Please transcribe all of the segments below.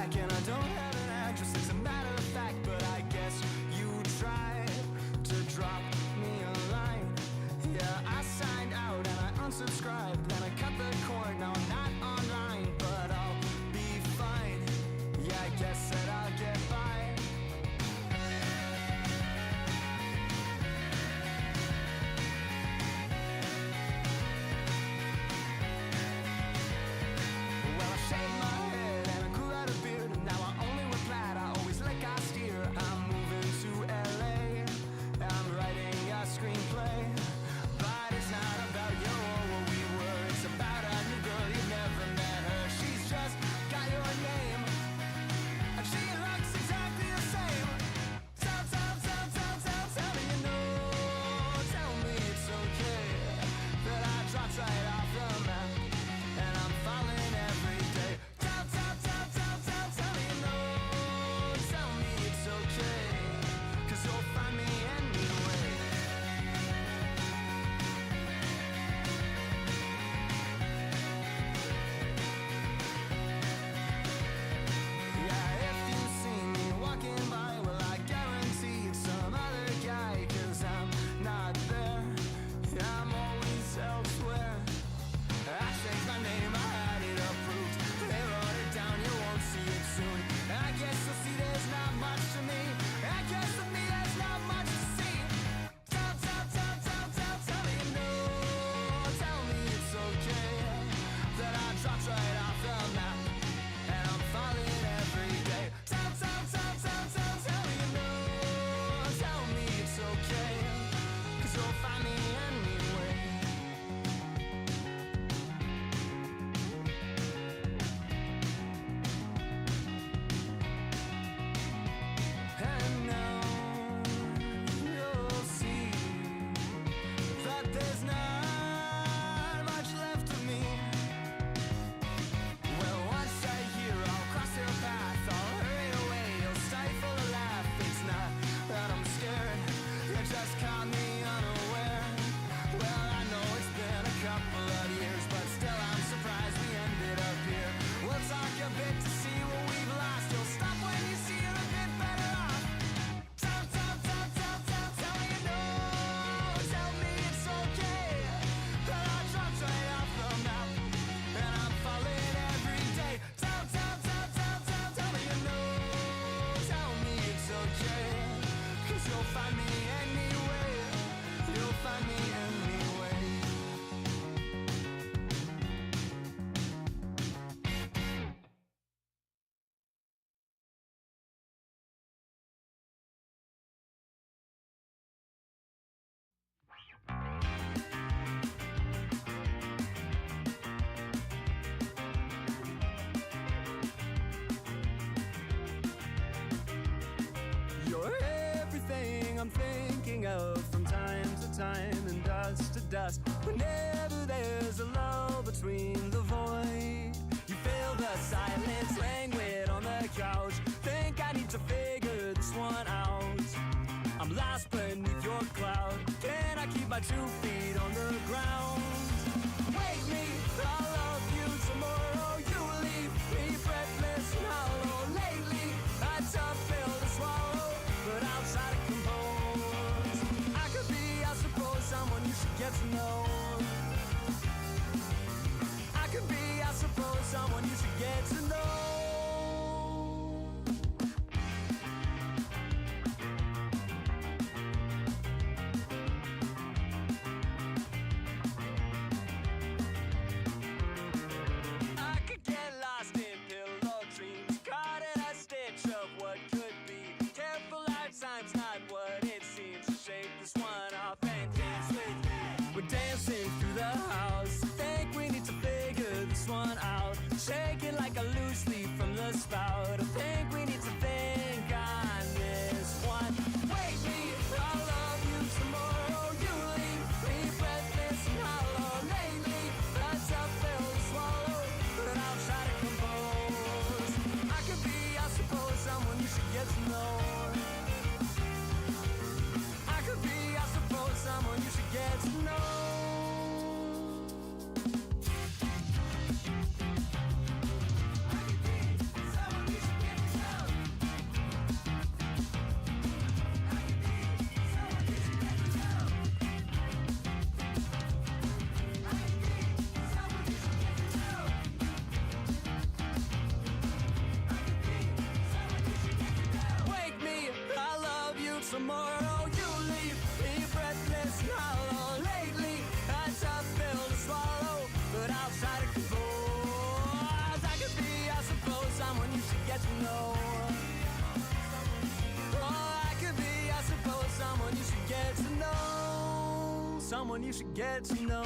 back, and I don't have an address, it's a matter of fact. But I guess you tried to drop me a line. Yeah, I signed out and I unsubscribed, then I cut the cord. Now I'm not online, but I'll be fine. Yeah, I guess that I'll get by. Well, I shaved my head and I grew out a beard, and now I only wear plaid, I always lick, I steer. I'm moving to LA, I'm writing a screenplay, but it's not about you or what we were. It's about a new girl, you never met her. She's just got your name, and she looks exactly the same. Tell me you know. Tell me it's okay that I dropped right off the map, and I'm falling every day. Tell me you know. Tell me it's okay, 'cause you'll find me anyway. Yeah, if you see me walking by, well, I guarantee it's some other guy, 'cause I'm not there, I'm always elsewhere. I changed my name, I had it approved, they wrote it down, you won't see it soon. I guess you'll see there's not much to me, I guess with me there's not much to see. Tell me you know. Tell me it's okay that I dropped right off the map, and I'm falling every day. Tell me you know. Tell me it's okay, 'cause you'll find me anyway. And now you'll see that there's not much left of me. Well, once I hear I'll cross your path, I'll hurry away, you'll stifle a laugh. It's not that I'm scared, you just caught me unaware. Well, I know it's been a couple of years, but still I'm surprised we ended up here. We'll talk a bit to see what we've lost, you'll stop when you see you're a bit better off. Tell me you know. Tell me it's okay that I dropped right off the map, and I'm falling every day. Tell me you know. Tell me it's okay, 'cause you'll find me anyway. You'll find me anyway. You're everything I'm thinking of from time to time and dust to dust. Whenever there's a lull between the void, you feel the silence languid on the couch. Think I need to figure this one out. I'm lost beneath your cloud. Can I keep my 2 feet on the ground? Wake me, I'll love you tomorrow. You leave me breathless and hollow. Lately, a tough pill to swallow, but I'll try to compose. I could be, I suppose, someone you should get to know. I could be, I suppose, someone you should get to know. tomorrow. You leave me breathless and hollow. Lately, a tough pill to swallow, but outside of control. I could be, I suppose, someone you should get to know. Oh, I could be, I suppose, someone you should get to know. Someone you should get to know.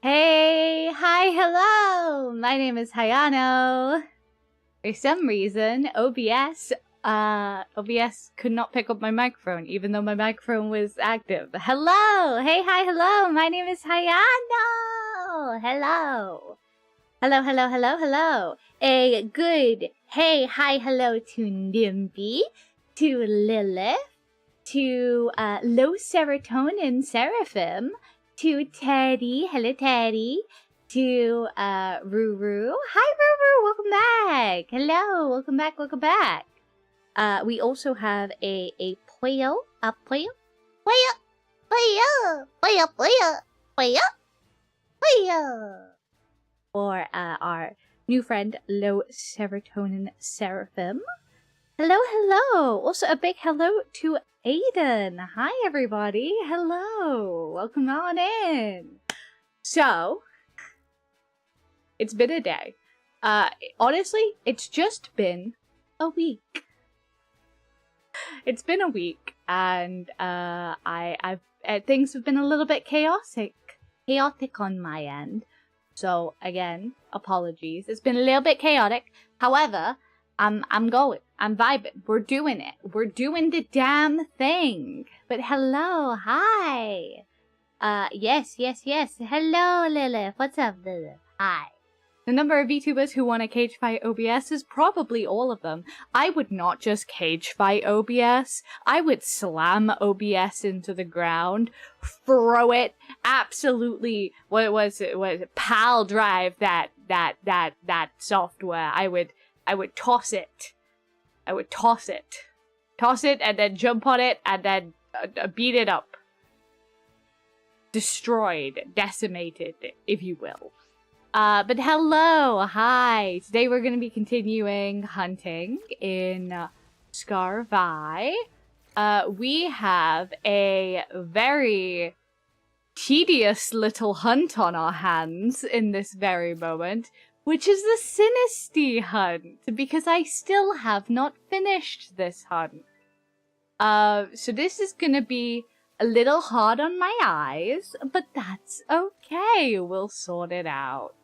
Hey, hi, hello! My name is Hayano. For some reason, OBS could not pick up my microphone, even though my microphone was active. Hello! Hey, hi, hello! My name is Hayano! Hello! Hello, hello, hello, hello! A good hey, hi, hello to Nimby, to Lilith, to Low Serotonin Seraphim, to Teddy, hello Teddy, to Ruru, hi Ruru, welcome back, hello, welcome back, welcome back. We also have a Puyo, for our new friend Low Serotonin Seraphim. Hello, hello. Also a big hello to Aiden. Hi, everybody. Hello. Welcome on in. So, it's been a day. Honestly, it's just been a week. It's been a week, and things have been a little bit chaotic on my end. So again, apologies. It's been a little bit chaotic. However, I'm going. I'm vibing. We're doing it. We're doing the damn thing. But hello, hi. Yes. Hello, Lilith. What's up, Lilith? Hi. The number of VTubers who want to cage fight OBS is probably all of them. I would not just cage fight OBS. I would slam OBS into the ground, throw it, absolutely, what was it, PAL drive that software. I would toss it. I would toss it and then jump on it and then beat it up. Destroyed, decimated, if you will. But hello, hi. Today we're going to be continuing hunting in ScarVi. We have a very tedious little hunt on our hands in this very moment, which is the Sinisty hunt, because I still have not finished this hunt. So this is going to be a little hard on my eyes, but that's okay. We'll sort it out.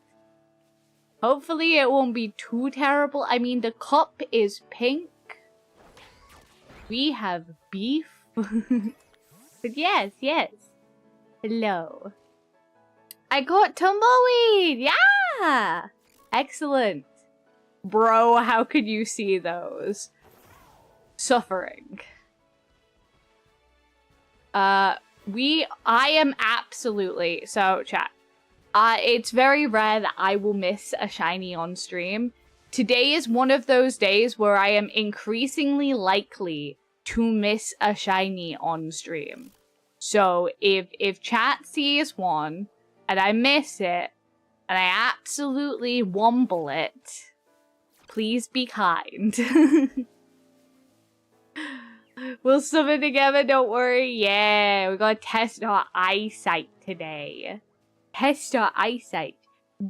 Hopefully it won't be too terrible. I mean, the cup is pink. We have beef. But yes. Hello. I got tumbleweed! Yeah! Excellent. Bro, how could you see those? Suffering. I am absolutely... So, chat. It's very rare that I will miss a shiny on stream. Today is one of those days where I am increasingly likely to miss a shiny on stream. So if chat sees one and I miss it and I absolutely womble it, please be kind. We'll summon together, don't worry. Yeah, we're gonna test our eyesight today. Test our eyesight.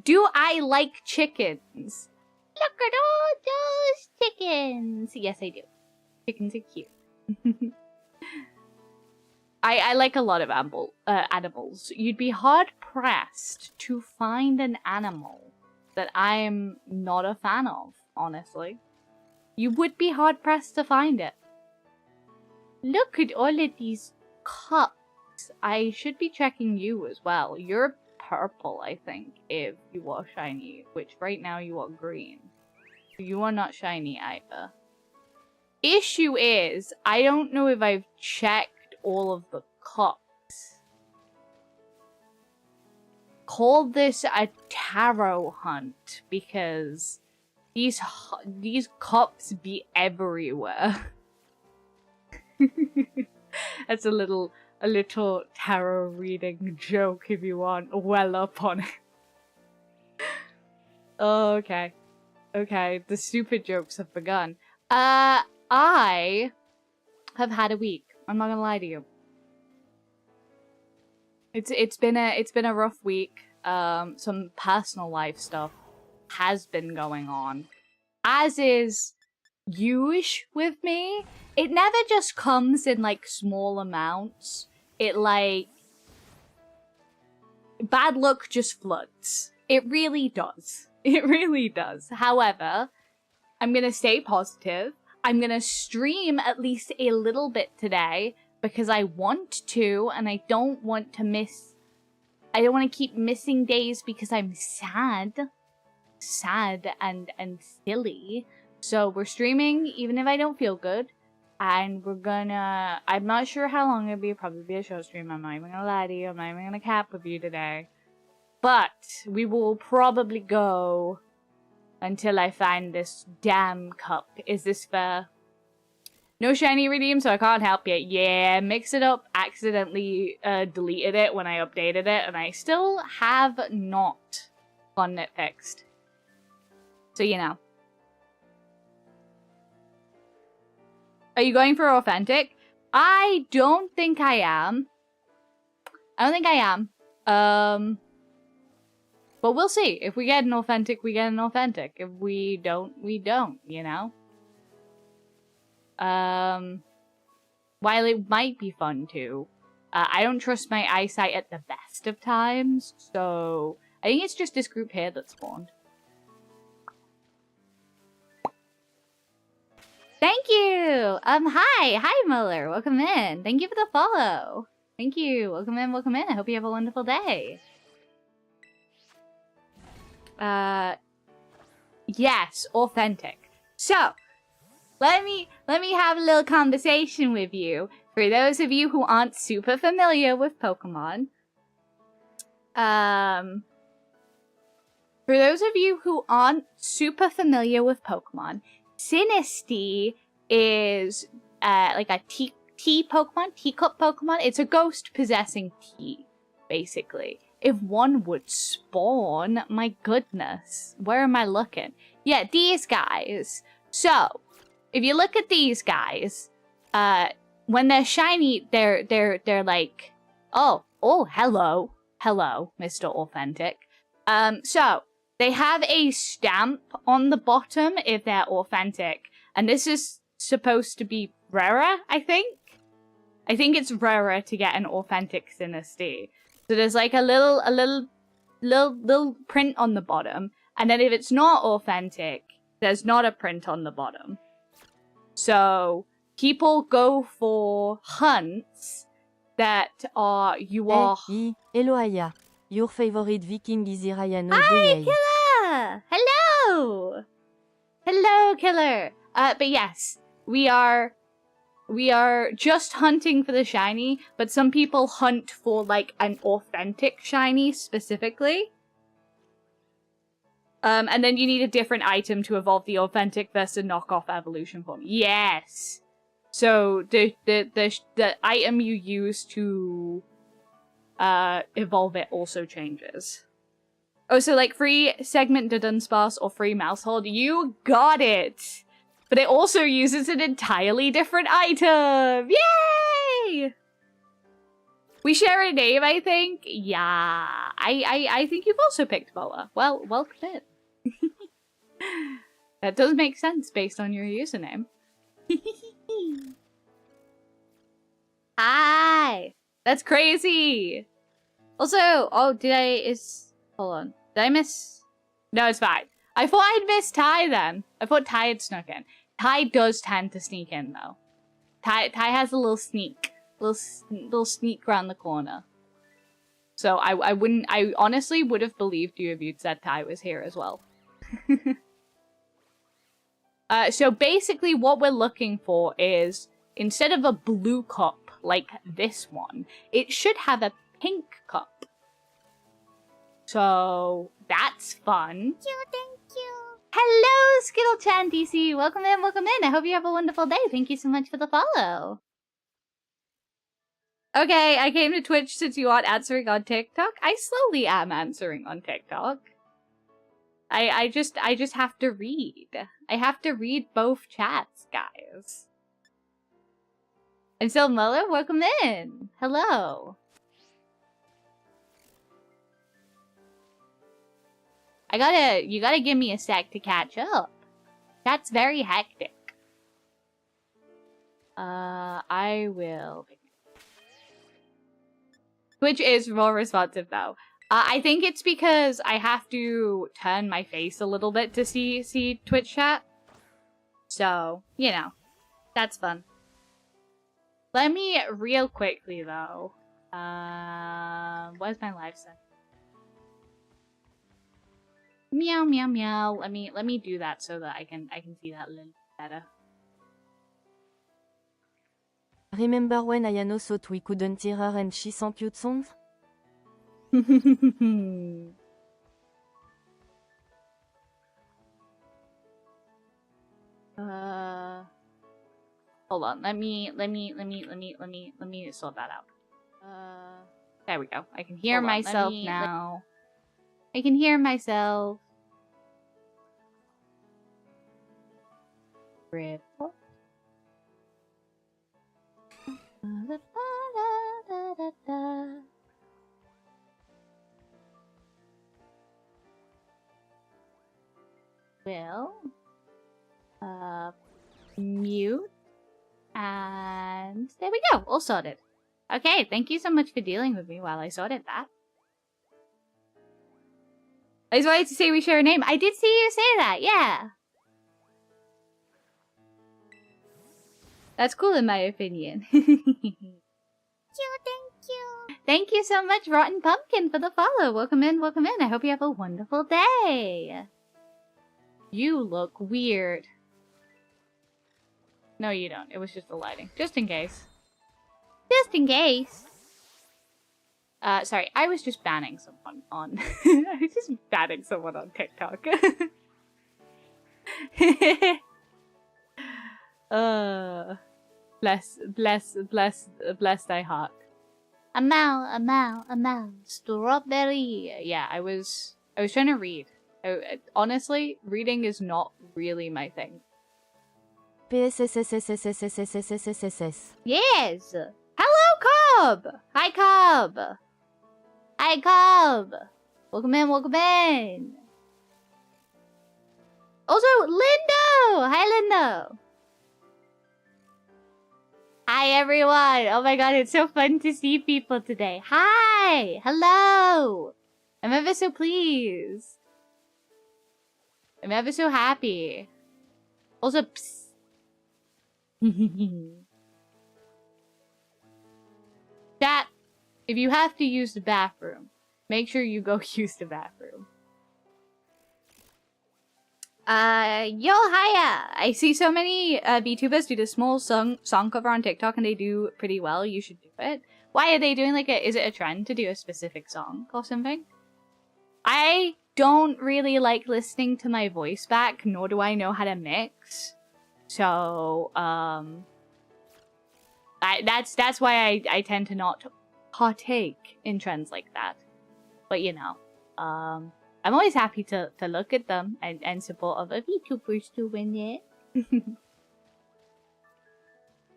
Do I like chickens? Look at all those chickens. Yes, I do. Chickens are cute. I like a lot of animals. You'd be hard-pressed to find an animal that I'm not a fan of, honestly. You would be hard-pressed to find it. Look at all of these cups. I should be checking you as well. You're purple, I think, if you are shiny, which right now you are green. You are not shiny either. Issue is, I don't know if I've checked all of the cups. Call this a tarot hunt because these cups be everywhere. That's a little tarot reading joke if you want. Well up on it. Oh, okay. Okay, the stupid jokes have begun. I have had a week. I'm not gonna lie to you. It's been a rough week. Some personal life stuff has been going on, as is usual with me. It never just comes in like small amounts. It like bad luck just floods. It really does. It really does. However, I'm gonna stay positive. I'm gonna stream at least a little bit today because I want to, and I don't want to miss. I don't want to keep missing days because I'm sad and silly. So we're streaming even if I don't feel good, and we're gonna. I'm not sure how long it'll be. Probably be a show stream. I'm not even gonna lie to you. I'm not even gonna cap with you today, but we will probably go until I find this damn cup. Is this fair? No shiny redeem, so I can't help you. Yeah, mix it up. Accidentally deleted it when I updated it, and I still have not gotten it fixed. So, you know. Are you going for authentic? I don't think I am. I don't think I am. But we'll see. If we get an authentic, we get an authentic. If we don't, we don't, you know? While it might be fun too, I don't trust my eyesight at the best of times, so I think it's just this group here that spawned. Thank you! Hi Muller, welcome in. Thank you for the follow. Thank you, welcome in, welcome in. I hope you have a wonderful day. Yes, authentic. So, let me have a little conversation with you. For those of you who aren't super familiar with Pokemon, Sinistea is like a teacup Pokemon. It's a ghost possessing tea, basically. If one would spawn, my goodness, where am I looking? Yeah, these guys. So, if you look at these guys, when they're shiny, they're like, oh, hello, Mr. Authentic. So they have a stamp on the bottom if they're authentic, and this is supposed to be rarer, I think. I think it's rarer to get an authentic Sinistea. So there's like a little print on the bottom, and then if it's not authentic, there's not a print on the bottom. So people go for hunts that are Eloaya, your favorite Viking is Irayano. Hi, Killer! Hello! Hello, Killer! But yes, we are just hunting for the shiny, but some people hunt for, like, an authentic shiny specifically. And then you need a different item to evolve the authentic versus knockoff evolution form. Yes! So, the item you use to evolve it also changes. Oh, so, like, free Segment de Dunsparce or free Mousehold? You got it! But it also uses an entirely different item! Yay! We share a name, I think? Yeah. I think you've also picked Boa. Well, welcome in. That does make sense based on your username. Hi! That's crazy! Also, hold on. Did I miss? No, it's fine. I thought I'd missed Ty then. I thought Ty had snuck in. Ty does tend to sneak in though. Ty has a little sneak. Little sneak around the corner. So I honestly would have believed you if you'd said Ty was here as well. So basically what we're looking for is, instead of a blue cup like this one, it should have a pink cup. So that's fun. Thank you. Hello, Skittle-chan DC. Welcome in, welcome in. I hope you have a wonderful day. Thank you so much for the follow. Okay, I came to Twitch since you aren't answering on TikTok. I slowly am answering on TikTok. I just have to read. I have to read both chats, guys. And so Muller, welcome in. Hello. You gotta give me a sec to catch up. That's very hectic. I will. Twitch is more responsive though. I think it's because I have to turn my face a little bit to see Twitch chat. So, you know, that's fun. Let me real quickly though. Where's my live set? Meow meow meow. Let me do that so that I can see that a little better. Remember when Ayano thought we couldn't hear her and she sang cute songs? Hold on. Let me sort that out. There we go. I can hear myself now. I can hear myself. Ripple. Will mute, and there we go, all sorted. Okay, thank you so much for dealing with me while I sorted that. I just wanted to say we share a name. I did see you say that, yeah. That's cool in my opinion. Thank you. Thank you so much, Rotten Pumpkin, for the follow. Welcome in, welcome in. I hope you have a wonderful day. You look weird. No, you don't. It was just the lighting. Just in case. Just in case. Sorry, I was just banning someone on... I was just banning someone on TikTok. Bless thy heart. A mouse, strawberry. Yeah, I was trying to read. Honestly, reading is not really my thing. PSSSSSSSSSSSSS. Yes! Hello, Cobb! Hi, Cobb! Hi, Cobb! Welcome in, welcome in! Also, Lindo! Hi, Lindo! Hi, everyone! Oh my god, it's so fun to see people today. Hi! Hello! I'm ever so pleased. I'm ever so happy. Also, psst. Chat, if you have to use the bathroom, make sure you go use the bathroom. Yo, hiya! I see so many VTubers do this small song cover on TikTok and they do pretty well. You should do it. Why are they doing like is it a trend to do a specific song or something? I don't really like listening to my voice back, nor do I know how to mix. So, that's why I tend to not partake in trends like that. But you know, I'm always happy to look at them and support other VTubers doing it.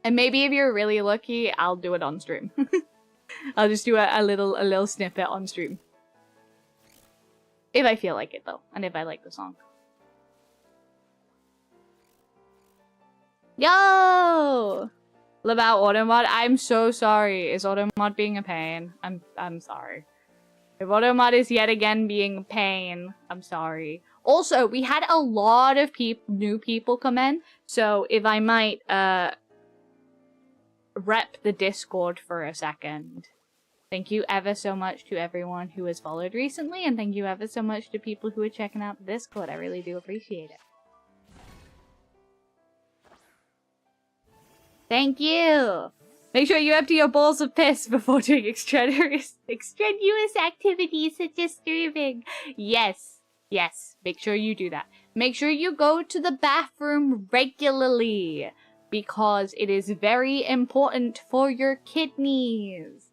And maybe if you're really lucky, I'll do it on stream. I'll just do a little snippet on stream. If I feel like it though, and if I like the song. Yo! About Automod, I'm so sorry. Is Automod being a pain? I'm sorry. If Automod is yet again being a pain, I'm sorry. Also, we had a lot of new people come in, so if I might rep the Discord for a second. Thank you ever so much to everyone who has followed recently, and thank you ever so much to people who are checking out the Discord. I really do appreciate it. Thank you! Make sure you empty your balls of piss before doing extraneous activities such as streaming. Yes. Yes. Make sure you do that. Make sure you go to the bathroom regularly, because it is very important for your kidneys.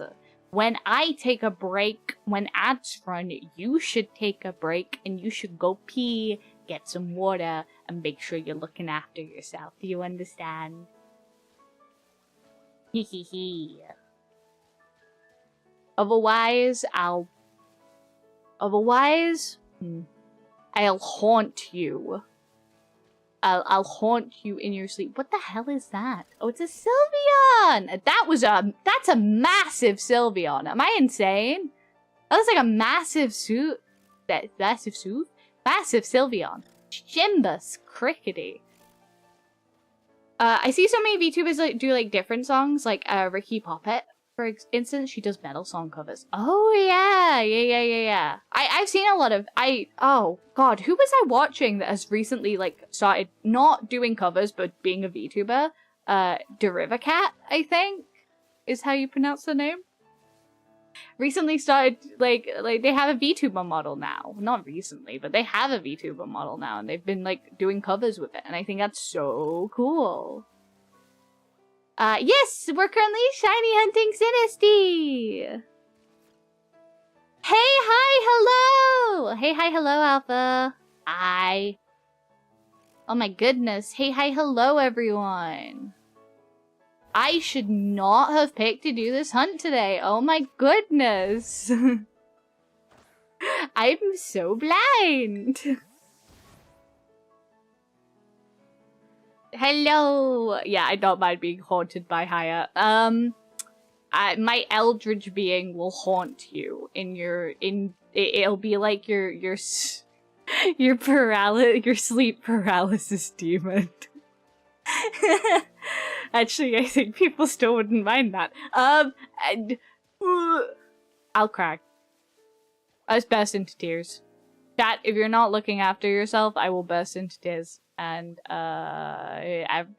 When I take a break, when ads run, you should take a break and you should go pee, get some water, and make sure you're looking after yourself. Do you understand? Hehehe. Otherwise, I'll haunt you. I'll haunt you in your sleep. What the hell is that? Oh, it's a Sylveon! That's a massive Sylveon. Am I insane? That looks like a massive massive Sylveon. Jimbus crickety. I see so many VTubers do like different songs, like Ricky Poppet, for instance. She does metal song covers. Oh yeah. I've seen a lot of oh god, who was I watching that has recently like started not doing covers but being a VTuber? Derivacat, I think, is how you pronounce the name. Recently started like they have a VTuber model now. Not recently, but they have a VTuber model now, and they've been like doing covers with it, and I think that's so cool. Yes, we're currently shiny hunting Sinisty. Hey, hi, hello. Hey, hi, hello, Alpha. Hi. Oh my goodness. Hey, hi, hello, everyone. I should not have picked to do this hunt today. Oh my goodness. I'm so blind. Hello. Yeah, I don't mind being haunted by Haya. My eldritch being will haunt you it'll be like your sleep paralysis demon. Actually, I think people still wouldn't mind that. I'll cry. I just burst into tears. Chat, if you're not looking after yourself, I will burst into tears. And,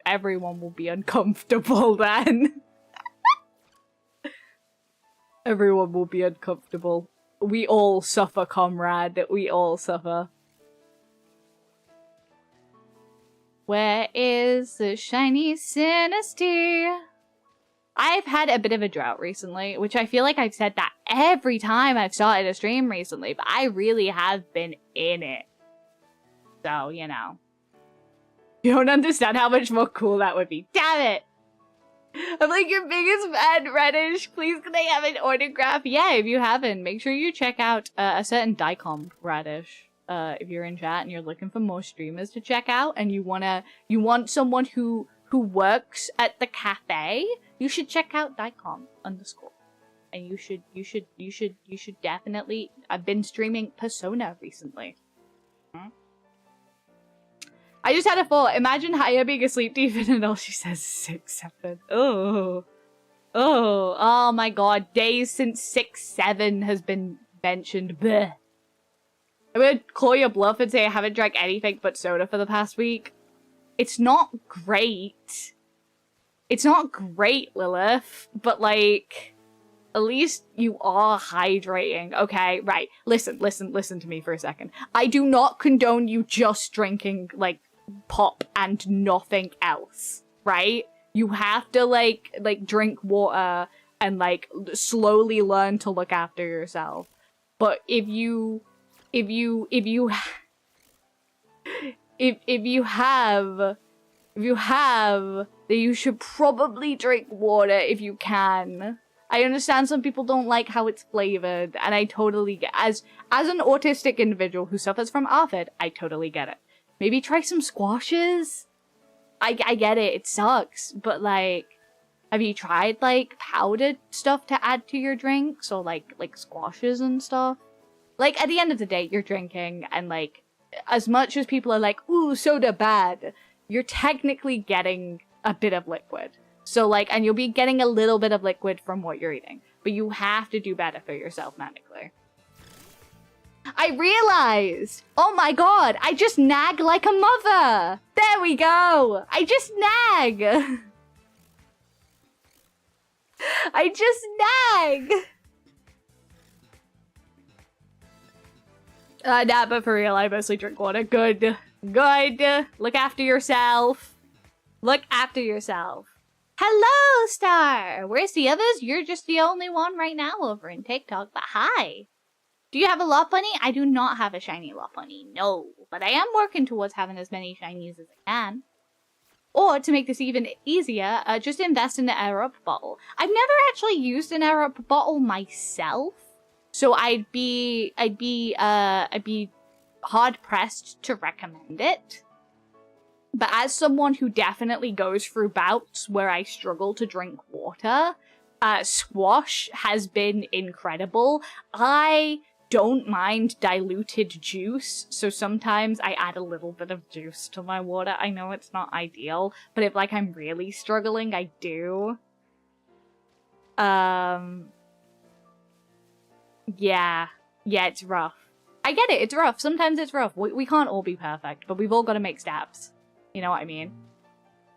everyone will be uncomfortable then. Everyone will be uncomfortable. We all suffer, comrade. We all suffer. Where is the shiny Sinisty? I've had a bit of a drought recently, which I feel like I've said that every time I've started a stream recently, but I really have been in it. So, you know. You don't understand how much more cool that would be. Damn it! I'm like your biggest fan, Reddish. Please can I have an autograph? Yeah, if you haven't, make sure you check out a certain Dicom, Radish. If you're in chat and you're looking for more streamers to check out, and you want someone who works at the cafe, you should check out Dicom_. And you should definitely. I've been streaming Persona recently. I just had a thought. Imagine Haya being a sleep demon and all she says is 6-7. Oh my god. Days since 6-7 has been mentioned. Blech. I'm gonna call your bluff and say I haven't drank anything but soda for the past week. It's not great. It's not great, Lilith, but like, at least you are hydrating, okay? Right, listen to me for a second. I do not condone you just drinking, like, pop and nothing else, right? You have to, like drink water and, like, slowly learn to look after yourself. But if you have, then you should probably drink water if you can. I understand some people don't like how it's flavored, and I totally get, as an autistic individual who suffers from ARFID, I totally get it. Maybe try some squashes? I get it. It sucks. But, like, have you tried, like, powdered stuff to add to your drinks? Or, like squashes and stuff? Like, at the end of the day, you're drinking, and, like, as much as people are like, ooh, soda bad, you're technically getting a bit of liquid. So, like, and you'll be getting a little bit of liquid from what you're eating. But you have to do better for yourself medically. I realized! Oh my god, I just nag like a mother! There we go! I just nag! I just nag! Nah, but for real, I mostly drink water. Good. Good. Look after yourself. Look after yourself. Hello, Star! Where's the others? You're just the only one right now over in TikTok, but hi! Do you have a Lopunny? I do not have a shiny Lopunny, no. But I am working towards having as many shinies as I can. Or, to make this even easier, just invest in the Air-Up bottle. I've never actually used an Air-Up bottle myself. So I'd be hard-pressed to recommend it. But as someone who definitely goes through bouts where I struggle to drink water, squash has been incredible. I don't mind diluted juice, so sometimes I add a little bit of juice to my water. I know it's not ideal, but if, like, I'm really struggling, I do. Yeah, it's rough. I get it, it's rough. Sometimes it's rough. We can't all be perfect, but we've all got to make steps. You know what I mean?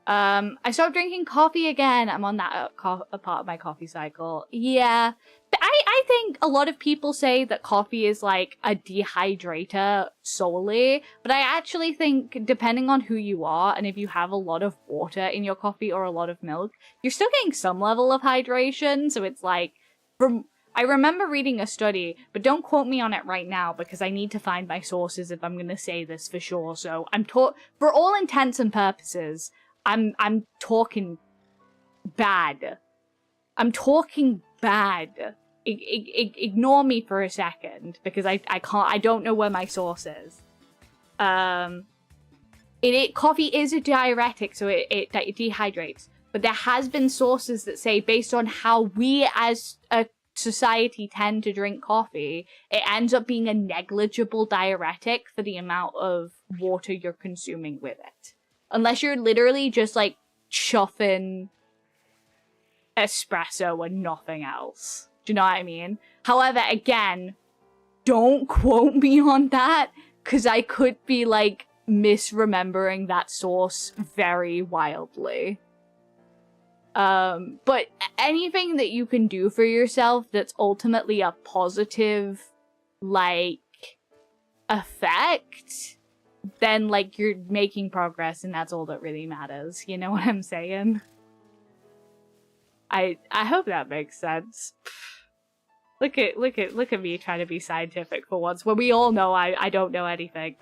I stopped drinking coffee again. I'm on that part of my coffee cycle. Yeah. But I think a lot of people say that coffee is like a dehydrator solely. But I actually think, depending on who you are, and if you have a lot of water in your coffee or a lot of milk, you're still getting some level of hydration. So it's like, I remember reading a study, but don't quote me on it right now because I need to find my sources if I'm going to say this for sure. So for all intents and purposes, I'm talking bad. I'm talking bad. Ignore me for a second because I don't know where my source is. Coffee is a diuretic, so it dehydrates. But there has been sources that say, based on how we as a society tend to drink coffee, it ends up being a negligible diuretic for the amount of water you're consuming with it. Unless you're literally just, like, chuffing espresso and nothing else. Do you know what I mean? However, again, don't quote me on that, because I could be, like, misremembering that source very wildly. But anything that you can do for yourself that's ultimately a positive, like, effect, then, like, you're making progress, and that's all that really matters. You know what I'm saying? I hope that makes sense. Look at me trying to be scientific for once, when we all know I don't know anything.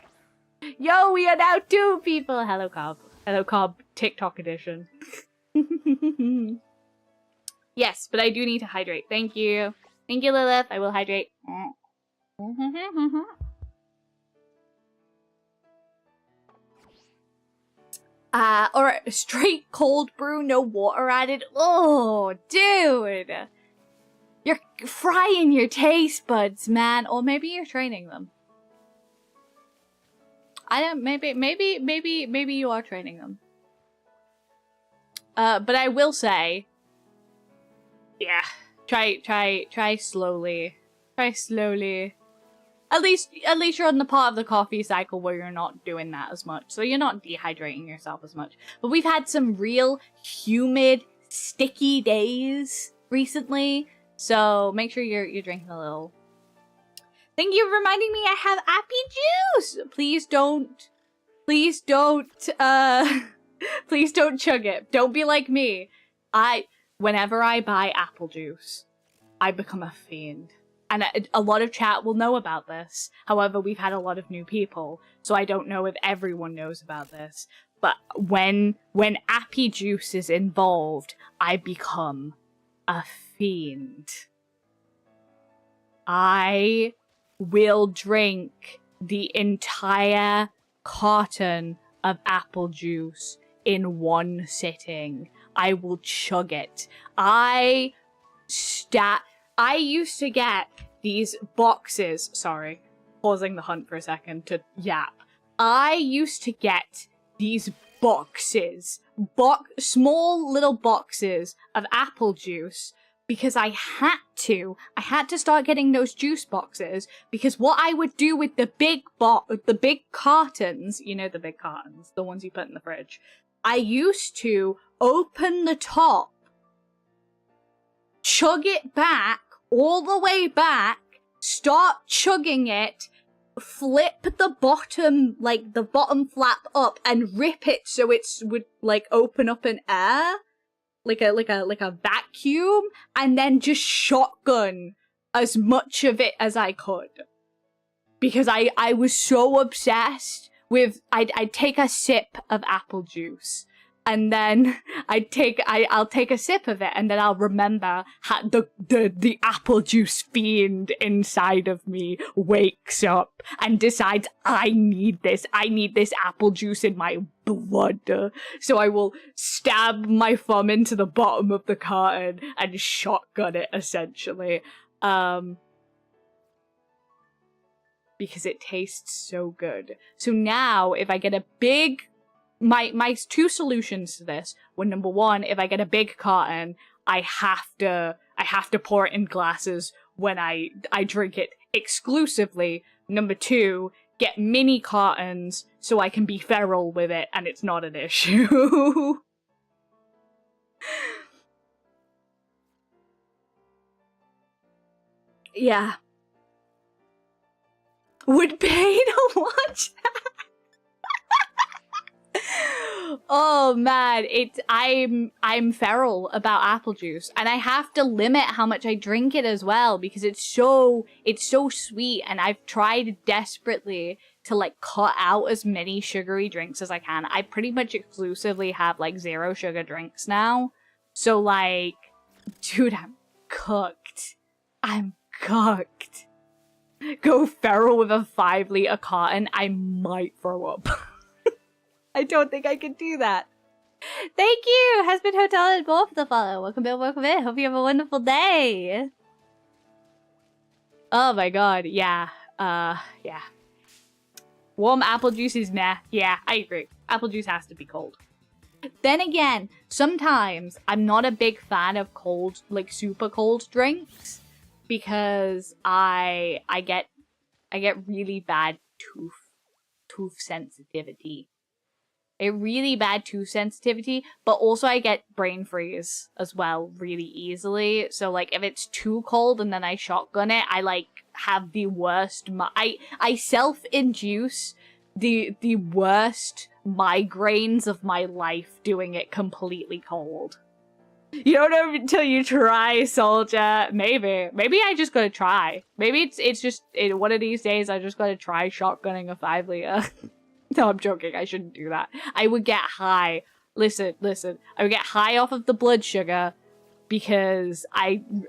Yo, we are now 2 people! Hello, Cobb. Hello, Cobb. TikTok edition. Yes, but I do need to hydrate. Thank you. Thank you, Lilith. I will hydrate. Or straight cold brew, no water added. Oh, dude. You're frying your taste buds, man. Or maybe you're training them. I don't, maybe you are training them. But I will say, yeah, try slowly. Try slowly. At least you're on the part of the coffee cycle where you're not doing that as much. So you're not dehydrating yourself as much. But we've had some real humid, sticky days recently. So make sure you're drinking a little. Thank you for reminding me I have appy juice! Please don't please don't chug it. Don't be like me. Whenever I buy apple juice, I become a fiend. And a lot of chat will know about this. However, we've had a lot of new people, so I don't know if everyone knows about this. But when appy juice is involved, I become a fiend. I will drink the entire carton of apple juice in one sitting. I will chug it. I used to get these boxes. Sorry, pausing the hunt for a second to yap. I used to get these boxes, small little boxes of apple juice, because I had to start getting those juice boxes, because what I would do with the big cartons, you know, the big cartons, the ones you put in the fridge, I used to open the top, chug it back, all the way back, start chugging it, flip the bottom, like the bottom flap up, and rip it so it would like open up in air, like a vacuum, and then just shotgun as much of it as I could, because I was so obsessed with I'd take a sip of apple juice, and then I'll take a sip of it, and then I'll remember how the apple juice fiend inside of me wakes up and decides I need this apple juice in my blood. So I will stab my thumb into the bottom of the carton and shotgun it, essentially. Because it tastes so good. So now, if I get a big... My two solutions to this were, number one, if I get a big carton, I have to pour it in glasses when I drink it exclusively. Number two, get mini cartons so I can be feral with it and it's not an issue. Yeah. Would pay to watch that. Oh man, I'm feral about apple juice, and I have to limit how much I drink it as well, because it's so sweet, and I've tried desperately to like cut out as many sugary drinks as I can. I pretty much exclusively have like 0 sugar drinks now. So like, dude, I'm cooked. Go feral with a 5-liter carton, I might throw up. I don't think I can do that. Thank you, Husband Hotel and More, for the follow. Welcome in. Hope you have a wonderful day. Oh my god, yeah. Yeah. Warm apple juice is meh. Yeah, I agree. Apple juice has to be cold. Then again, sometimes I'm not a big fan of cold, like super cold drinks, because I get really bad tooth sensitivity. A really bad tooth sensitivity, but also I get brain freeze as well really easily. So like if it's too cold and then I shotgun it, I like have the worst I self-induce the worst migraines of my life doing it completely cold. You don't know until you try, soldier. Maybe I just gotta try. Maybe it's just one of these days I just gotta try shotgunning a 5-liter. No, I'm joking. I shouldn't do that. I would get high. Listen. I would get high off of the blood sugar because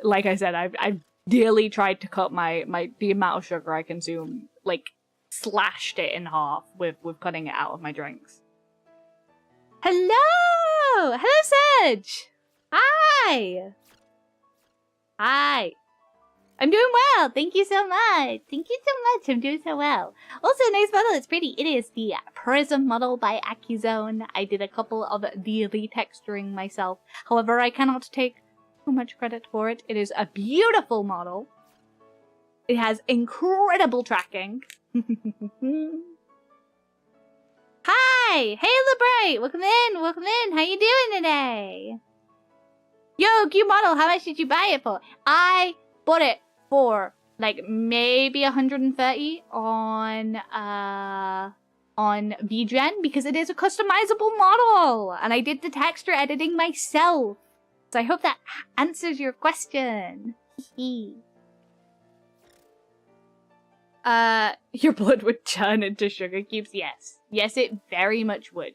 like I said, I've dearly tried to cut the amount of sugar I consume, like slashed it in half with cutting it out of my drinks. Hello, Sedge. Hi. I'm doing well. Thank you so much. I'm doing so well. Also, nice model. It's pretty. It is the Prism model by Accuzone. I did a couple of the retexturing myself. However, I cannot take too much credit for it. It is a beautiful model. It has incredible tracking. Hi. Hey, Libright. Welcome in. How you doing today? Yo, cute model. How much did you buy it for? I bought it for like maybe 130 on VGen, because it is a customizable model and I did the texture editing myself. So I hope that answers your question. Your blood would turn into sugar cubes? Yes, it very much would.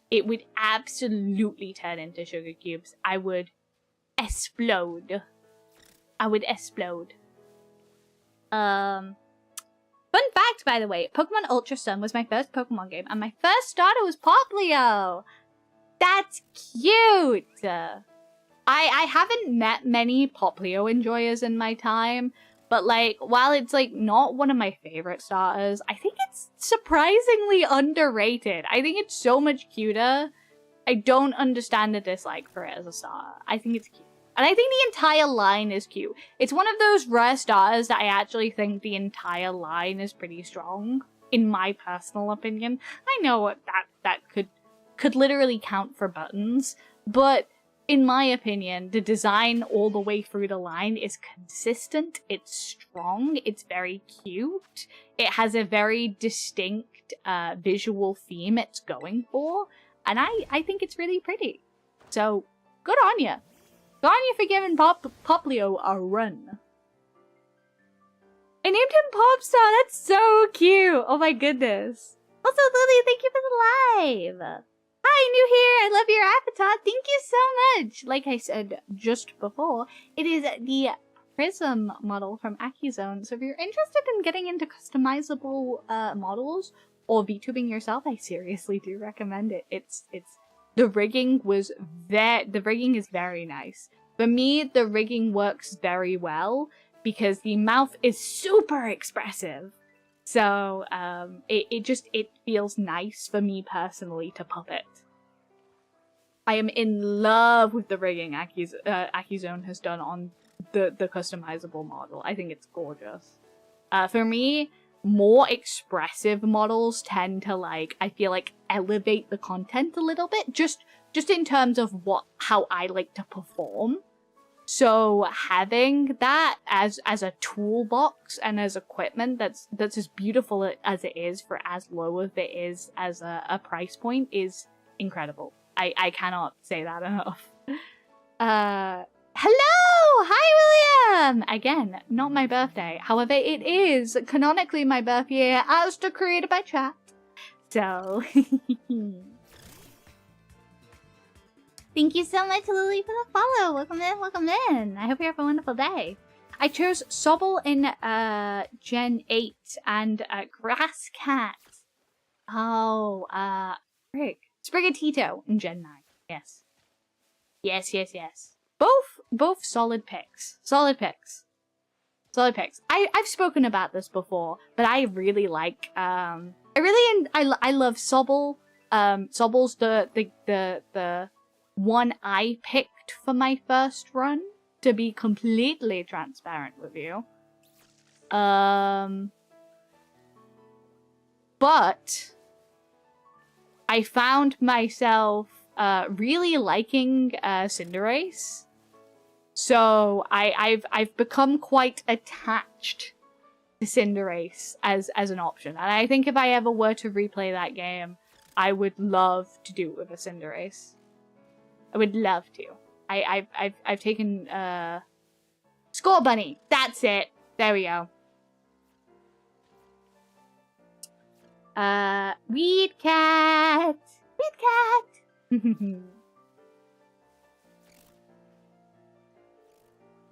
It would absolutely turn into sugar cubes. I would explode. Fun fact, by the way, Pokemon Ultra Sun was my first Pokemon game, and my first starter was Poplio. That's cute! I haven't met many Poplio enjoyers in my time, but like, while it's like not one of my favorite starters, I think it's surprisingly underrated. I think it's so much cuter. I don't understand the dislike for it as a starter. I think it's cute. And I think the entire line is cute. It's one of those rare starters that I actually think the entire line is pretty strong, in my personal opinion. I know that could literally count for buttons, but in my opinion, the design all the way through the line is consistent, it's strong, it's very cute, it has a very distinct visual theme it's going for, and I think it's really pretty. So, good on ya. Good on you for giving Poplio a run. I named him Popstar, that's so cute! Oh my goodness. Also, Lily, thank you for the live! Hi, new here! I love your avatar! Thank you so much! Like I said just before, it is the Prism model from AccuZone, so if you're interested in getting into customizable models, or VTubing yourself, I seriously do recommend it. The rigging is very nice. For me, the rigging works very well, because the mouth is super expressive. So, it feels nice for me personally to puppet. I am in love with the rigging AccuZone has done on the customizable model. I think it's gorgeous. For me, more expressive models tend to I feel like elevate the content a little bit, just in terms of how I like to perform. So having that as a toolbox and as equipment that's as beautiful as it is for as low as it is as a price point is incredible. I cannot say that enough. Hello! Hi, William! Again, not my birthday. However, it is canonically my birth year as created by chat. So... Thank you so much, Lily, for the follow. Welcome in. I hope you have a wonderful day. I chose Sobble in Gen 8 and Grass Cat. Oh, frick. Sprigatito in Gen 9. Yes. Yes. Both solid picks. Solid picks. I've spoken about this before, but I really like, I love Sobble. Sobble's the one I picked for my first run, to be completely transparent with you. But I found myself really liking Cinderace. So I've become quite attached to Cinderace as an option. And I think if I ever were to replay that game, I would love to do it with a Cinderace. I would love to. I've taken Score Bunny. That's it. There we go. Weed Cat.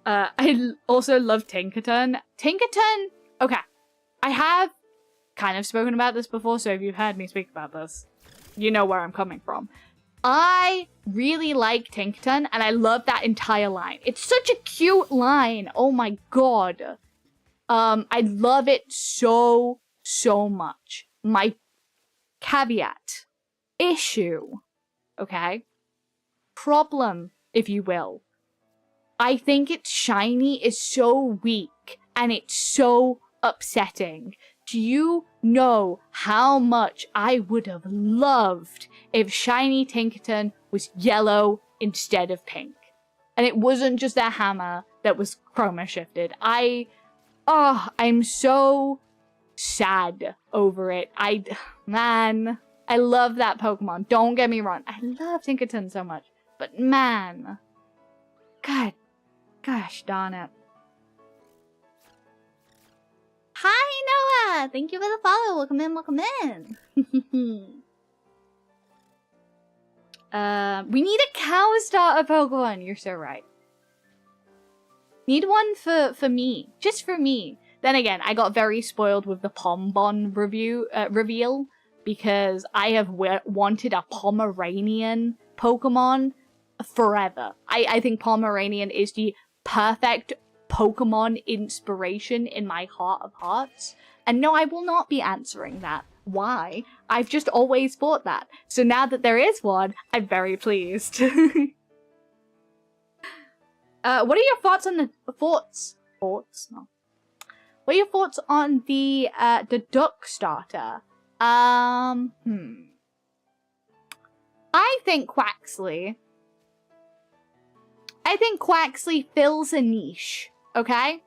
I also love Tinkerton. Okay. I have kind of spoken about this before, so if you've heard me speak about this, you know where I'm coming from. I really like Tinkerton, and I love that entire line. It's such a cute line. Oh my god. I love it so much. My caveat, issue, okay? Problem, if you will. I think its shiny is so weak, and it's so upsetting. Do you know how much I would have loved if shiny Tinkerton was yellow instead of pink? And it wasn't just a hammer that was chroma shifted. I'm so sad over it. Man, I love that Pokemon. Don't get me wrong. I love Tinkerton so much. But man, gosh darn it. Hi, Noah! Thank you for the follow. Welcome in. We need a cow starter Pokemon. You're so right. Need one for me. Just for me. Then again, I got very spoiled with the Pombon reveal because I have wanted a Pomeranian Pokemon forever. I think Pomeranian is the perfect Pokemon inspiration in my heart of hearts. And no, I will not be answering that. Why? I've just always thought that. So now that there is one, I'm very pleased. What are your thoughts on the thoughts? No. What are your thoughts on the duck starter? I think Quaxly fills a niche, okay?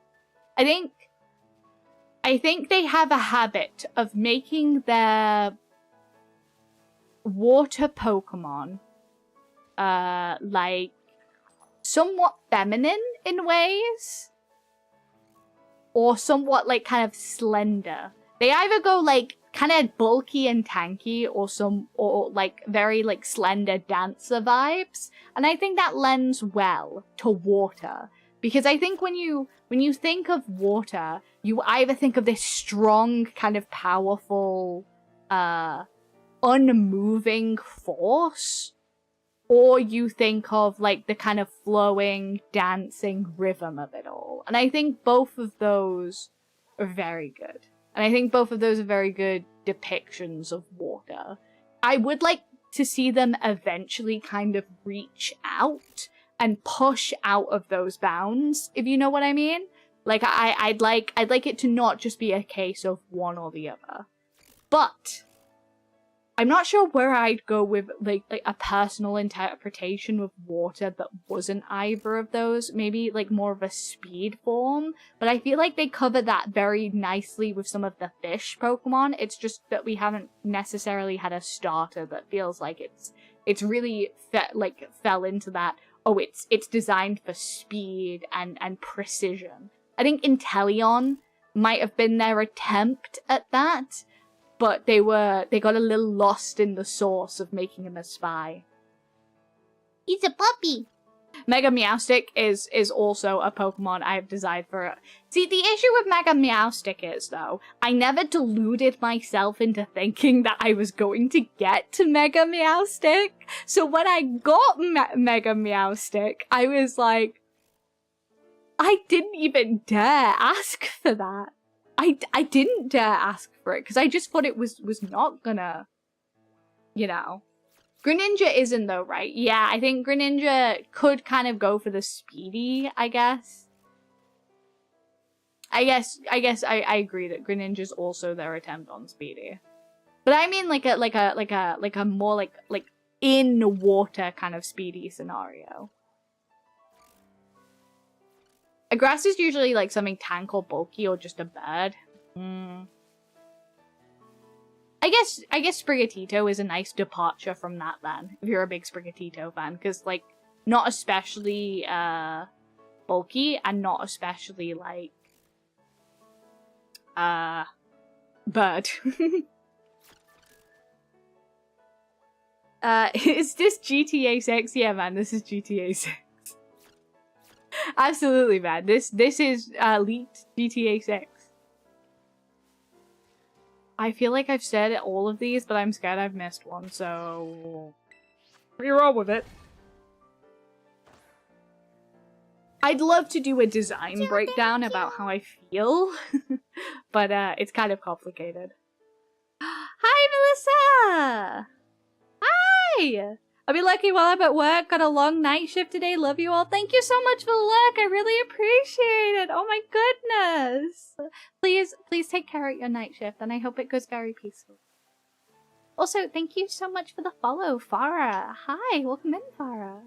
I think they have a habit of making their water Pokemon like somewhat feminine in ways, or somewhat like kind of slender. They either go like kind of bulky and tanky, or like very like slender dancer vibes, and I think that lends well to water, because I think when you think of water, you either think of this strong kind of powerful unmoving force, or you think of like the kind of flowing dancing rhythm of it all. And I think both of those are very good. And I think both of those are very good depictions of water. I would like to see them eventually kind of reach out and push out of those bounds, if you know what I mean. Like I'd like it to not just be a case of one or the other. But I'm not sure where I'd go with like a personal interpretation with water that wasn't either of those. Maybe like more of a speed form. But I feel like they cover that very nicely with some of the fish Pokemon. It's just that we haven't necessarily had a starter that feels like it's really fell into that. Oh, it's designed for speed and precision. I think Inteleon might have been their attempt at that, but they got a little lost in the sauce of making him a spy. He's a puppy. Mega Meowstic is also a Pokemon I have designed for it. See, the issue with Mega Meowstic is, though, I never deluded myself into thinking that I was going to get to Mega Meowstic. So when I got Mega Meowstic, I was like, I didn't even dare ask for that. I didn't dare ask for it, because I just thought it was not gonna, you know. Greninja isn't though, right? Yeah, I think Greninja could kind of go for the speedy, I guess. I agree that Greninja's also their attempt on speedy. But I mean like a more like in water kind of speedy scenario. A grass is usually like something tank or bulky or just a bird. I guess Sprigatito is a nice departure from that then, if you're a big Sprigatito fan, because like not especially bulky and not especially like bird. Is this GTA 6? Yeah, man, this is GTA 6. Absolutely, man. This is leaked GTA 6. I feel like I've said all of these, but I'm scared I've missed one, so we roll with it. I'd love to do a design breakdown about how I feel, but it's kind of complicated. Hi, Melissa! Hi! I'll be lucky while I'm at work. Got a long night shift today. Love you all. Thank you so much for the look. I really appreciate it. Oh my goodness. Please take care of your night shift, and I hope it goes very peaceful. Also, thank you so much for the follow, Farah. Hi, welcome in, Farah.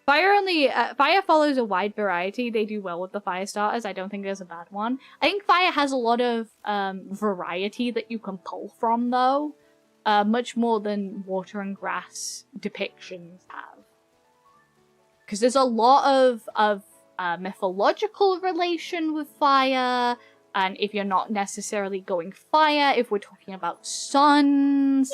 Fire follows a wide variety. They do well with the fire starters. I don't think there's a bad one. I think fire has a lot of variety that you can pull from, though. Much more than water and grass depictions have. Because there's a lot of mythological relation with fire, and if you're not necessarily going fire, if we're talking about suns,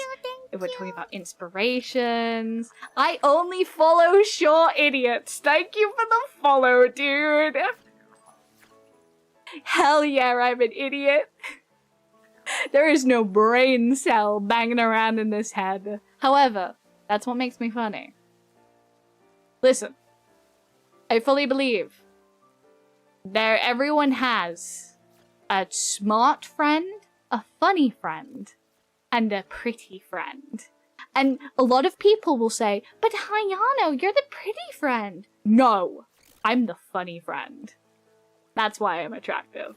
if we're talking about inspirations. I only follow short idiots. Thank you for the follow, dude. Hell yeah, I'm an idiot. There is no brain cell banging around in this head. However, That's what makes me funny. Listen, I fully believe everyone has a smart friend, a funny friend, and a pretty friend. And a lot of people will say, but Hayano, you're the pretty friend. No, I'm the funny friend. That's why I'm attractive.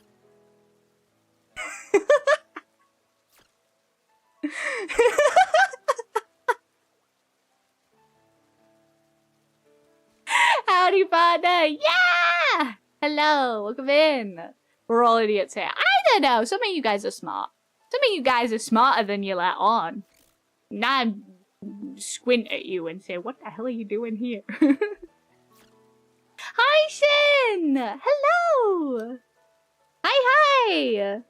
Howdy, partner! Yeah! Hello, welcome in. We're all idiots here. I don't know, some of you guys are smart. Some of you guys are smarter than you let on. Now I squint at you and say, what the hell are you doing here? Hi, Shin! Hello! Hi!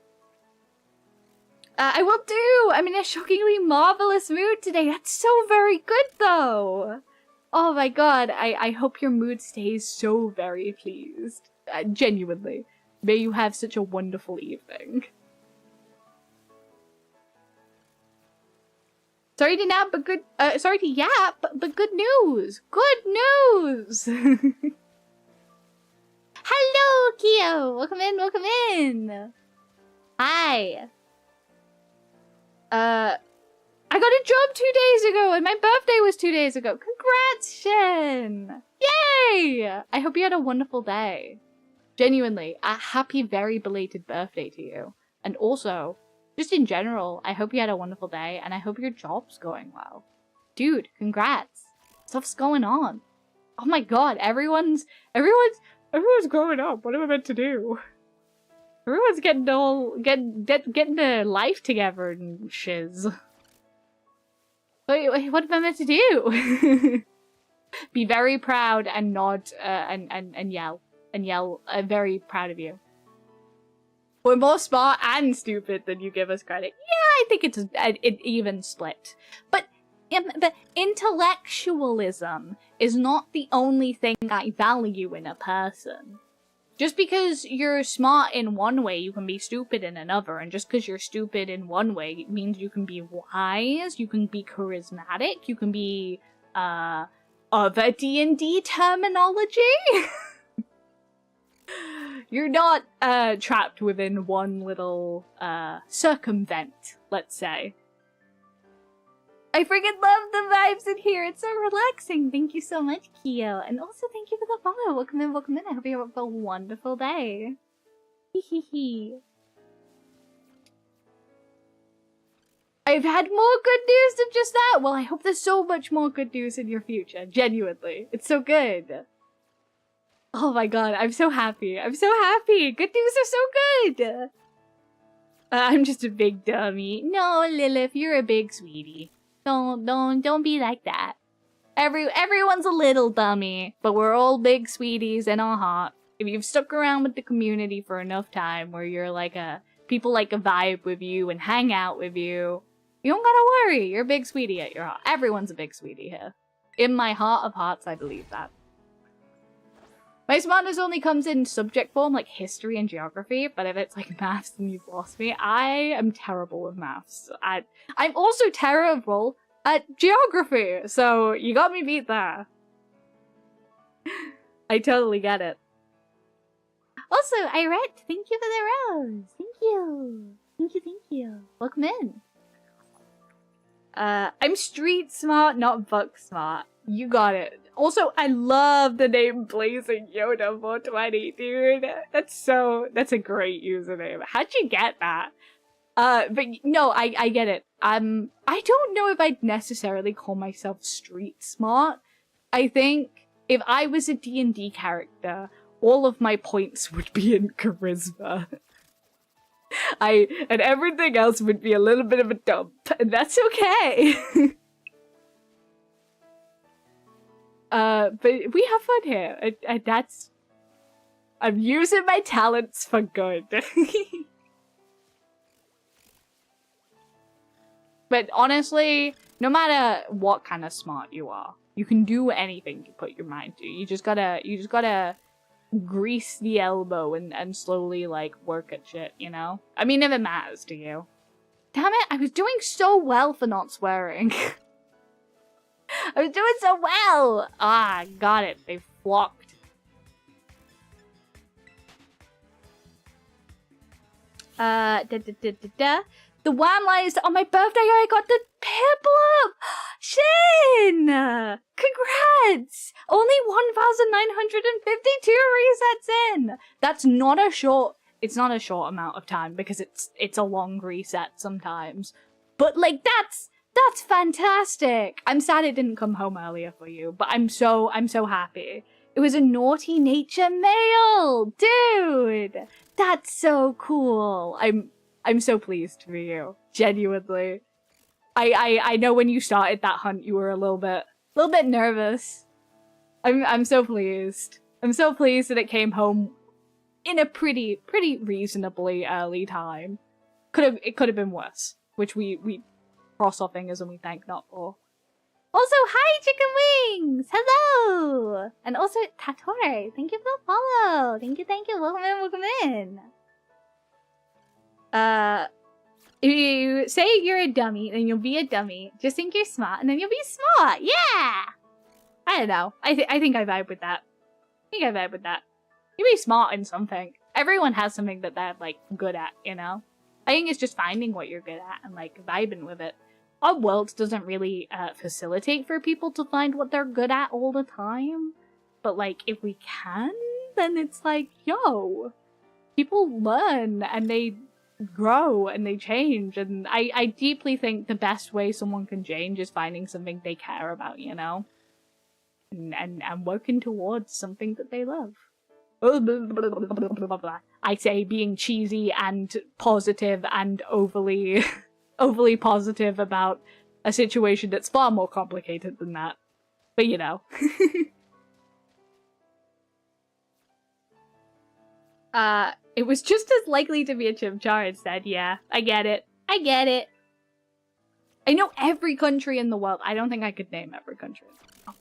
I will do! I'm in a shockingly marvelous mood today. That's so very good, though! Oh my god, I hope your mood stays so very pleased. Genuinely. May you have such a wonderful evening. Sorry to nap, but good, sorry to yap, but good news! Good news! Hello, Kyo! Welcome in, welcome in! Hi! I got a job 2 days ago, and my birthday was 2 days ago. Congrats, Shin! Yay! I hope you had a wonderful day. Genuinely, a happy, very belated birthday to you. And also, just in general, I hope you had a wonderful day, and I hope your job's going well. Dude, congrats. Stuff's going on. Oh my god, everyone's growing up. What am I meant to do? Everyone's getting their life together and shiz. Wait, what am I meant to do? Be very proud and nod and yell. And yell, very proud of you. We're more smart and stupid than you give us credit. Yeah, I think it's an even split. But intellectualism is not the only thing I value in a person. Just because you're smart in one way, you can be stupid in another. And just because you're stupid in one way means you can be wise, you can be charismatic, you can be, other D&D terminology. You're not, trapped within one little, circumvent, let's say. I freaking love the vibes in here. It's so relaxing. Thank you so much, Kyo. And also thank you for the follow. Welcome in, welcome in. I hope you have a wonderful day. Hee. I've had more good news than just that. Well, I hope there's so much more good news in your future. Genuinely. It's so good. Oh my god, I'm so happy. I'm so happy. Good news are so good. I'm just a big dummy. No, Lilith, you're a big sweetie. Don't be like that. Everyone's a little dummy, but we're all big sweeties in our heart. If you've stuck around with the community for enough time where you're like people like a vibe with you and hang out with you, you don't gotta worry. You're a big sweetie at your heart. Everyone's a big sweetie here. In my heart of hearts, I believe that. My smartness only comes in subject form, like history and geography, but if it's like maths, then you've lost me. I am terrible with maths. I'm also terrible at geography, so you got me beat there. I totally get it. Also, Irette, thank you for the rose. Thank you. Thank you. Welcome in. I'm street smart, not book smart. You got it. Also, I love the name Blazing Yoda 420, dude. That's a great username. How'd you get that? But no, I get it. I don't know if I'd necessarily call myself street smart. I think if I was a D&D character, all of my points would be in charisma. And everything else would be a little bit of a dump, and that's okay. But we have fun here, and I'm using my talents for good. But honestly, no matter what kind of smart you are, you can do anything you put your mind to. You just gotta grease the elbow and slowly, like, work at shit, you know? I mean, if it matters to you. Damn it, I was doing so well for not swearing. I was doing so well. Ah, got it. They flocked. The one lies on my birthday. I got the Piplup. Shin! Congrats! Only 1,952 resets in. That's not a short. It's not a short amount of time because it's a long reset sometimes. But like that's fantastic. I'm sad it didn't come home earlier for you, but I'm so happy. It was a naughty nature mail, dude. That's so cool. I'm so pleased for you, genuinely. I know when you started that hunt, you were a little bit nervous. I'm so pleased. I'm so pleased that it came home in a pretty reasonably early time. It could have been worse, which we cross our fingers and we thank not for. Also, hi, Chicken Wings! Hello! And also, Tatore, thank you for the follow! Thank you. Welcome in. If you say you're a dummy, then you'll be a dummy. Just think you're smart, and then you'll be smart! Yeah! I don't know. I think I vibe with that. You be smart in something. Everyone has something that they're, like, good at, you know? I think it's just finding what you're good at and, like, vibing with it. Our world doesn't really facilitate for people to find what they're good at all the time. But, like, if we can, then it's like, yo, people learn and they grow and they change. And I deeply think the best way someone can change is finding something they care about, you know? And working towards something that they love. I say being cheesy and positive and overly positive about a situation that's far more complicated than that. But you know. It was just as likely to be a chimchar instead, yeah. I get it. I know every country in the world. I don't think I could name every country.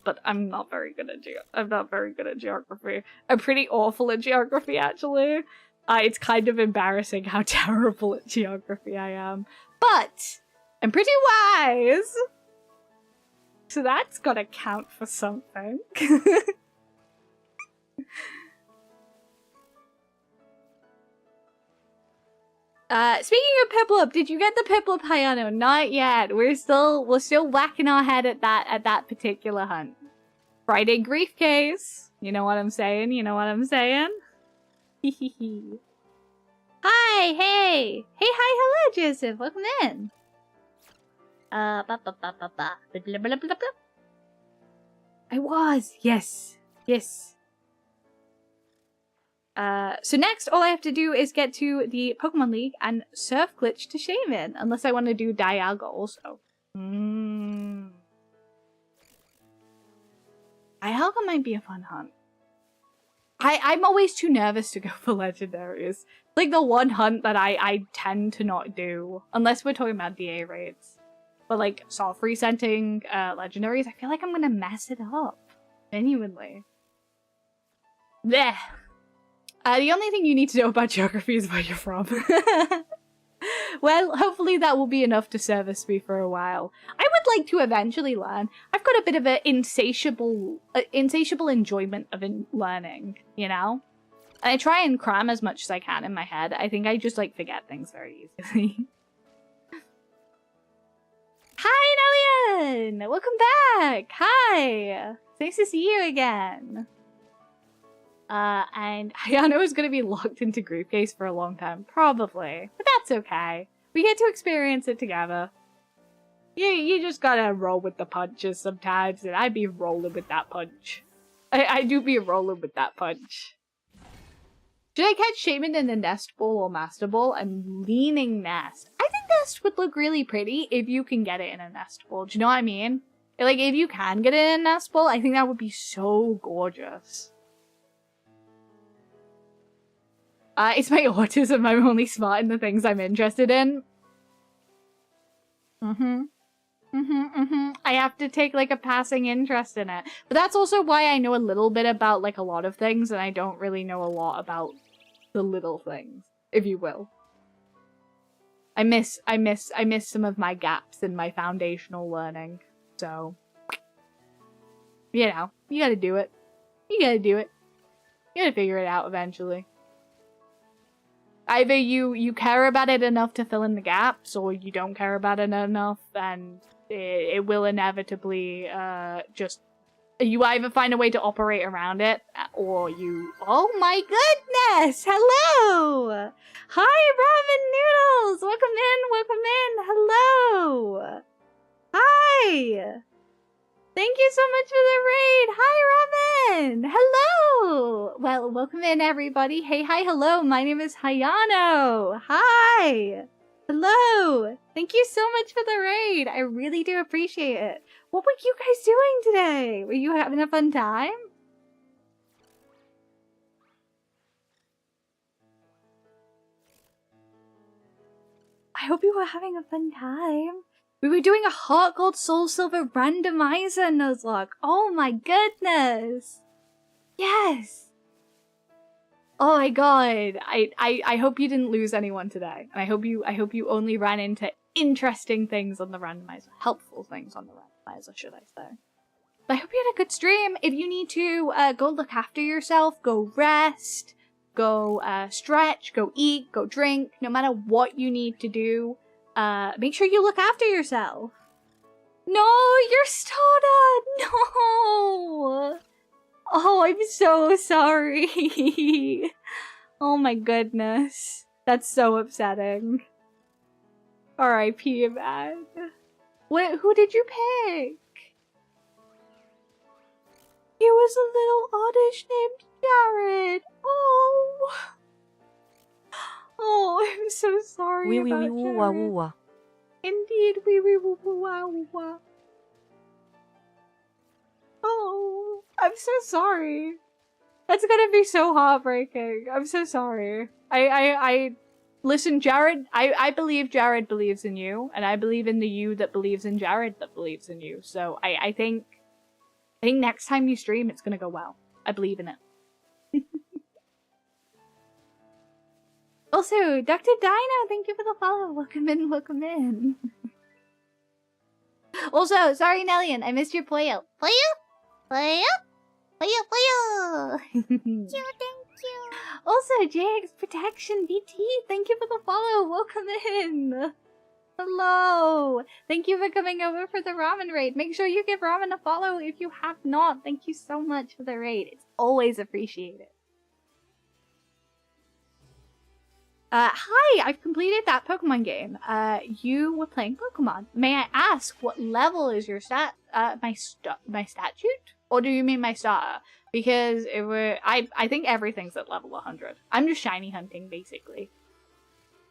But I'm not very good at geography. I'm pretty awful at geography, actually. It's kind of embarrassing how terrible at geography I am. But I'm pretty wise. So that's gotta count for something. Speaking of Piplup, did you get the Piplup, Hayano? Not yet. We're still whacking our head at that particular hunt. Friday grief case. You know what I'm saying? Hehehe. Hi, hey, hi, hello, Joseph. Welcome in. I was, yes. So next, all I have to do is get to the Pokemon League and Surf Glitch to Shaman, unless I want to do Dialga also. Dialga might be a fun hunt. I'm always too nervous to go for legendaries. Like the one hunt that I tend to not do, unless we're talking about DA raids. But like soft resenting legendaries, I feel like I'm gonna mess it up. Genuinely. Blech. The only thing you need to know about geography is where you're from. Well, hopefully that will be enough to service me for a while. I would like to eventually learn. I've got a bit of an insatiable enjoyment of learning, you know? And I try and cram as much as I can in my head. I think I just, like, forget things very easily. Hi, Nellian! Welcome back! Hi! It's nice to see you again. And Hayano is going to be locked into Group Case for a long time. Probably. But that's okay. We get to experience it together. You just gotta roll with the punches sometimes, and I be rolling with that punch. I do be rolling with that punch. Should I catch Shaman in the Nest Ball or Master Ball? I'm leaning Nest. I think Nest would look really pretty if you can get it in a Nest Ball. Do you know what I mean? Like, if you can get it in a Nest Ball, I think that would be so gorgeous. It's my autism. I'm only smart in the things I'm interested in. I have to take, like, a passing interest in it. But that's also why I know a little bit about, like, a lot of things, and I don't really know a lot about the little things, if you will. I miss some of my gaps in my foundational learning, so... You know, you gotta do it. You gotta do it. You gotta figure it out eventually. Either you care about it enough to fill in the gaps, or you don't care about it enough, and it will inevitably just... You either find a way to operate around it, or you... Oh my goodness! Hello! Hi, Ramen Noodles! Welcome in! Hello! Hi! Thank you so much for the raid! Hi, Ramen! Hello! Well, welcome in, everybody. Hey, hi, hello. My name is Hayano. Hi! Hello! Thank you so much for the raid. I really do appreciate it. What were you guys doing today? Were you having a fun time? I hope you were having a fun time. We were doing a Heart Gold Soul Silver randomizer, Nuzlocke. Oh my goodness. Yes. Oh my god. I hope you didn't lose anyone today. And I hope you only ran into interesting things on the randomizer. Helpful things on the randomizer, should I say. But I hope you had a good stream. If you need to go look after yourself, go rest, go stretch, go eat, go drink, no matter what you need to do, make sure you look after yourself. No, you're Stada! No! Oh, I'm so sorry. Oh my goodness. That's so upsetting. R.I.P. man. Who did you pick? It was a little oddish named Jared. Oh. Oh, I'm so sorry Oui, oui, about oui, woo, wah, Jared. woo, wah. Indeed, wee wee woo woo wah woo wah. Oh, I'm so sorry. That's gonna be so heartbreaking. I'm so sorry. Listen, Jared, I believe Jared believes in you, and I believe in the you that believes in Jared that believes in you. So I think next time you stream, it's gonna go well. I believe in it. Also, Dr. Dino, thank you for the follow. Welcome in, welcome in. Also, sorry, Nellian, I missed your Puyo. Puyo? Puyo? Puyo, Puyo! Thank you. Also, JX Protection BT, thank you for the follow. Welcome in. Hello. Thank you for coming over for the ramen raid. Make sure you give Ramen a follow if you have not. Thank you so much for the raid. It's always appreciated. Hi, I've completed that Pokemon game. You were playing Pokemon. May I ask what level is your my statute? Or do you mean my starter? Because I think everything's at level 100. I'm just shiny hunting, basically.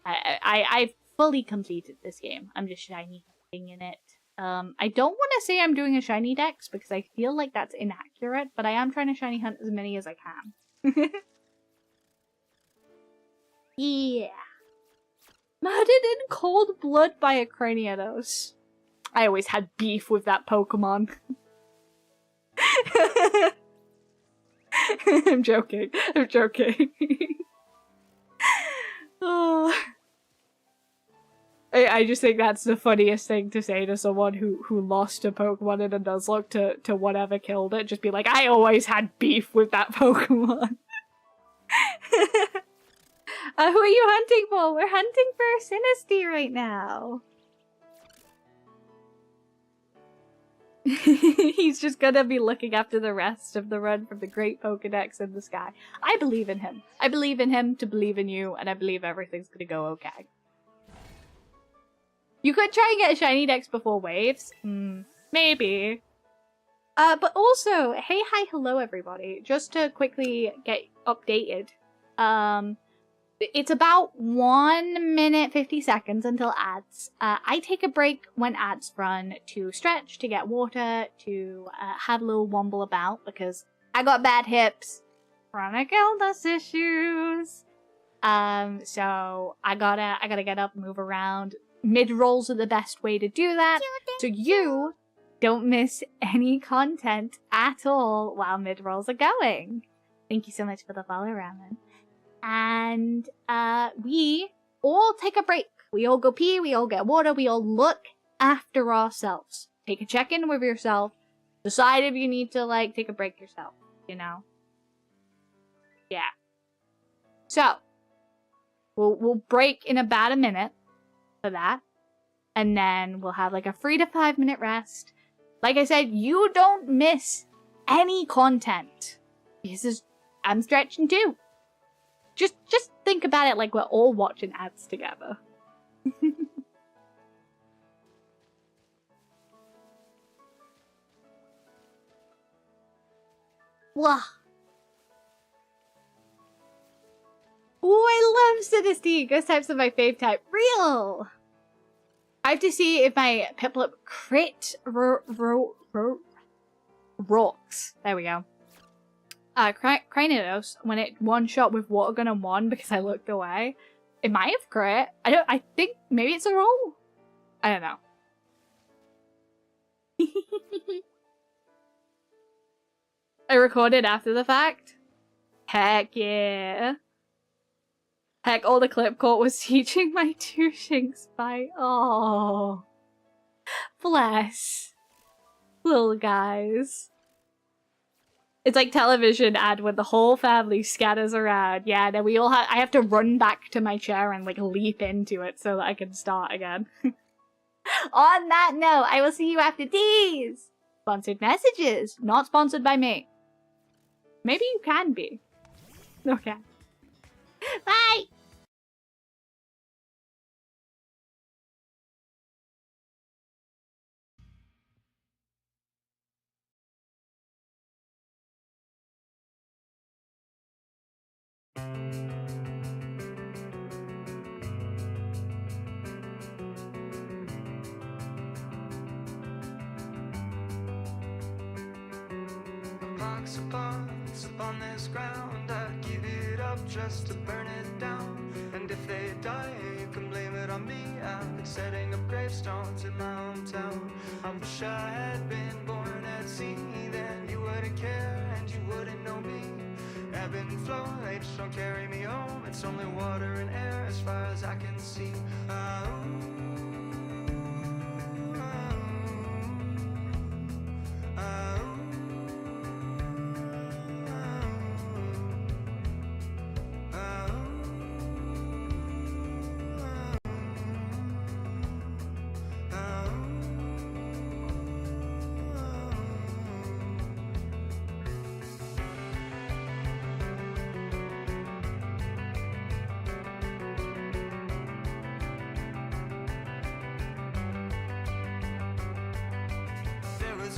I've fully completed this game. I'm just shiny hunting in it. I don't want to say I'm doing a shiny dex because I feel like that's inaccurate, but I am trying to shiny hunt as many as I can. Yeah. Murdered in cold blood by a Craniados. I always had beef with that Pokemon. I'm joking. I'm joking. Oh. I just think that's the funniest thing to say to someone who lost a Pokemon in a Nuzlocke to whatever killed it. Just be like, I always had beef with that Pokemon. Who are you hunting for? We're hunting for Sinistea right now. He's just gonna be looking after the rest of the run from the Great Pokedex in the sky. I believe in him. I believe in him to believe in you, and I believe everything's gonna go okay. You could try and get a shiny dex before waves. Maybe. But also, hey, hi, hello, everybody. Just to quickly get updated. It's about 1 minute 50 seconds until ads. I take a break when ads run to stretch, to get water, to have a little womble about because I got bad hips, chronic illness issues. So I gotta get up, move around. Mid rolls are the best way to do that, so you don't miss any content at all while mid rolls are going. Thank you so much for the follow, Ramen. And we all take a break. We all go pee, we all get water, we all look after ourselves. Take a check-in with yourself. Decide if you need to, like, take a break yourself, you know? Yeah. So, we'll break in about a minute for that. And then we'll have, like, a 3 to 5 minute rest. Like I said, you don't miss any content. Because I'm stretching too. Just think about it like we're all watching ads together. Wah. Oh, I love Synesty. Ghost types are my fave type. Real! I have to see if my Piplup crit rocks. There we go. Cranidos, when it one-shot with Water Gun and 1 because I looked away, it might have crit. I think maybe it's a roll? I don't know. I recorded after the fact. Heck yeah. Heck, all the clip caught was teaching my two shinks by. Oh. Bless. Little guys. It's like television ad when the whole family scatters around. Yeah, then we all I have to run back to my chair and like leap into it so that I can start again. On that note, I will see you after these. Sponsored messages. Not sponsored by me. Maybe you can be. Okay. Bye! Pox upon this ground, I'd give it up just to burn it down. And if they die, you can blame it on me. I've been setting up gravestones in my hometown. I wish I had been born at sea, then you wouldn't care and you wouldn't know me. Ebb and flow, they just don't carry me home. It's only water and air as far as I can see.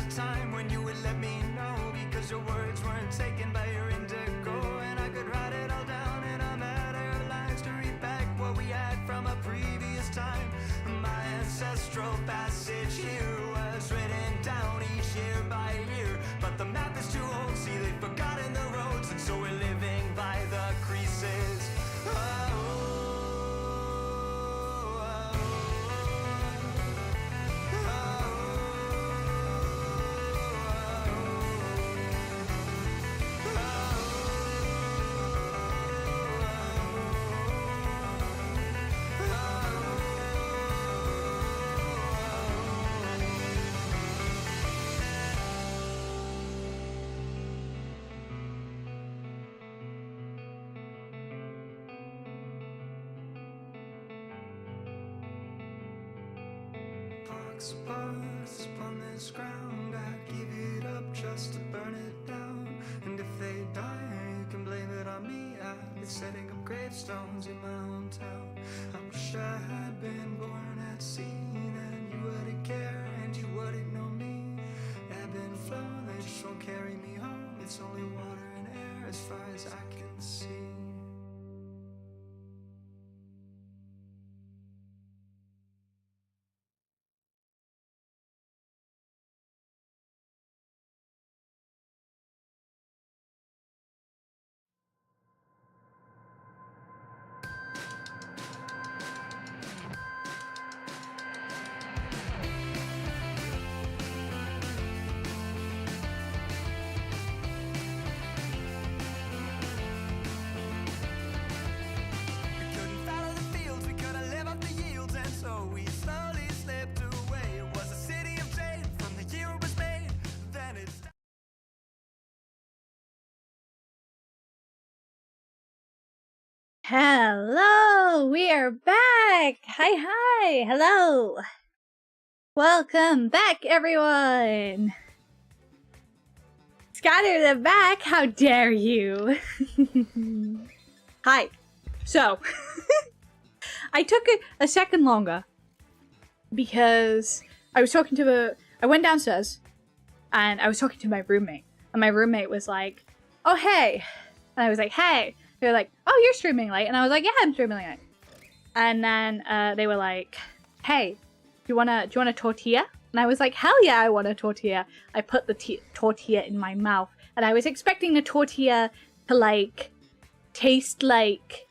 Time when you would let me know, because your words weren't taken by your indigo, and I could write it all down in a matter of lines to read back what we had from a previous time. My ancestral passage here was written down each year by year, but the map is too old, see they've forgotten the roads, and so we're living by the creases. Sparks upon this ground, I'd give it up just to burn it down. And if they die, you can blame it on me. I've been setting up gravestones in my hometown. I wish I had been born at sea, then you wouldn't care and you wouldn't know me. Ebb and flow, they just won't carry me home. It's only water and air as far as I can see. Hello, we are back. Hi, hello. Welcome back, everyone. Scatter the back, how dare you? Hi. So, I took a second longer because I was talking to I went downstairs and I was talking to my roommate, and my roommate was like, "Oh, hey," and I was like, "Hey." They were like, "Oh, you're streaming late," and I was like, "Yeah, I'm streaming late." And then they were like, "Hey, do you want a tortilla?" And I was like, "Hell yeah, I want a tortilla." I put the tortilla in my mouth, and I was expecting the tortilla to like taste like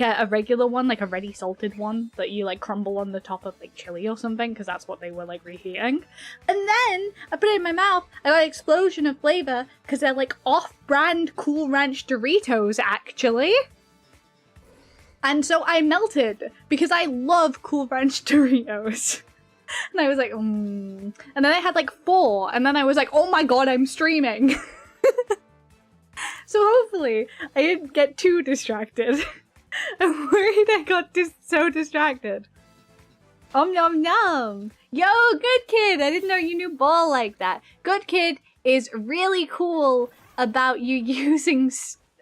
a regular one, like a ready salted one that you like crumble on the top of like chili or something, because that's what they were like reheating. And then I put it in my mouth, I got an explosion of flavor because they're like off-brand Cool Ranch Doritos actually. And so I melted because I love Cool Ranch Doritos. And I was like, And then I had like 4, and then I was like, oh my god, I'm streaming. So hopefully I didn't get too distracted. I'm worried I got so distracted. Nom nom. Yo, Good Kid! I didn't know you knew ball like that. Good Kid is really cool about you using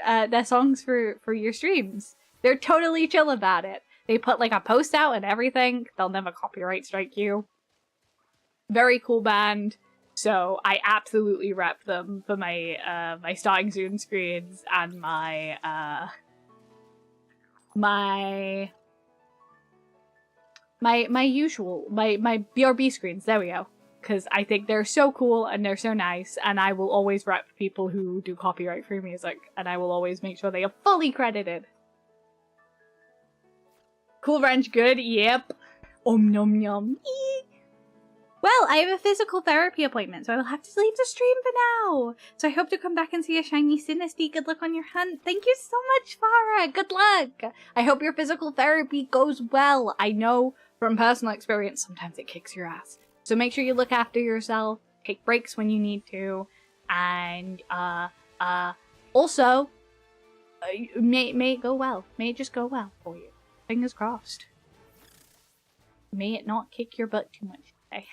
their songs for your streams. They're totally chill about it. They put like a post out and everything. They'll never copyright strike you. Very cool band. So I absolutely rep them for my my starting soon screens and my my usual my BRB screens. There we go. Because I think they're so cool and they're so nice, and I will always rep people who do copyright free music, and I will always make sure they are fully credited. Cool Ranch good? Yep. Nom nom. Well, I have a physical therapy appointment, so I will have to leave the stream for now. So I hope to come back and see a shiny Sinisty. Good luck on your hunt. Thank you so much, Farah. Good luck. I hope your physical therapy goes well. I know from personal experience, sometimes it kicks your ass. So make sure you look after yourself, take breaks when you need to, and also, may it go well. May it just go well for you. Fingers crossed. May it not kick your butt too much today.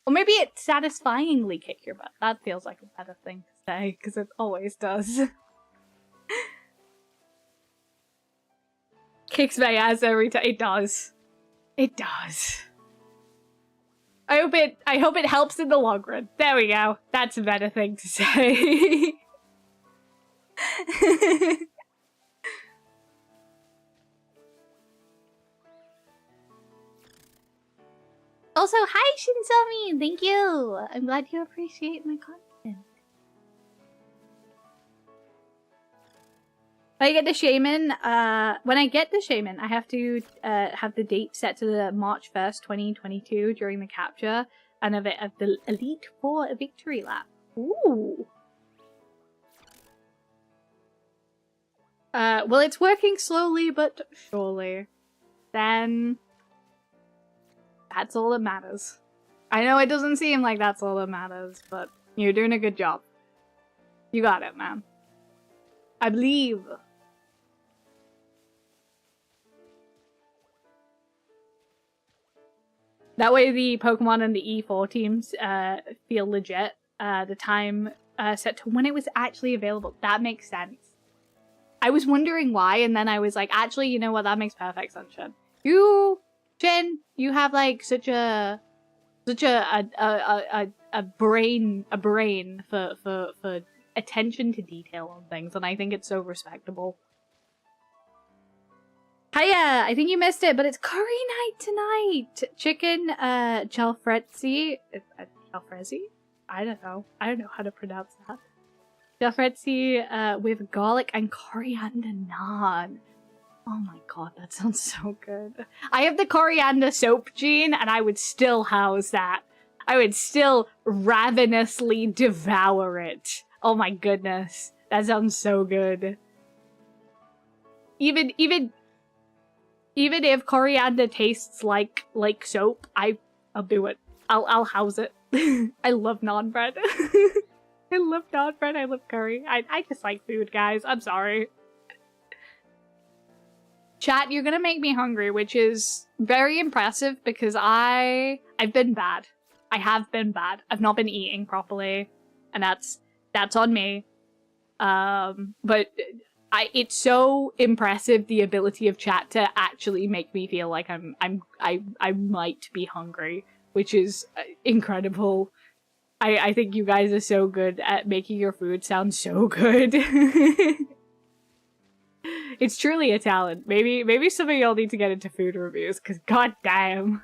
Or maybe it satisfyingly kick your butt. That feels like a better thing to say, because it always does. Kicks my ass every time. It does. It does. I hope it helps in the long run. There we go. That's a better thing to say. Also, hi Shinsomi! Thank you! I'm glad you appreciate my content. When I get the Shaman, I have to have the date set to the March 1st, 2022 during the capture, and of the Elite 4 victory lap. Ooh! Well, it's working slowly but surely. Then that's all that matters. I know it doesn't seem like that's all that matters, but you're doing a good job. You got it, man. I believe. That way the Pokemon and the E4 teams feel legit. The time set to when it was actually available. That makes sense. I was wondering why, and then I was like, actually, you know what? That makes perfect sense, Shin. Shin, you have like such a brain for attention to detail on things, and I think it's so respectable. Hiya! I think you missed it, but it's curry night tonight! Chicken, jalfrezi? Jalfrezi? I don't know how to pronounce that. Jalfrezi, with garlic and coriander naan. Oh my god, that sounds so good. I have the coriander soap gene, and I would still house that. I would still ravenously devour it. Oh my goodness. That sounds so good. Even if coriander tastes like soap, I'll do it. I'll house it. I love naan bread. I love naan bread. I love curry. I just like food, guys. I'm sorry. Chat, you're gonna make me hungry, which is very impressive because I've been bad. I have been bad. I've not been eating properly, and that's on me. But it's so impressive, the ability of chat to actually make me feel like I might be hungry, which is incredible. I think you guys are so good at making your food sound so good. It's truly a talent. Maybe some of y'all need to get into food reviews, because goddamn.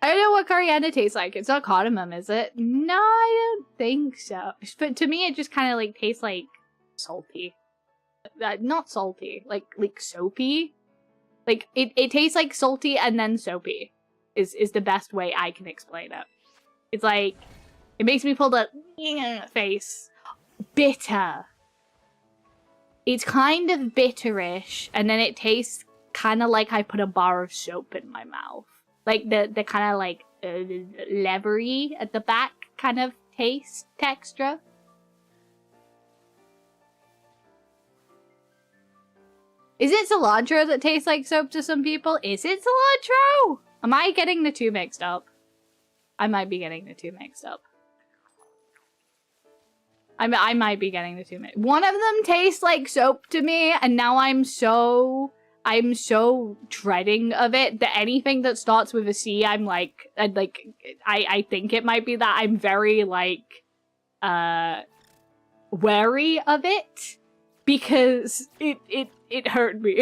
I don't know what coriander tastes like. It's not cardamom, is it? No, I don't think so. But to me, it just kind of like tastes like salty. Not salty, like soapy. Like it tastes like salty and then soapy. Is the best way I can explain it. It's like it makes me pull the face. Bitter. It's kind of bitterish, and then it tastes kind of like I put a bar of soap in my mouth. Like the kind of like leathery at the back kind of texture. Is it cilantro that tastes like soap to some people? Is it cilantro? Am I getting the two mixed up? I might be getting the two mixed up. I might be getting the two mixed. One of them tastes like soap to me, and now I'm so dreading of it that anything that starts with a C, I think it might be that. I'm very like wary of it because it hurt me.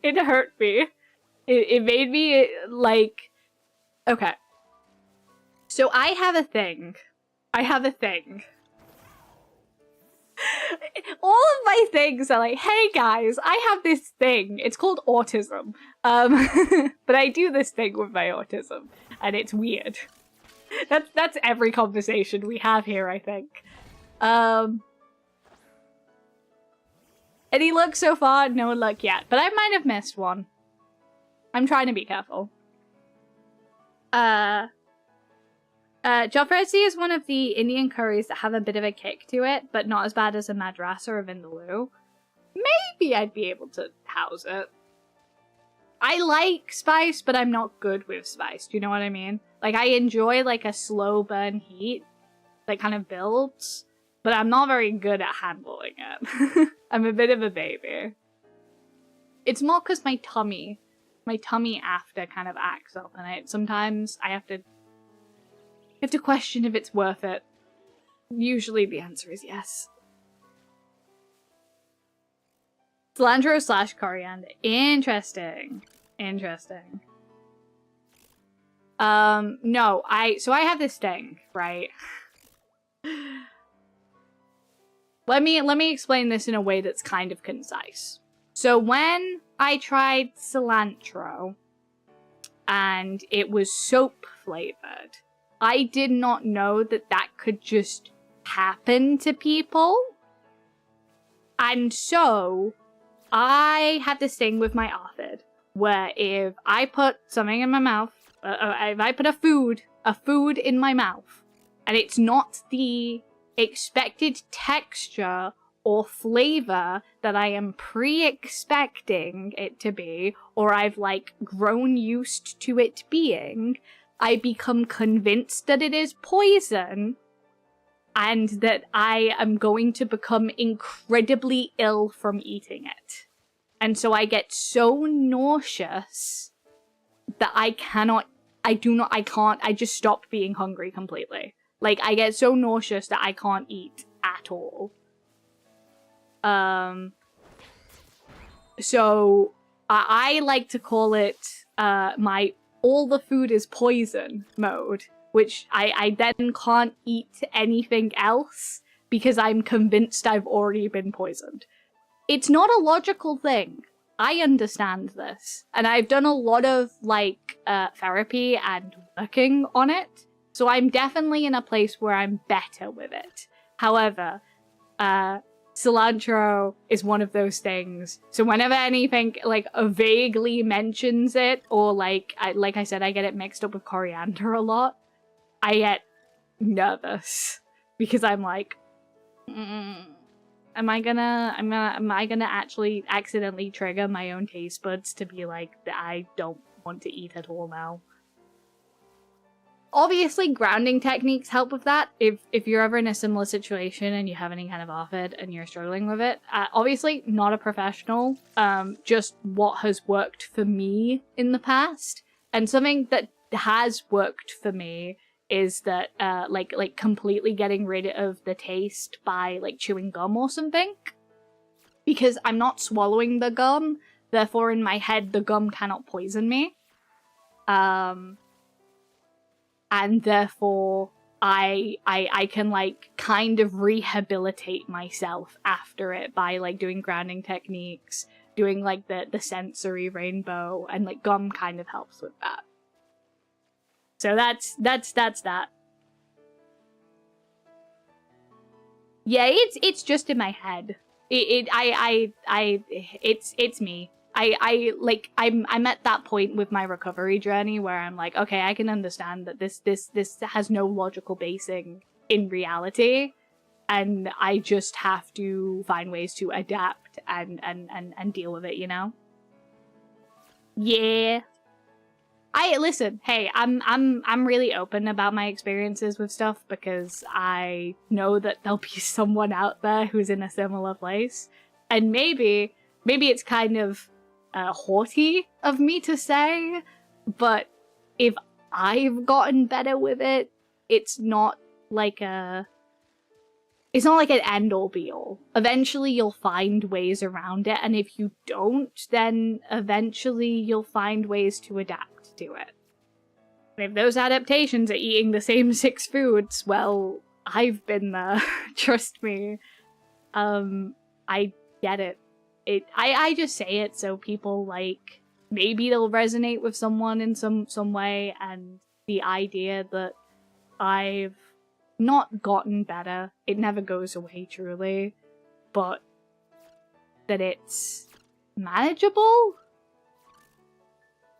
It hurt me. It made me like, okay. So I have a thing. All of my things are like, hey guys, I have this thing. It's called autism. But I do this thing with my autism, and it's weird. That's every conversation we have here, I think. Any luck so far? No luck yet, but I might have missed one. I'm trying to be careful. Jalfrezi is one of the Indian curries that have a bit of a kick to it, but not as bad as a madrasa or vindaloo. Maybe I'd be able to house it. I like spice, but I'm not good with spice. Do you know what I mean? Like, I enjoy, like, a slow burn heat that kind of builds, but I'm not very good at handling it. I'm a bit of a baby. It's more because my tummy after kind of acts up, and sometimes I have to question if it's worth it. Usually the answer is yes. Cilantro / coriander. Interesting. No, so I have this thing, right? Let me explain this in a way that's kind of concise. So when I tried cilantro and it was soap flavored, I did not know that could just happen to people. And so I have this thing with my aphid where if I put something in my mouth, if I put a food in my mouth, and it's not the expected texture or flavor that I am pre-expecting it to be, or I've like grown used to it being, I become convinced that it is poison and that I am going to become incredibly ill from eating it. And so I get so nauseous that I just stop being hungry completely. Like, I get so nauseous that I can't eat at all. So I like to call it my all the food is poison mode, which I then can't eat anything else because I'm convinced I've already been poisoned. It's not a logical thing. I understand this. And I've done a lot of, like, therapy and working on it. So I'm definitely in a place where I'm better with it. However, cilantro is one of those things. So whenever anything, like, vaguely mentions it, or, like I said, I get it mixed up with coriander a lot, I get nervous. Because I'm like, Am I gonna actually accidentally trigger my own taste buds to be like, I don't want to eat at all now? Obviously, grounding techniques help with that. If you're ever in a similar situation and you have any kind of ARFID and you're struggling with it, obviously not a professional, just what has worked for me in the past. And something that has worked for me is that, like completely getting rid of the taste by, like, chewing gum or something. Because I'm not swallowing the gum, therefore in my head the gum cannot poison me. And therefore, I can, like, kind of rehabilitate myself after it by, like, doing grounding techniques, doing, like, the sensory rainbow, and, like, gum kind of helps with that. So that's that. Yeah, it's just in my head. It's me. I'm at that point with my recovery journey where I'm like, okay, I can understand that this has no logical basing in reality, and I just have to find ways to adapt and deal with it, you know? Yeah. Listen, hey, I'm really open about my experiences with stuff because I know that there'll be someone out there who's in a similar place, and maybe it's kind of haughty of me to say, but if I've gotten better with it, it's not like an end-all be-all. Eventually you'll find ways around it, and if you don't, then eventually you'll find ways to adapt to it. And if those adaptations are eating the same 6 foods, well, I've been there. Trust me. I get it. I just say it so people, like, maybe they'll resonate with someone in some way, and the idea that I've not gotten better, it never goes away truly, but that it's manageable,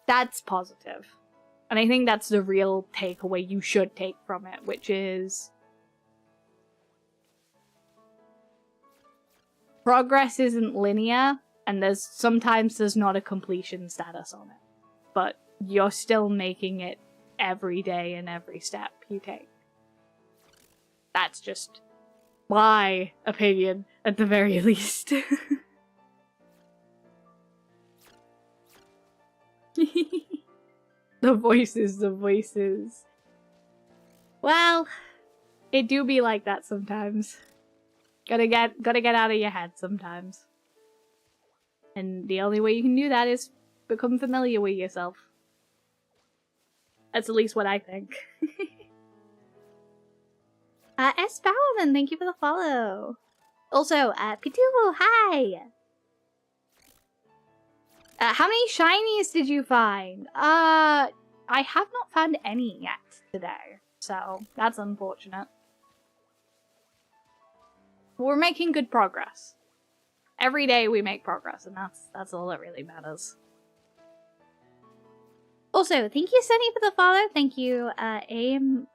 that's positive. And I think that's the real takeaway you should take from it, which is progress isn't linear, and sometimes there's not a completion status on it, but you're still making it every day and every step you take. That's just my opinion, at the very least. The voices. Well, it do be like that sometimes. Gotta get out of your head sometimes. And the only way you can do that is become familiar with yourself. That's at least what I think. S. Bowerman, thank you for the follow. Also, Pituvo, hi! How many shinies did you find? I have not found any yet today, so that's unfortunate. We're making good progress. Every day we make progress, and that's all that really matters. Also, thank you, Sunny, for the follow. Thank you, Amazorcas?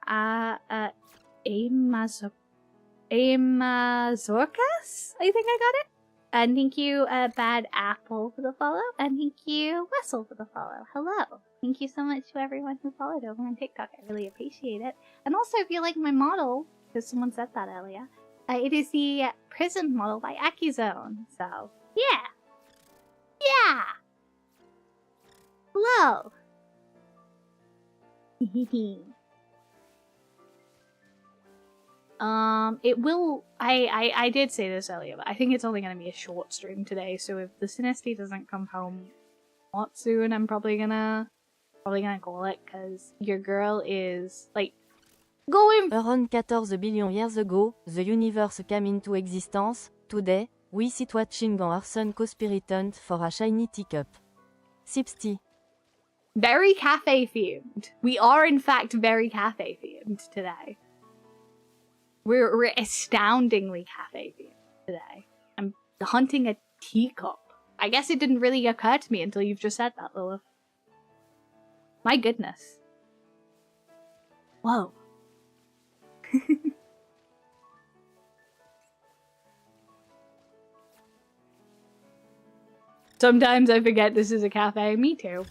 I think I got it. And thank you, Bad Apple, for the follow. And thank you, Wessel, for the follow. Hello. Thank you so much to everyone who followed over on TikTok. I really appreciate it. And also, if you like my model, because someone said that earlier, it is the Prison model by AccuZone. So, yeah. Yeah! Hello! It will, I did say this earlier, but I think it's only gonna be a short stream today, so if the Sinisty doesn't come home not soon, I'm probably gonna call it, cause your girl is, like, going— Around 14 billion years ago, the universe came into existence. Today, we sit watching an arson co-spiritant for a shiny teacup. Sips tea. very cafe themed. We are in fact very cafe themed today. We're astoundingly cafe themed today. I'm hunting a teacup. I guess it didn't really occur to me until you've just said that, Lilith. My goodness. Whoa. Sometimes I forget this is a cafe. Me too.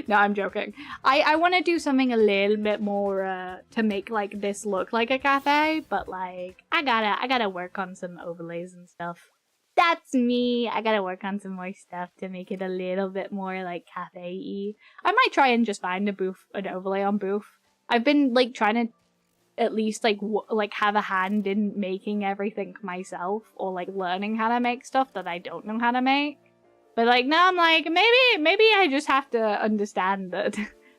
No, I'm joking. I want to do something a little bit more to make like this look like a cafe, but like I gotta work on some overlays and stuff. That's me. I gotta work on some more stuff to make it a little bit more like cafe-y. I might try and just find an overlay on Booth. I've been like trying to at least like have a hand in making everything myself, or like learning how to make stuff that I don't know how to make. But like now I'm like, maybe I just have to understand that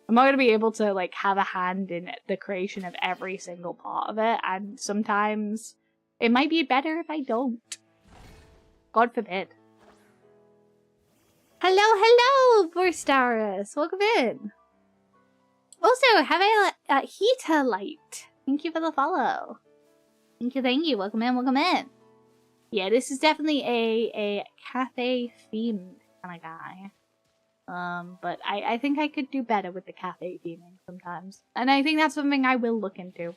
I'm not gonna be able to like have a hand in the creation of every single part of it, and sometimes it might be better if I don't. God forbid. Hello, Borstaris. Welcome in. Also, have a heater light. Thank you for the follow. Thank you. Welcome in. Yeah, this is definitely a cafe themed kind of guy. But I think I could do better with the cafe theming sometimes. And I think that's something I will look into.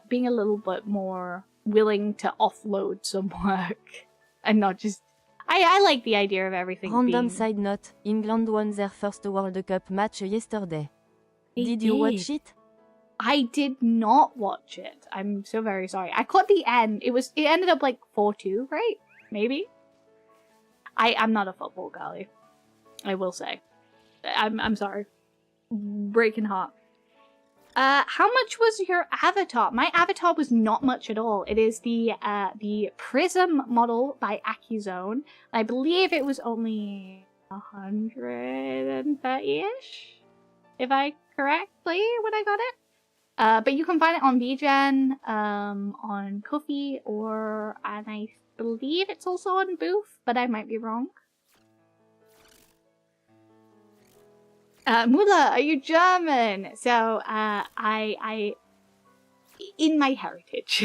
Being a little bit more willing to offload some work. And not just... I like the idea of everything Random being... side note, England won their first World Cup match yesterday. Did you watch it? I did not watch it. I'm so very sorry. I caught the end. It ended up like 4-2, right? Maybe? I'm not a football girly. I will say. I'm sorry. Breaking heart. How much was your avatar? My avatar was not much at all. It is the Prism model by Accuzone. I believe it was only 130-ish, if I correctly when I got it. But you can find it on VGen, on Ko-fi, and I believe it's also on Booth, but I might be wrong. Mula, are you German? So, I in my heritage,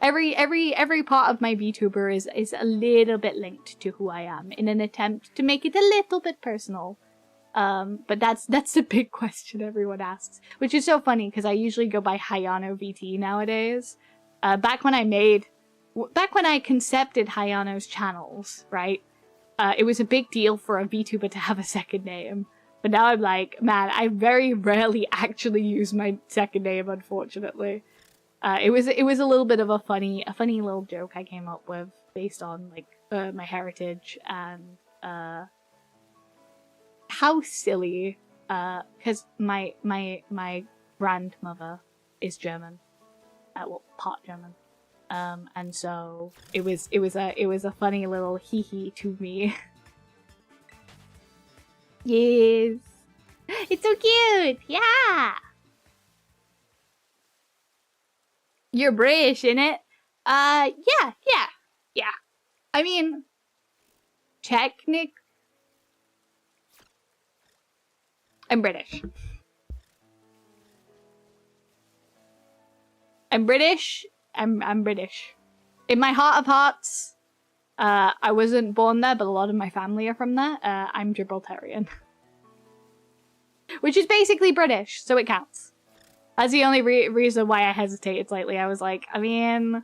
every part of my VTuber is a little bit linked to who I am in an attempt to make it a little bit personal. But that's the big question everyone asks, which is so funny because I usually go by Hayano VT nowadays. Back when I concepted Hayano's channels, right? It was a big deal for a VTuber to have a second name. But now I'm like, man, I very rarely actually use my second name, unfortunately. It was a little bit of a funny little joke I came up with based on like my heritage and how silly, because my grandmother is German, well, part German, and so it was a funny little hee hee to me. Yes, it's so cute. Yeah, you're British, innit? Yeah. I mean, I'm British. I'm British. I'm British. In my heart of hearts, I wasn't born there, but a lot of my family are from there. I'm Gibraltarian. Which is basically British, so it counts. That's the only reason why I hesitated slightly. I was like, I mean...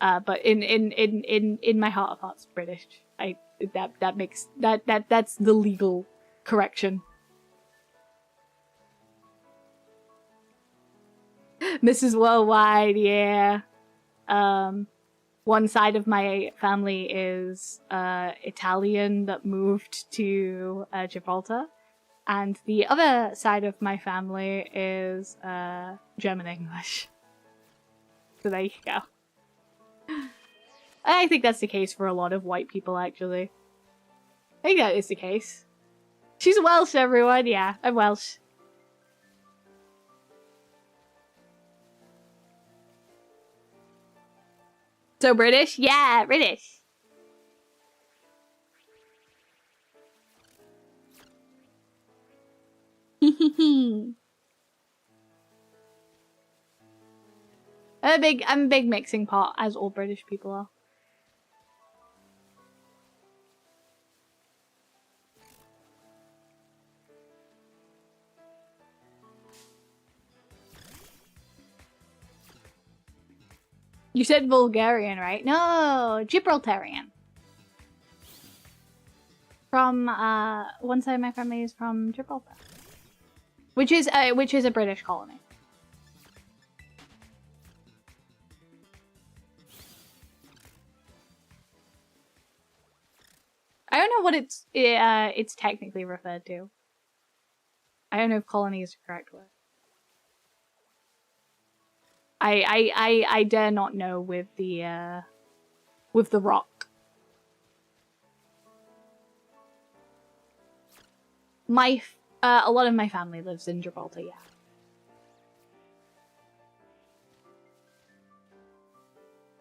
but in my heart of hearts, British. That's the legal correction. Mrs. Worldwide, yeah. One side of my family is Italian that moved to Gibraltar, and the other side of my family is German English. So there you go. I think that's the case for a lot of white people, actually. I think that is the case. She's Welsh, everyone. Yeah, I'm Welsh. So British? Yeah, British. I'm a big mixing pot, as all British people are. You said Bulgarian, right? No, Gibraltarian. From one side of my family is from Gibraltar, which is a British colony. I don't know what it's technically referred to. I don't know if colony is the correct word. I dare not know with the rock. A lot of my family lives in Gibraltar, yeah.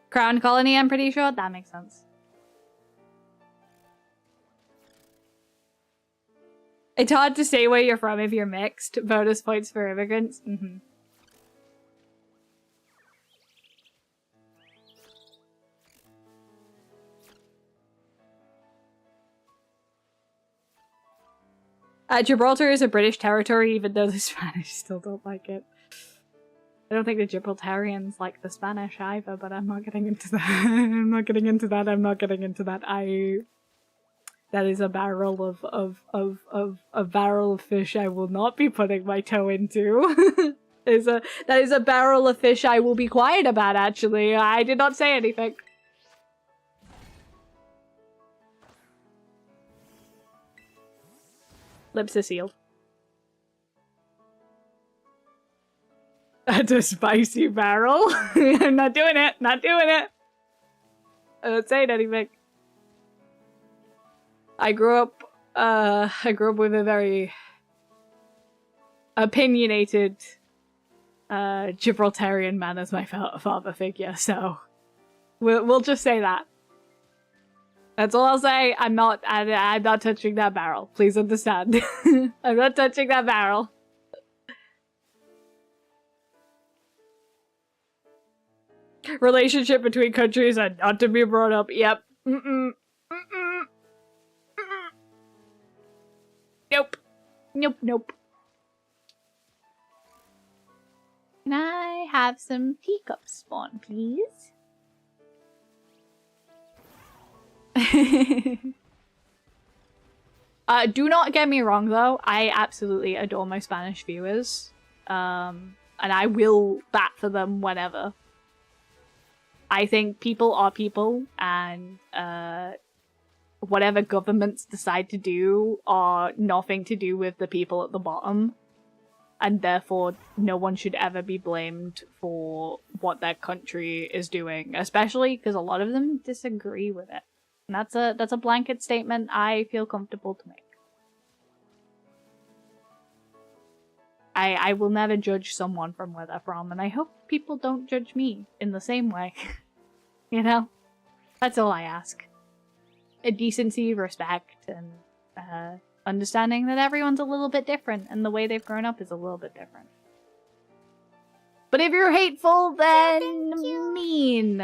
Crown colony, I'm pretty sure. That makes sense. It's hard to say where you're from if you're mixed. Bonus points for immigrants. Mm-hmm. Gibraltar is a British territory, even though the Spanish still don't like it. I don't think the Gibraltarians like the Spanish either, but I'm not getting into that. I'm not getting into that. That is a barrel of barrel of fish I will not be putting my toe into. That is a barrel of fish I will be quiet about, actually. I did not say anything. Lips are sealed. That's a spicy barrel. I'm not doing it. Not doing it. I don't say anything. I grew up with a very opinionated Gibraltarian man as my father figure, so we'll just say that. That's all I'll say. I'm not touching that barrel. Please understand. I'm not touching that barrel. Relationship between countries are not to be brought up. Yep. Nope. Nope. Can I have some teacups spawn, please? Do not get me wrong, though. I absolutely adore my Spanish viewers. And I will bat for them whenever. I think people are people, and whatever governments decide to do are nothing to do with the people at the bottom. And therefore, no one should ever be blamed for what their country is doing, especially because a lot of them disagree with it. And that's a blanket statement I feel comfortable to make. I will never judge someone from where they're from, and I hope people don't judge me in the same way. You know? That's all I ask. A decency, respect, and understanding that everyone's a little bit different, and the way they've grown up is a little bit different. But if you're hateful, then mean.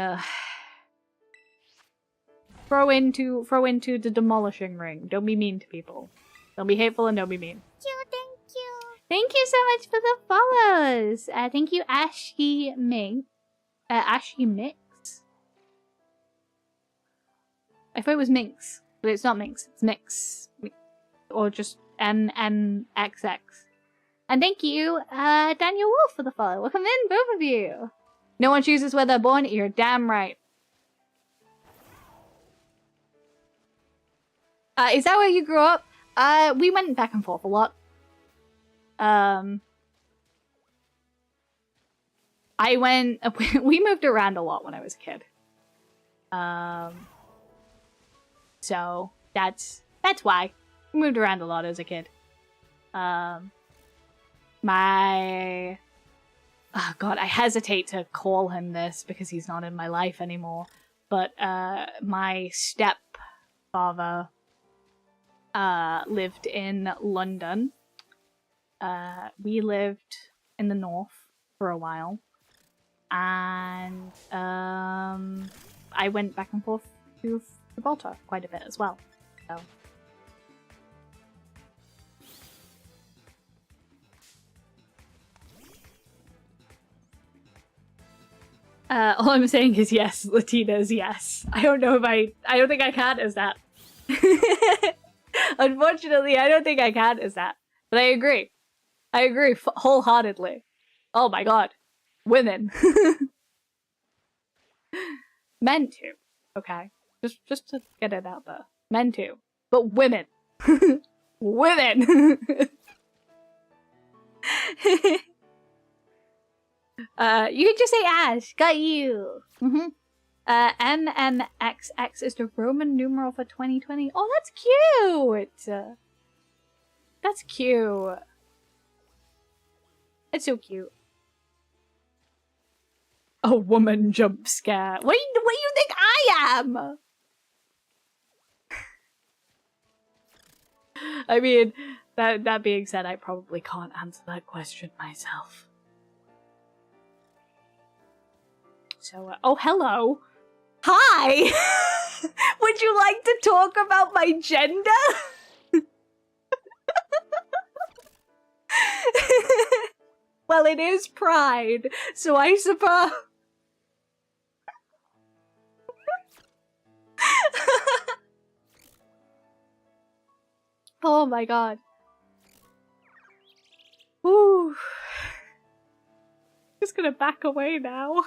Throw into the demolishing ring. Don't be mean to people. Don't be hateful and don't be mean. Thank you. Thank you so much for the follows. Thank you, Ashy Mink. Ashy Mix. I thought it was Minx, but it's not Minx. It's Mix, or just MMXX. And thank you, Daniel Wolf, for the follow. Welcome in, both of you. No one chooses where they're born. You're damn right. Is that where you grew up? We went back and forth a lot. We moved around a lot when I was a kid. So that's why. We moved around a lot as a kid. Oh god, I hesitate to call him this because he's not in my life anymore. But my stepfather lived in London. We lived in the north for a while. And I went back and forth to Gibraltar quite a bit as well. So All I'm saying is yes, Latina's yes. I don't think I can as that. Unfortunately, I don't think I can as that. But I agree. I agree wholeheartedly. Oh my god. Women. Men too. Okay. Just to get it out there. Men too. But women. Women! You can just say Ash. Got you. MMXX is the Roman numeral for 2020. Oh, that's cute! That's cute. It's so cute. A woman jump scare. What do you think I am? I mean, that being said, I probably can't answer that question myself. So, oh, hello. Hi! Would you like to talk about my gender? Well, it is Pride, so I suppose... Oh my god. Ooh. Just gonna back away now.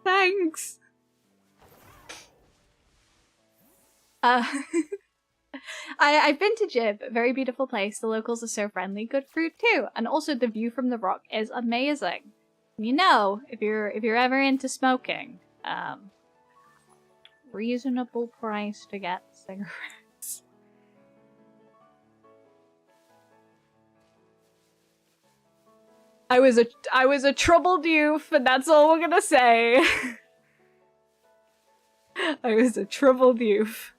Thanks. I've been to Jib, very beautiful place. The locals are so friendly, good fruit too, and also the view from the rock is amazing. You know, if you're ever into smoking, reasonable price to get cigarettes. I was a troubled youth, and that's all we're gonna say. I was a troubled youth.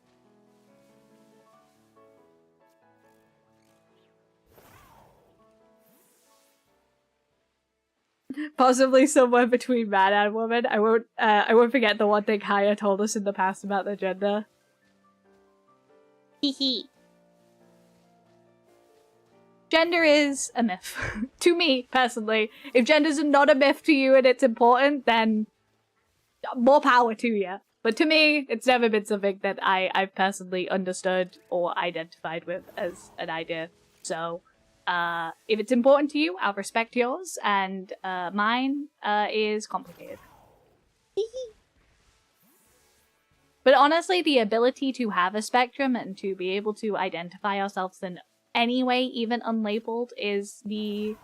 Possibly somewhere between man and woman. I won't forget the one thing Kaya told us in the past about the gender. Hee. Gender is a myth. To me, personally. If gender's not a myth to you and it's important, then more power to you. But to me, it's never been something that I've personally understood or identified with as an idea. So, if it's important to you, I'll respect yours, and mine is complicated. But honestly, the ability to have a spectrum and to be able to identify ourselves in any way, even unlabeled, is the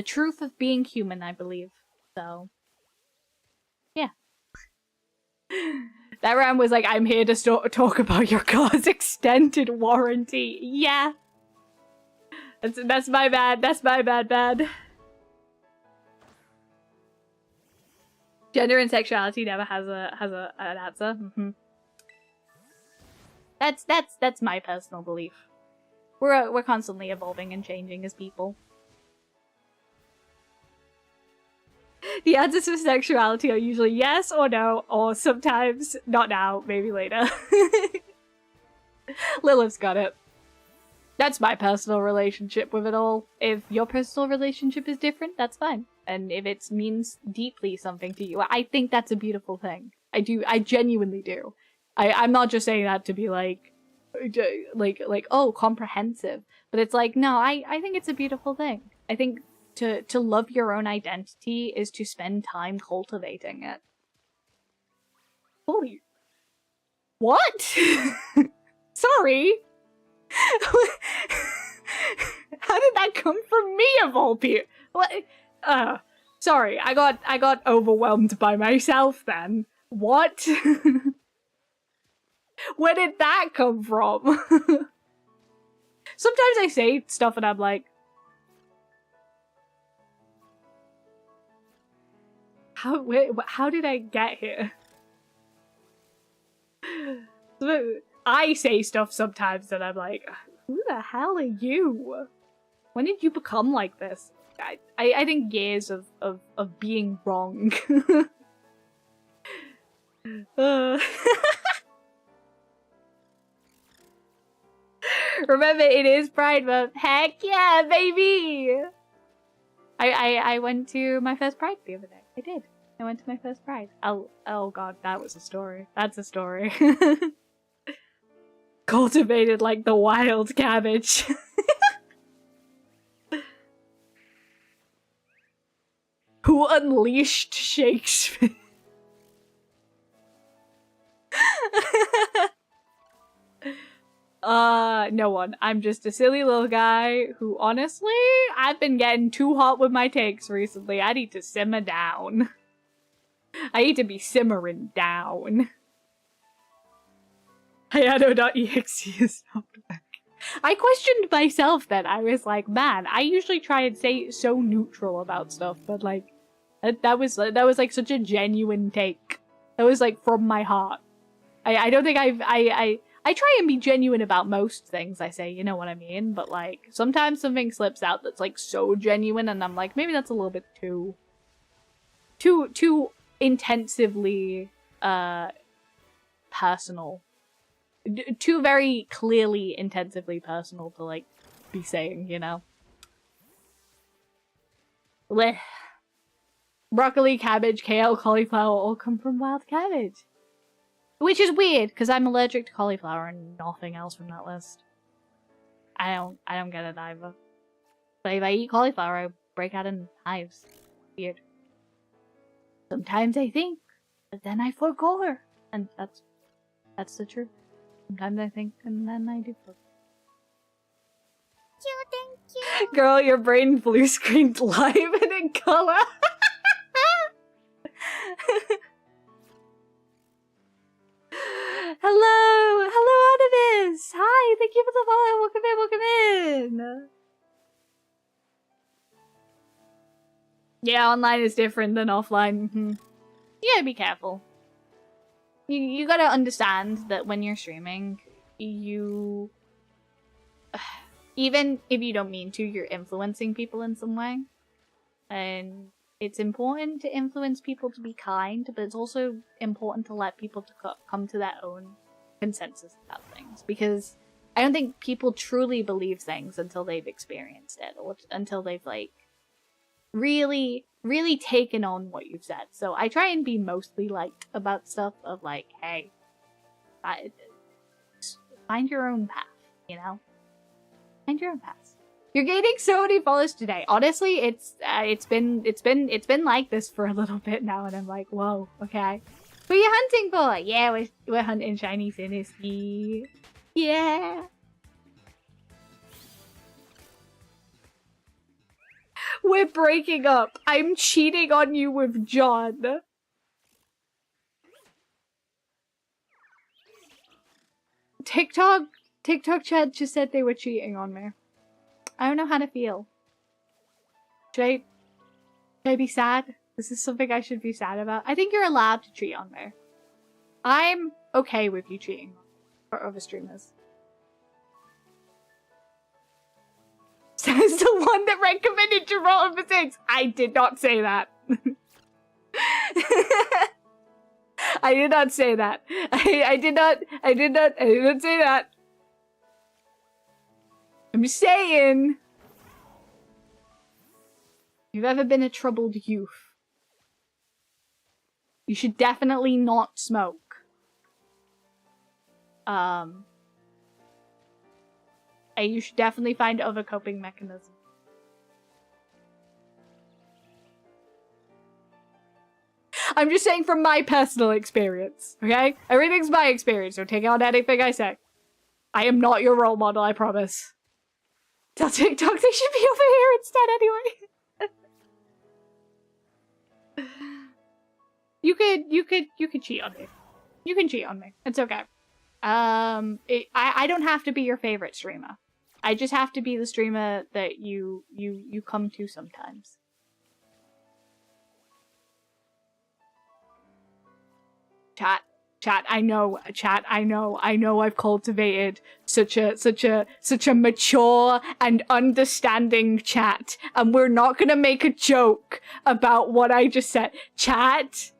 truth of being human, I believe. So, yeah. That round was like, I'm here to talk about your car's extended warranty. Yeah. That's my bad. That's my bad. Gender and sexuality never has an answer. That's my personal belief. We're constantly evolving and changing as people. The answers for sexuality are usually yes or no, or sometimes not now, maybe later. Lilith's got it. That's my personal relationship with it all. If your personal relationship is different, that's fine. And if it means deeply something to you, I think that's a beautiful thing. I genuinely do. I'm not just saying that to be like, oh, comprehensive. But it's like, no, I think it's a beautiful thing. I think to love your own identity is to spend time cultivating it. Holy... What? Sorry? How did that come from me, of all people? What? Sorry, I got overwhelmed by myself then. What? Where did that come from? Sometimes I say stuff and I'm like, how did I get here? I say stuff sometimes and I'm like, who the hell are you? When did you become like this? I think years of being wrong. Remember, it is Pride Month. Heck yeah, baby! I went to my first Pride the other day. I did. I went to my first pride. Oh god, that was a story. That's a story. Cultivated like the wild cabbage. Who unleashed Shakespeare? No one. I'm just a silly little guy who, honestly, I've been getting too hot with my takes recently. I need to simmer down. I need to be simmering down. Hayano.exe is not back. I questioned myself then. I was like, man, I usually try and say so neutral about stuff, but like, that was like such a genuine take. That was like from my heart. I don't think I try and be genuine about most things I say, you know what I mean? But like, sometimes something slips out that's like so genuine and I'm like, maybe that's a little bit too intensively, personal. Too very clearly intensively personal to like, be saying, you know? Blech. Broccoli, cabbage, kale, cauliflower all come from wild cabbage. Which is weird, because I'm allergic to cauliflower and nothing else from that list. I don't get it either. But if I eat cauliflower, I break out in hives. Weird. Sometimes I think, but then I forgo her. And that's the truth. Sometimes I think, and then I do forget. Thank you. Girl, your brain blue screened live and in color. Hello, Artemis! Hi, thank you for the follow. Welcome in. Yeah, online is different than offline. Yeah, be careful. You gotta understand that when you're streaming, you... even if you don't mean to, you're influencing people in some way. And it's important to influence people to be kind, but it's also important to let people come to their own consensus about things. Because I don't think people truly believe things until they've experienced it, or until they've, like, really taken on what you've said. So I try and be mostly light about stuff of, like, hey, find your own path, you know? Find your own path. You're gaining so many followers today. Honestly, it's been like this for a little bit now, and I'm like, whoa, okay. Who are you hunting for? Yeah, we're hunting shiny Sinisky. Yeah. We're breaking up. I'm cheating on you with John. TikTok chat just said they were cheating on me. I don't know how to feel. Should I be sad? Is this something I should be sad about? I think you're allowed to cheat on me. I'm okay with you cheating for other streamers. Says the one that recommended Gibraltar for 6. I did not say that. I did not say that. I did not say that. I'm saying, if you've ever been a troubled youth, you should definitely not smoke. And you should definitely find other coping mechanisms. I'm just saying from my personal experience, okay? Everything's my experience, so take out anything I say. I am not your role model, I promise. Tell TikTok they should be over here instead anyway. You could cheat on me. You can cheat on me. It's okay. I don't have to be your favorite streamer. I just have to be the streamer that you come to sometimes. Chat, I know I've cultivated such a mature and understanding chat, and we're not gonna make a joke about what I just said. Chat,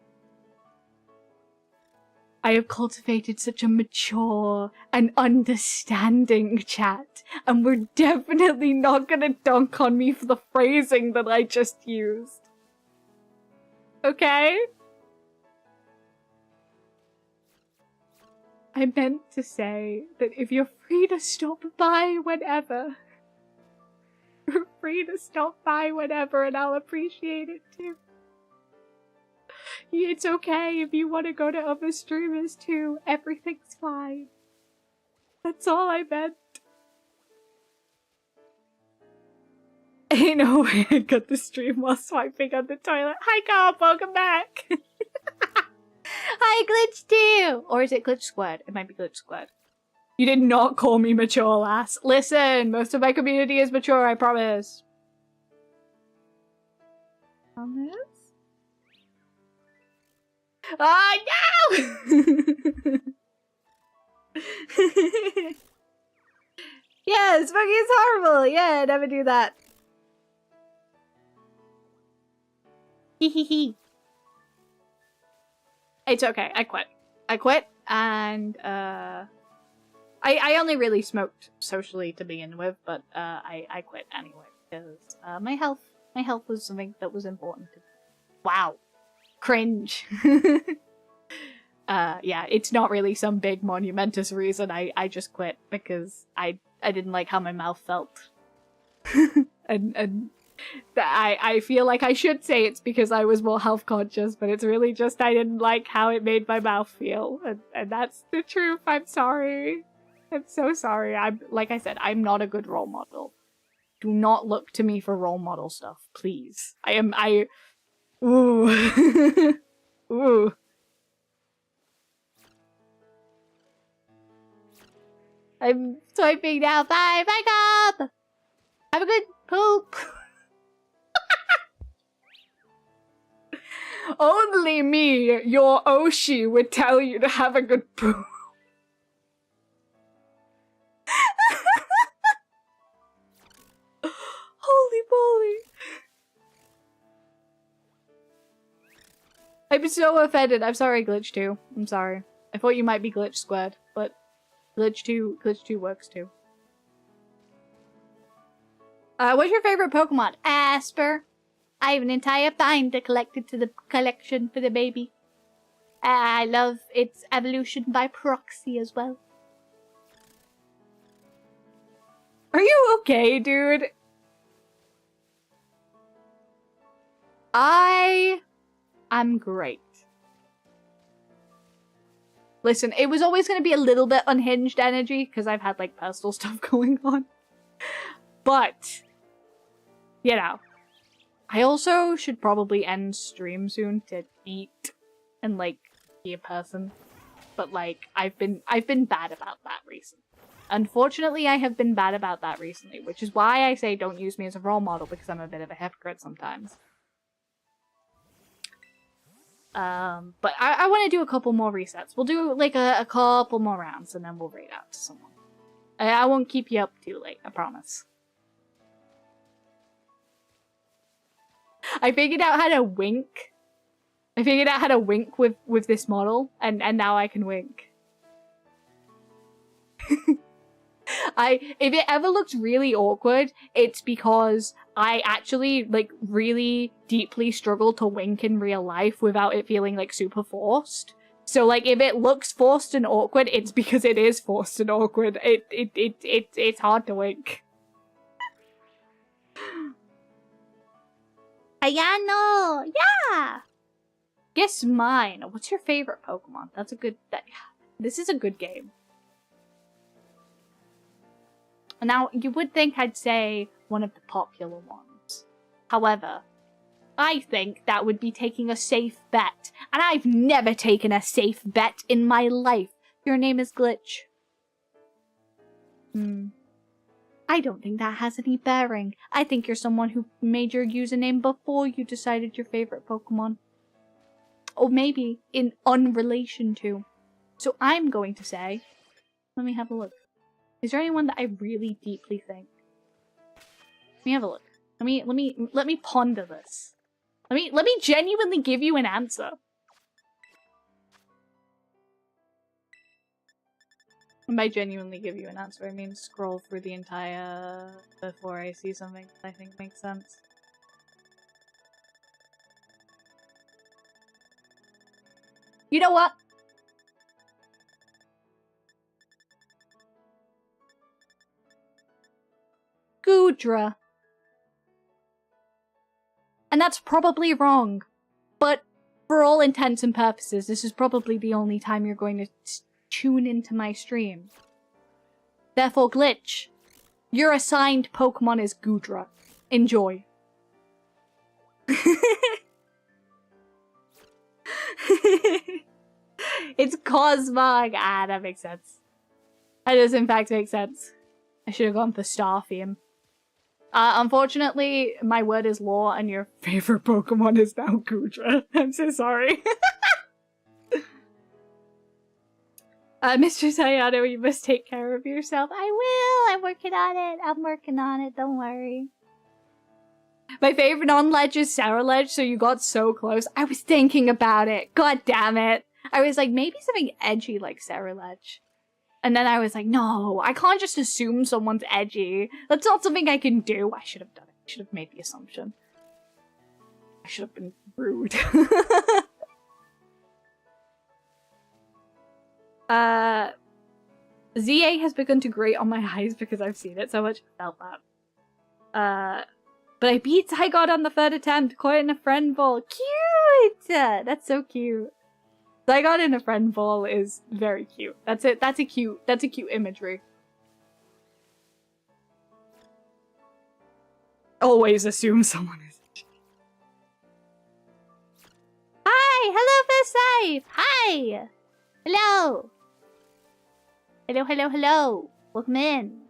I have cultivated such a mature and understanding chat, and we're definitely not gonna dunk on me for the phrasing that I just used. okay? I meant to say that if you're free to stop by whenever, you're free to stop by whenever and I'll appreciate it too. It's okay if you want to go to other streamers too. Everything's fine. That's all I meant. Ain't no way I got the stream while swiping on the toilet. Hi, Carl. Welcome back. Hi, Glitch 2! Or is it Glitch Squad? It might be Glitch Squad. You did not call me mature, lass. Listen, most of my community is mature, I promise. Promise? Oh, no! Yeah, smoking is horrible. Yeah, never do that. Hee hee hee. It's okay. I quit. I quit, and I only really smoked socially to begin with, but I quit anyway because my health was something that was important to me. Wow, cringe. Yeah, it's not really some big monumentous reason. I just quit because I didn't like how my mouth felt, and I feel like I should say it's because I was more health conscious, but it's really just I didn't like how it made my mouth feel, and that's the truth. I'm sorry. I'm so sorry. Like I said, I'm not a good role model. Do not look to me for role model stuff, please. Ooh. Ooh. I'm swiping now. Bye, Cobb! Have a good poop. Only me, your Oshi, would tell you to have a good poop. Holy moly. I'm so offended. I'm sorry, Glitch 2. I'm sorry. I thought you might be Glitch Squared, but Glitch 2 works too. What's your favorite Pokemon? Asper. I have an entire binder collected to the collection for the baby. I love its evolution by proxy as well. Are you okay, dude? I'm great. Listen, it was always going to be a little bit unhinged energy because I've had like personal stuff going on. But, you know, I also should probably end stream soon to eat and like be a person. But like I've been bad about that recently. Unfortunately, I have been bad about that recently, which is why I say don't use me as a role model because I'm a bit of a hypocrite sometimes. But I want to do a couple more resets. We'll do like a couple more rounds and then we'll raid out to someone. I won't keep you up too late, I promise. I figured out how to wink. I figured out how to wink with this model, and now I can wink. If it ever looks really awkward, it's because I actually, like, really deeply struggle to wink in real life without it feeling, like, super forced. So, like, if it looks forced and awkward, it's because it is forced and awkward. It's hard to wink. Ayano! Yeah! Guess mine. What's your favorite Pokemon? That's a good... This is a good game. Now, you would think I'd say one of the popular ones. However, I think that would be taking a safe bet. And I've never taken a safe bet in my life. Your name is Glitch. I don't think that has any bearing. I think you're someone who made your username before you decided your favorite Pokemon. Or maybe in unrelation to. So I'm going to say... Let me have a look. Is there anyone that I really deeply think? Let me have a look. Let me ponder this. Let me genuinely give you an answer. When I genuinely give you an answer, I mean scroll through the entire before I see something that I think makes sense. You know what? Gudra. And that's probably wrong. But for all intents and purposes, this is probably the only time you're going to tune into my stream. Therefore, Glitch, your assigned Pokemon is Gudra. Enjoy. It's Cosmog. Ah, that makes sense. That does in fact make sense. I should have gone for Starfium. Unfortunately, my word is law and your favorite Pokemon is now Gudra. I'm so sorry. Mr. Sayano, you must take care of yourself. I will! I'm working on it. I'm working on it. Don't worry. My favorite non-ledge is Ceruledge, so you got so close. I was thinking about it. God damn it. I was like, maybe something edgy like Ceruledge. And then I was like, no, I can't just assume someone's edgy. That's not something I can do. I should have done it. I should have made the assumption. I should have been rude. ZA has begun to grate on my eyes because I've seen it so much. I felt that. But I beat Zygarde on the third attempt, caught it in a friend ball. Cute! That's so cute. Zygarde in a friend ball is very cute. That's it. That's a cute imagery. Always assume someone is. Hi! Hello, Fairsafe! Hi! Hello! Hello, hello, hello! Welcome in.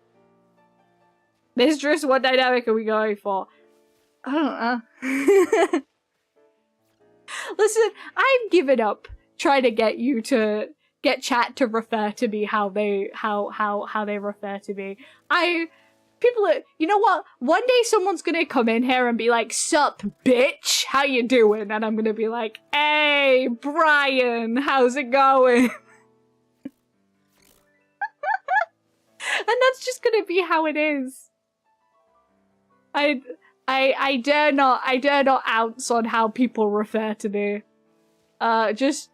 Mistress, what dynamic are we going for? I don't know. Listen, I've given up trying to get you to get chat to refer to me how they refer to me. People are, you know what? One day someone's gonna come in here and be like, "Sup, bitch? How you doing?" And I'm gonna be like, "Hey, Brian, how's it going?" And that's just gonna be how it is. I dare not ounce on how people refer to me. Just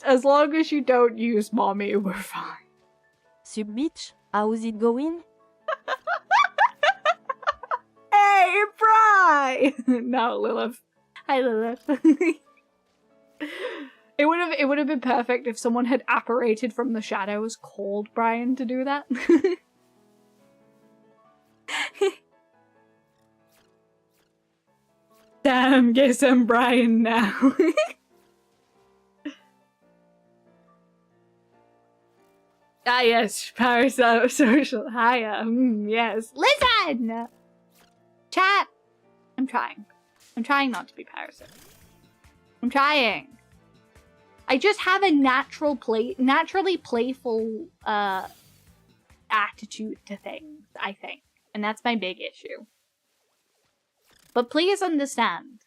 as long as you don't use mommy, we're fine. Sup bitch, how's it going? Hey, Bri! No, Lilith. Hi, Lilith. It would have been perfect if someone had apparated from the shadows, called Brian to do that. Damn, guess I'm Brian now. Ah, yes, parasocial. Hiya. Yes. Listen! Chat! I'm trying. I'm trying not to be parasocial. I'm trying. I just have a naturally playful, attitude to things, I think. And that's my big issue. But please understand,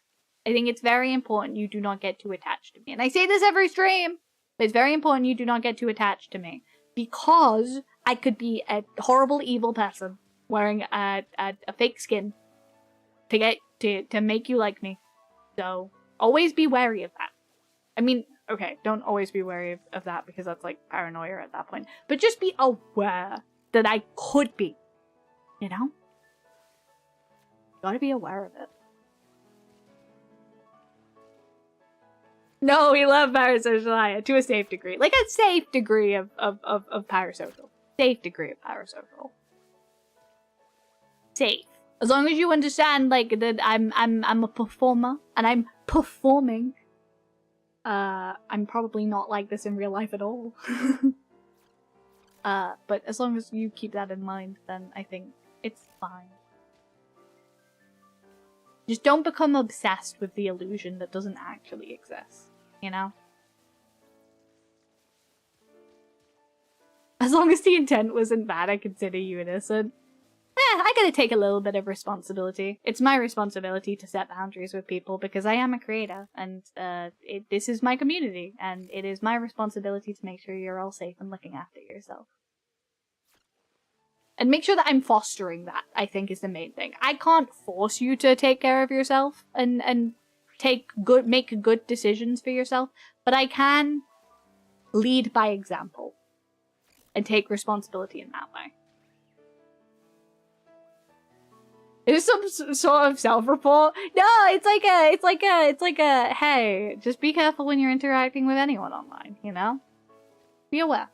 I think it's very important you do not get too attached to me. And I say this every stream, but it's very important you do not get too attached to me. Because I could be a horrible evil person wearing a fake skin to make you like me. So always be wary of that. I mean, okay, don't always be wary of that because that's like paranoia at that point. But just be aware that I could be, you know? Gotta be aware of it. No, we love parasocial to a safe degree. Like a safe degree of parasocial. Safe degree of parasocial. Safe. As long as you understand, like, that I'm a performer and I'm performing. I'm probably not like this in real life at all. But as long as you keep that in mind, then I think it's fine. Just don't become obsessed with the illusion that doesn't actually exist, you know? As long as the intent wasn't bad, I consider you innocent. I gotta take a little bit of responsibility. It's my responsibility to set boundaries with people because I am a creator, and this is my community, and it is my responsibility to make sure you're all safe and looking after yourself. And make sure that I'm fostering that, I think, is the main thing. I can't force you to take care of yourself and make good decisions for yourself, but I can lead by example and take responsibility in that way. Is this some sort of self-report? No, it's like a, hey, just be careful when you're interacting with anyone online, you know? Be aware.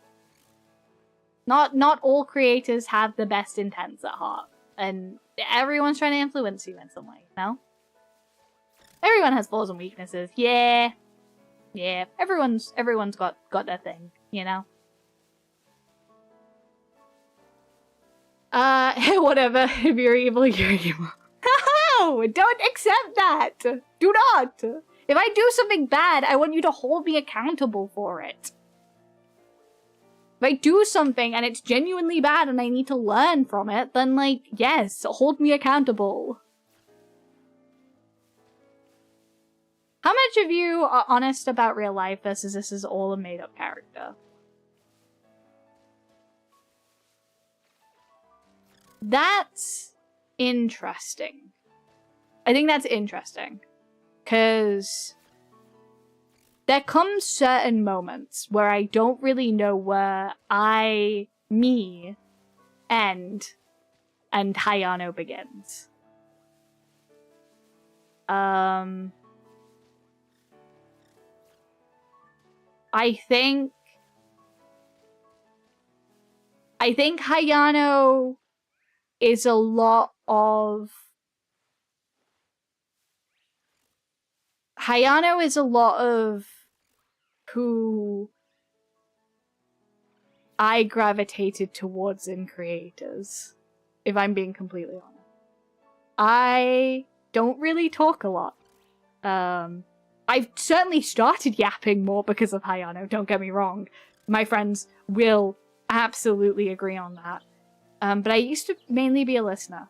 Not all creators have the best intents at heart, and everyone's trying to influence you in some way, you know? Everyone has flaws and weaknesses. Yeah. Yeah. Everyone's got their thing, you know? Whatever. If you're evil, you're evil. No! Don't accept that! Do not! If I do something bad, I want you to hold me accountable for it. If I do something and it's genuinely bad and I need to learn from it, then, like, yes, hold me accountable. How much of you are honest about real life versus this is all a made-up character? That's interesting. I think that's interesting. Because there come certain moments where I don't really know where me end and Hayano begins. I think Hayano is a lot of... Hayano is a lot of who I gravitated towards in creators, if I'm being completely honest. I don't really talk a lot. I've certainly started yapping more because of Hayano, don't get me wrong. My friends will absolutely agree on that. But I used to mainly be a listener.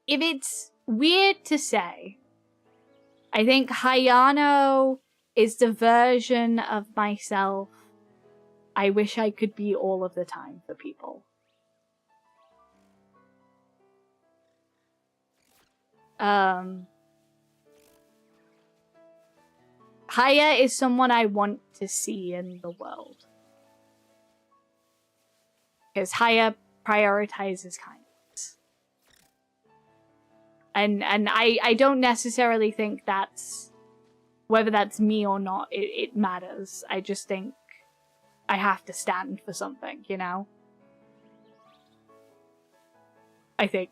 If it's weird to say, I think Hayano is the version of myself I wish I could be all of the time for people. Haya is someone I want to see in the world. Because Haya prioritizes kindness. And I don't necessarily think that's... whether that's me or not, it matters. I just think I have to stand for something, you know? I think.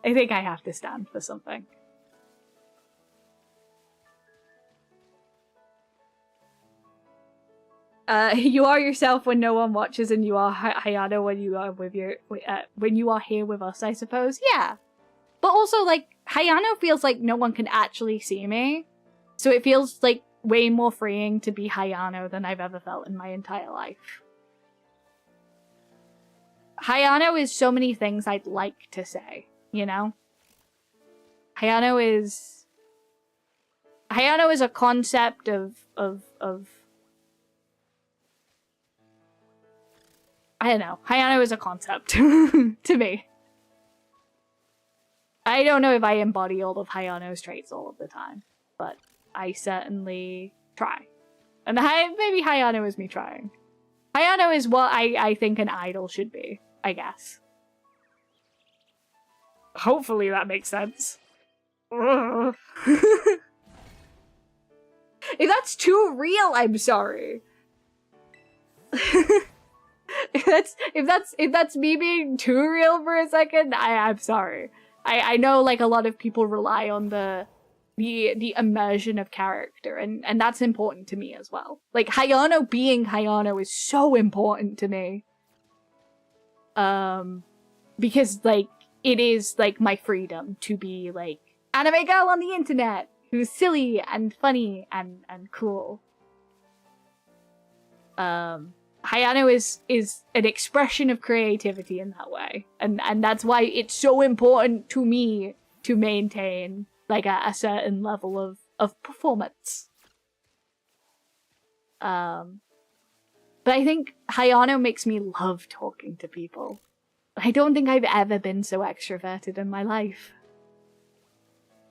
I think I have to stand for something. You are yourself when no one watches, and you are Hayano when you are with your when you are here with us, I suppose. Yeah, but also like Hayano feels like no one can actually see me, so it feels like way more freeing to be Hayano than I've ever felt in my entire life. Hayano is so many things I'd like to say, you know? Hayano is a concept of I don't know. Hayano is a concept to me. I don't know if I embody all of Hayano's traits all of the time, but I certainly try. And maybe Hayano is me trying. Hayano is what I think an idol should be, I guess. Hopefully that makes sense. If that's too real, I'm sorry. If that's me being too real for a second, I'm sorry. I know like a lot of people rely on the immersion of character, and that's important to me as well. Like Hayano being Hayano is so important to me. Because like it is like my freedom to be like anime girl on the internet who's silly and funny and cool. Hayano is an expression of creativity in that way. And that's why it's so important to me to maintain like a certain level of performance. But I think Hayano makes me love talking to people. I don't think I've ever been so extroverted in my life.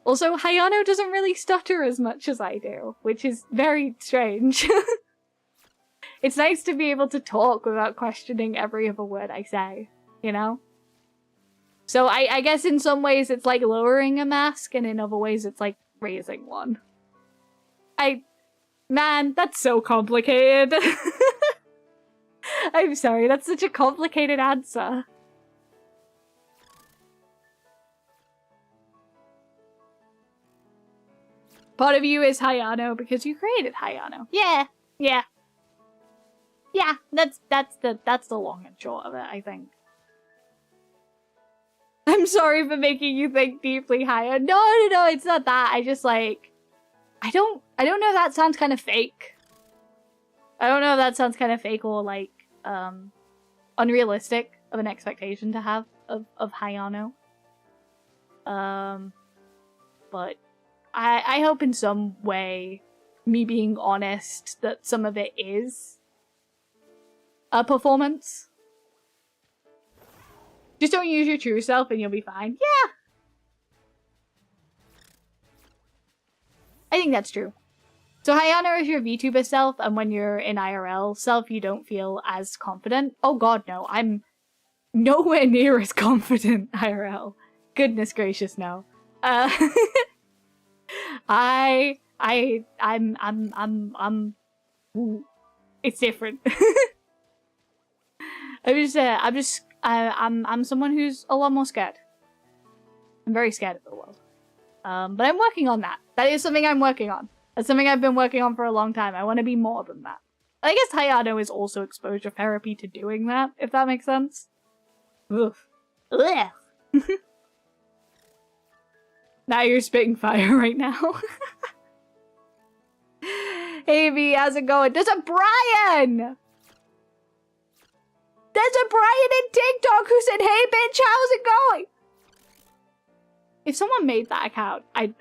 Also, Hayano doesn't really stutter as much as I do, which is very strange. It's nice to be able to talk without questioning every other word I say, you know? So I guess in some ways it's like lowering a mask, and in other ways it's like raising one. Man, that's so complicated. I'm sorry, that's such a complicated answer. Part of you is Hayano because you created Hayano. Yeah. Yeah, that's the long and short of it, I think. I'm sorry for making you think deeply, Haya. No, it's not that. I just like I don't know if that sounds kind of fake. I don't know if that sounds kind of fake or like unrealistic of an expectation to have of Hayano. But I hope in some way me being honest that some of it is a performance. Just don't use your true self and you'll be fine. Yeah! I think that's true. So Hayano is your VTuber self, and when you're in IRL self, you don't feel as confident. Oh god, no. I'm nowhere near as confident IRL. Goodness gracious, no. Ooh, it's different. I'm someone who's a lot more scared. I'm very scared of the world. But I'm working on that. That is something I'm working on. That's something I've been working on for a long time. I want to be more than that. I guess Hayano is also exposure therapy to doing that, if that makes sense. Oof. Ugh. Now you're spitting fire right now. Hey V, how's it going? There's a Brian! There's a Brian in TikTok who said, hey bitch, how's it going? If someone made that account, I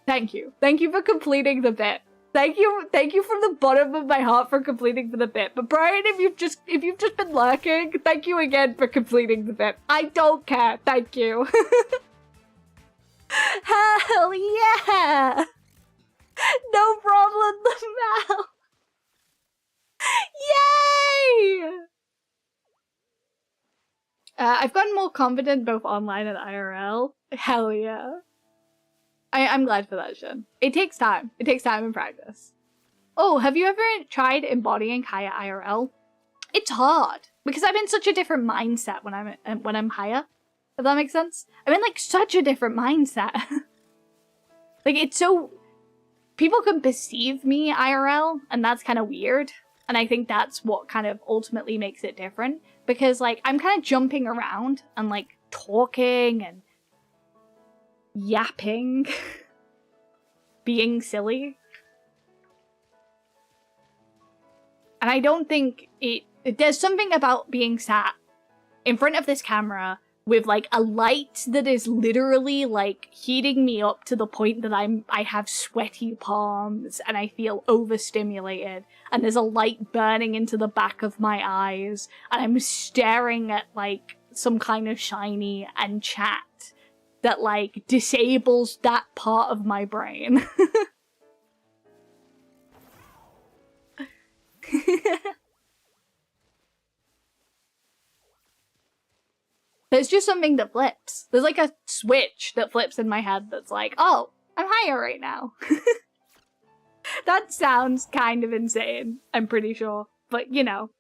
thank you. Thank you for completing the bit. Thank you from the bottom of my heart for completing the bit. But Brian, if you've just been lurking, thank you again for completing the bit. I don't care. Thank you. Hell yeah! No problem, Lamau. Yay! I've gotten more confident both online and IRL. Hell yeah. I'm glad for that, Shin. It takes time. It takes time and practice. Oh, have you ever tried embodying Haya IRL? It's hard because I'm in such a different mindset when I'm Haya. If that makes sense. I'm in like such a different mindset. Like it's so people can perceive me IRL, and that's kind of weird. And I think that's what kind of ultimately makes it different, because like I'm kind of jumping around and like talking and yapping, being silly. And I don't think there's something about being sat in front of this camera with like a light that is literally like heating me up to the point that I have sweaty palms and I feel overstimulated, and there's a light burning into the back of my eyes, and I'm staring at like some kind of shiny and chat that like disables that part of my brain. There's just something that flips. There's like a switch that flips in my head that's like, oh, I'm higher right now. That sounds kind of insane, I'm pretty sure. But, you know.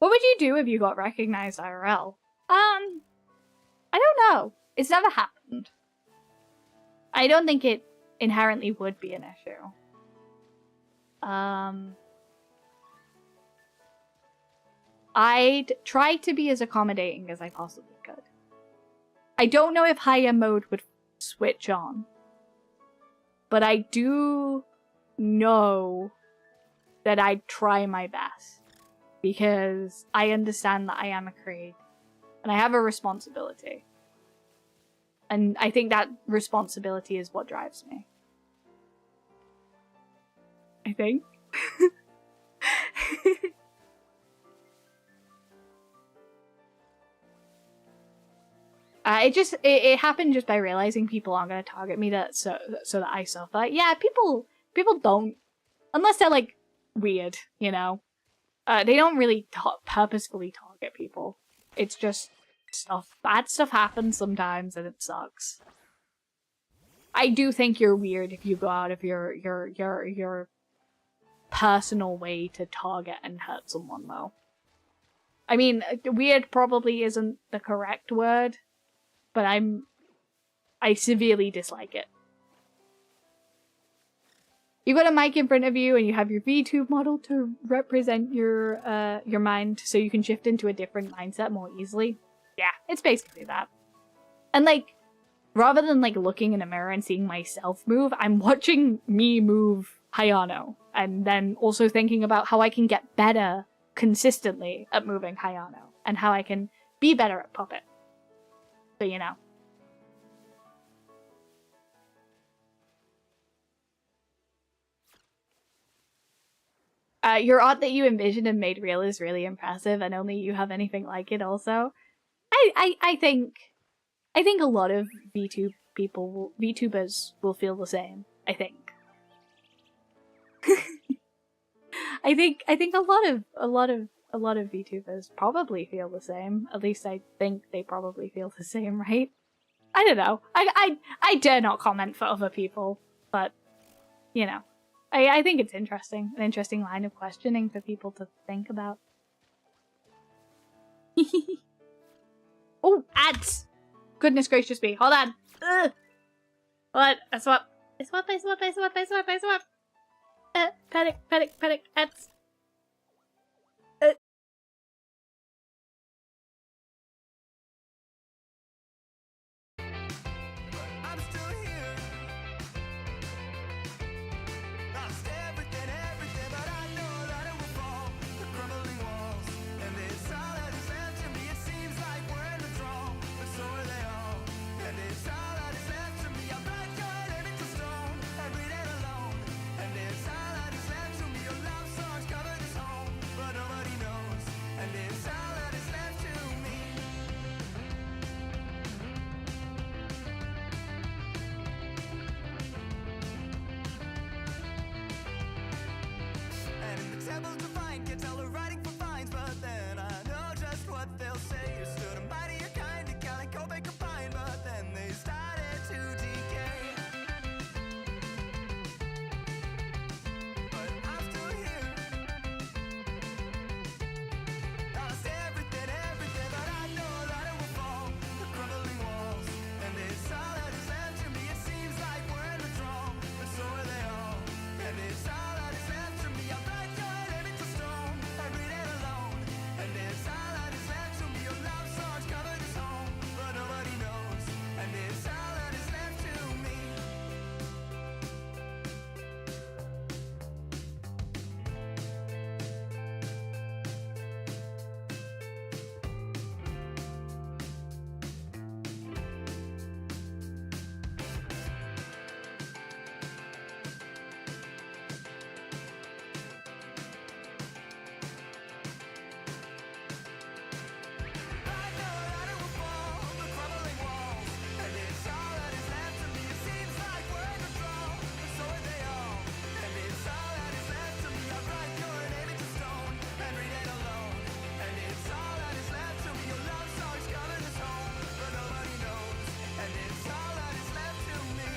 What would you do if you got recognized IRL? I don't know. It's never happened. I don't think it inherently would be an issue. I'd try to be as accommodating as I possibly could. I don't know if higher mode would switch on, but I do know that I'd try my best, because I understand that I am a creator and I have a responsibility. And I think that responsibility is what drives me. I think. It happened just by realizing people aren't gonna target me so that I suffer. Yeah, people don't, unless they're like weird, you know. They don't really purposefully target people. It's just bad stuff happens sometimes and it sucks. I do think you're weird if you go out of your personal way to target and hurt someone, though. I mean, weird probably isn't the correct word, but I severely dislike it. You got a mic in front of you and you have your VTube model to represent your mind so you can shift into a different mindset more easily. Yeah, it's basically that. And like, rather than like looking in a mirror and seeing myself move, I'm watching me move Hayano. And then also thinking about how I can get better consistently at moving Hayano. And how I can be better at Puppet. So, you know. Your art that you envisioned and made real is really impressive, and only you have anything like it also. I think a lot of VTubers will feel the same. I think. I think a lot of VTubers probably feel the same. At least I think they probably feel the same, right? I don't know. I dare not comment for other people, but you know, I think it's interesting. An interesting line of questioning for people to think about. Oh, ads! Goodness gracious me! Hold on. Ugh. What? I swap. Panic, ads. I'm still here. Lost everything, but I know that it will fall. The crumbling walls, and it's all that is left to me. It seems like we're in withdrawal, but so are they all. And it's all that is left to me. I write your name into stone and read it alone. And it's all that is left to me. Your love songs cover this home, but nobody knows. And it's all that is left to me. And in the temple to find, can't tell her writing for fines, but then I know just what they'll say. You stood a mightier kind of calico they combined, but then they started to decay. But I'm still here. Lost everything, but I know that it will fall. The crumbling walls, and it's all that is left to me. It seems like we're in withdrawal, but so are they all. And it's all that is left to me. I write your name into stone and read it alone. And it's all that is left to me. Your love songs cover this home, but nobody knows. And it's all that is left to me. I know that it will fall, the crumbling walls, and it's all that is left to me. It seems like we're in withdrawal, but so are they all. And it's all that is left to me. I write your name into stone and read it alone. And it's all that is left to me. Your love songs cover this home, but nobody knows. And it's all that is left to me.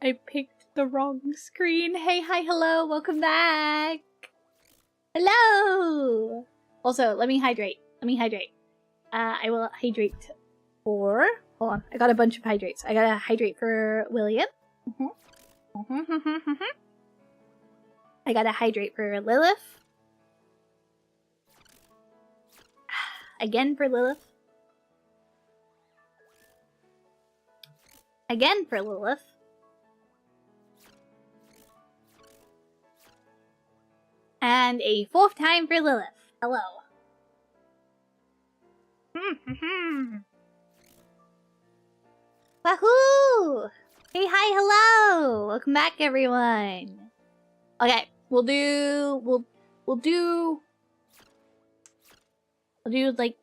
I picked the wrong screen. Hey, hi, hello, welcome back. Hello. Also, let me hydrate. I will hydrate for. Hold on, I got a bunch of hydrates. I gotta hydrate for William. I gotta hydrate for Lilith. Again for Lilith. Again for Lilith. And a 4th time for Lilith. Hello. Wahoo! Hey, hi, hello! Welcome back, everyone. Okay, we'll do like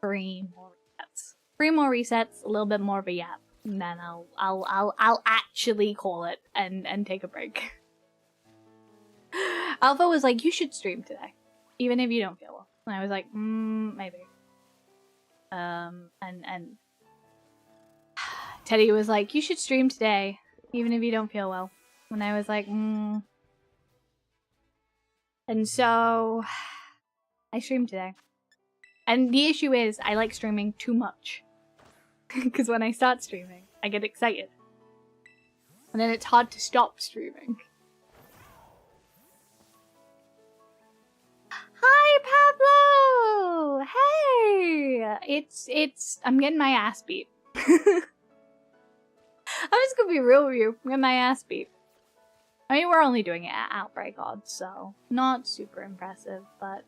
3 more resets. 3 more resets, a little bit more of a yap, and then I'll actually call it and take a break. Alpha was like, you should stream today, even if you don't feel well. And I was like, maybe. And Teddy was like, you should stream today, even if you don't feel well. And I was like, And so I streamed today. And the issue is, I like streaming too much. Because when I start streaming, I get excited. And then it's hard to stop streaming. Hi, Pablo! Hey! I'm getting my ass beat. I'm just gonna be real with you. I'm getting my ass beat. I mean, we're only doing it at Outbreak odds, so not super impressive, but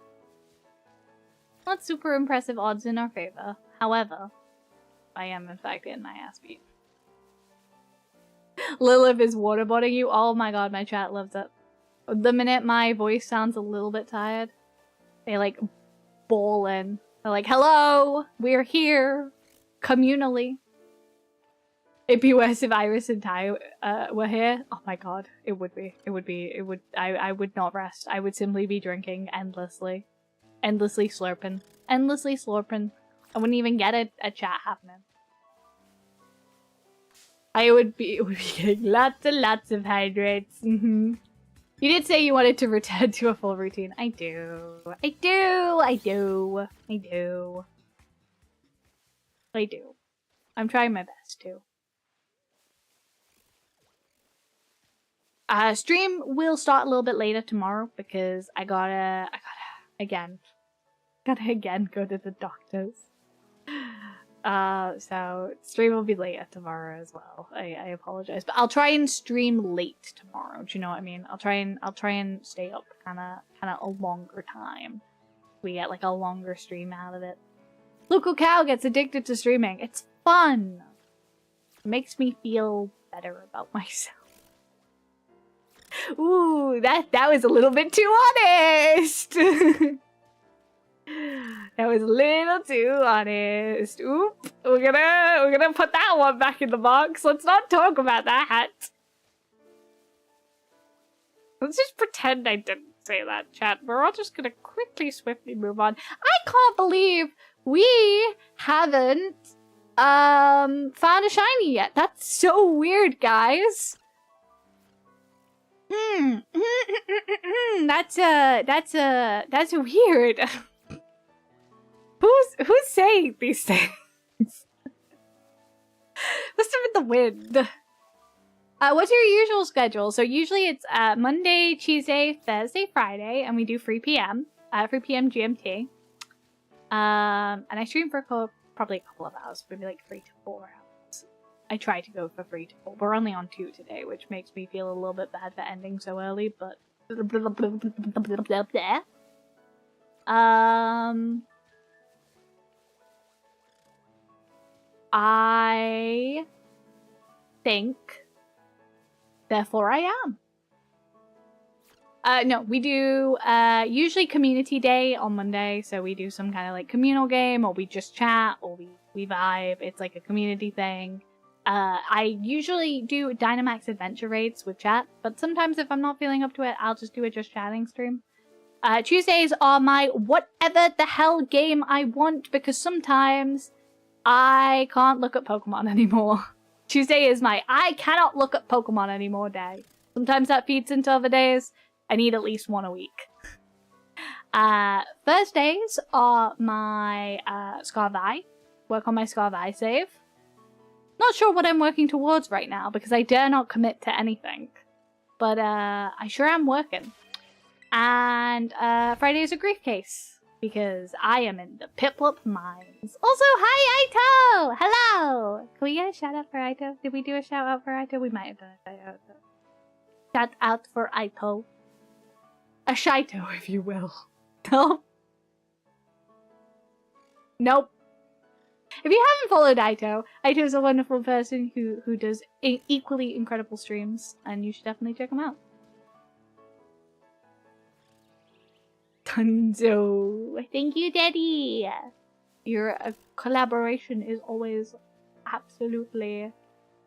not super impressive odds in our favor. However, I am in fact getting my ass beat. Lilith is waterboarding you. Oh my god, my chat loves it. The minute my voice sounds a little bit tired, they like bawl in. They're like, hello, we're here, communally. It'd be worse if Iris and Ty were here. Oh my god, it would be. I would not rest. I would simply be drinking endlessly. Endlessly slurping. Endlessly slurping. I wouldn't even get a chat happening. I would be getting lots and lots of hydrates. You did say you wanted to return to a full routine. I do. I'm trying my best to. Stream will start a little bit later tomorrow because I gotta again go to the doctors. So stream will be later tomorrow as well. I apologize, but I'll try and stream late tomorrow. Do you know what I mean? I'll try and stay up kind of a longer time. We get like a longer stream out of it. Local Cow gets addicted to streaming. It's fun. It makes me feel better about myself. Ooh, that was a little bit too honest. That was a little too honest. Oop, we're gonna put that one back in the box. Let's not talk about that. Let's just pretend I didn't say that, chat. We're all just gonna quickly, swiftly move on. I can't believe we haven't found a shiny yet. That's so weird, guys. That's weird. Who's saying these things? Must have been the wind. What's your usual schedule? So usually it's Monday, Tuesday, Thursday, Friday, and we do 3 p.m. 3 p.m. GMT. And I stream for probably a couple of hours, maybe like 3 to 4 hours. I try to go for 3 to 4. We're only on 2 today, which makes me feel a little bit bad for ending so early, but I think therefore I am. No, we do usually community day on Monday, so we do some kind of like communal game, or we just chat, or we vibe. It's like a community thing. I usually do Dynamax adventure raids with chat, but sometimes if I'm not feeling up to it, I'll just do a just chatting stream. Tuesdays are my whatever the hell game I want, because sometimes I can't look at Pokemon anymore. Tuesday is my I cannot look at Pokemon anymore day. Sometimes that feeds into other days. I need at least one a week. Thursdays are my ScarVi. Work on my ScarVi save. Not sure what I'm working towards right now because I dare not commit to anything. But I sure am working. And Friday is a grief case because I am in the Piplup mines. Also, hi Aito! Hello! Can we get a shout out for Aito? Did we do a shout out for Aito? We might have done a shout out. Shout out for Aito. A Shito, if you will. No. Nope. If you haven't followed Aito, Aito is a wonderful person who does equally incredible streams, and you should definitely check him out. Tunzo, thank you, Daddy. Your collaboration is always absolutely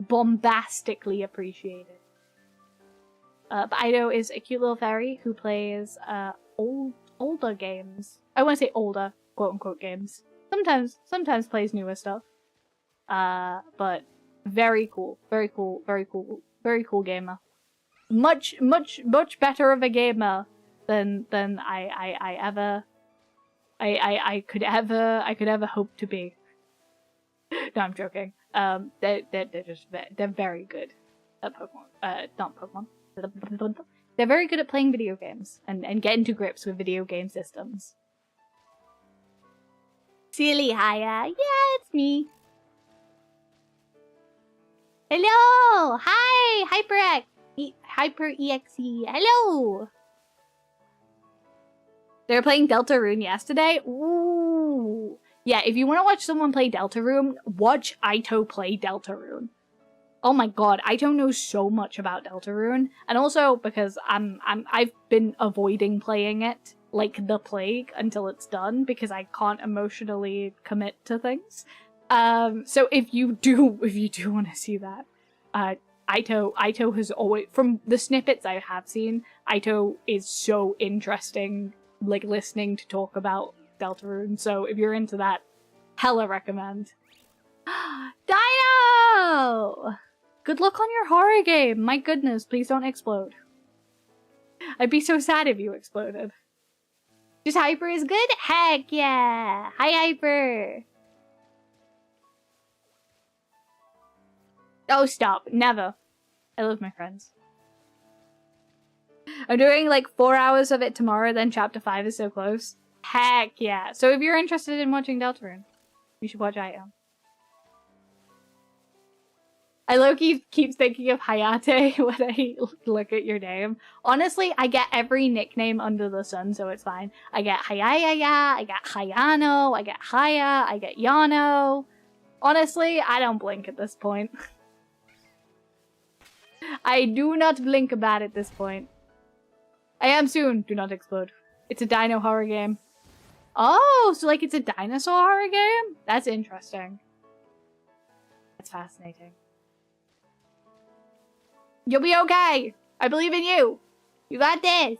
bombastically appreciated. But Aito is a cute little fairy who plays older games. I want to say older, quote unquote, games. Sometimes plays newer stuff. But very cool gamer. Much better of a gamer than I could ever hope to be. No, I'm joking. They're very good at Pokemon. Not Pokemon. They're very good at playing video games and getting to grips with video game systems. Silly Haya, yeah, it's me. Hello, hi, Hyper EXE. Hello. They were playing Deltarune yesterday. Ooh. Yeah, if you want to watch someone play Deltarune, watch Aito play Deltarune. Oh my god, Aito knows so much about Deltarune. And also because I've been avoiding playing it like the plague until it's done because I can't emotionally commit to things. So if you do want to see that, Aito has always, from the snippets I have seen, Aito is so interesting, like listening to talk about Deltarune. So if you're into that, hella recommend. Dino! Good luck on your horror game. My goodness, please don't explode. I'd be so sad if you exploded. Just Hyper is good? Heck yeah! Hi, Hyper! Oh, stop. Never. I love my friends. I'm doing like 4 hours of it tomorrow, then chapter 5 is so close. Heck yeah. So if you're interested in watching Deltarune, you should watch Aito. I low-key keep thinking of Hayate when I look at your name. Honestly, I get every nickname under the sun, so it's fine. I get Hayaya, I get Hayano, I get Haya, I get Yano. Honestly, I don't blink at this point. I do not blink about at this point. I am soon. Do not explode. It's a dino horror game. Oh, so like it's a dinosaur horror game? That's interesting. That's fascinating. You'll be okay. I believe in you. You got this.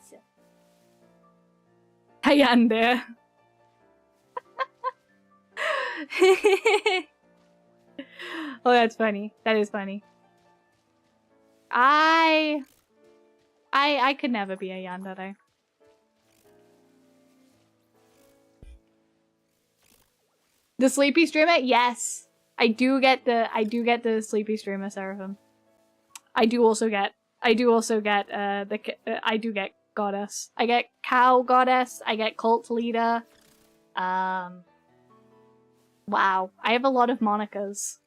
Hayande. Oh, that's funny. That is funny. I could never be a yandere. The sleepy streamer? Yes. I do get the sleepy streamer Seraphim. I do also get goddess. I get cow goddess. I get cult leader. Wow. I have a lot of monikers.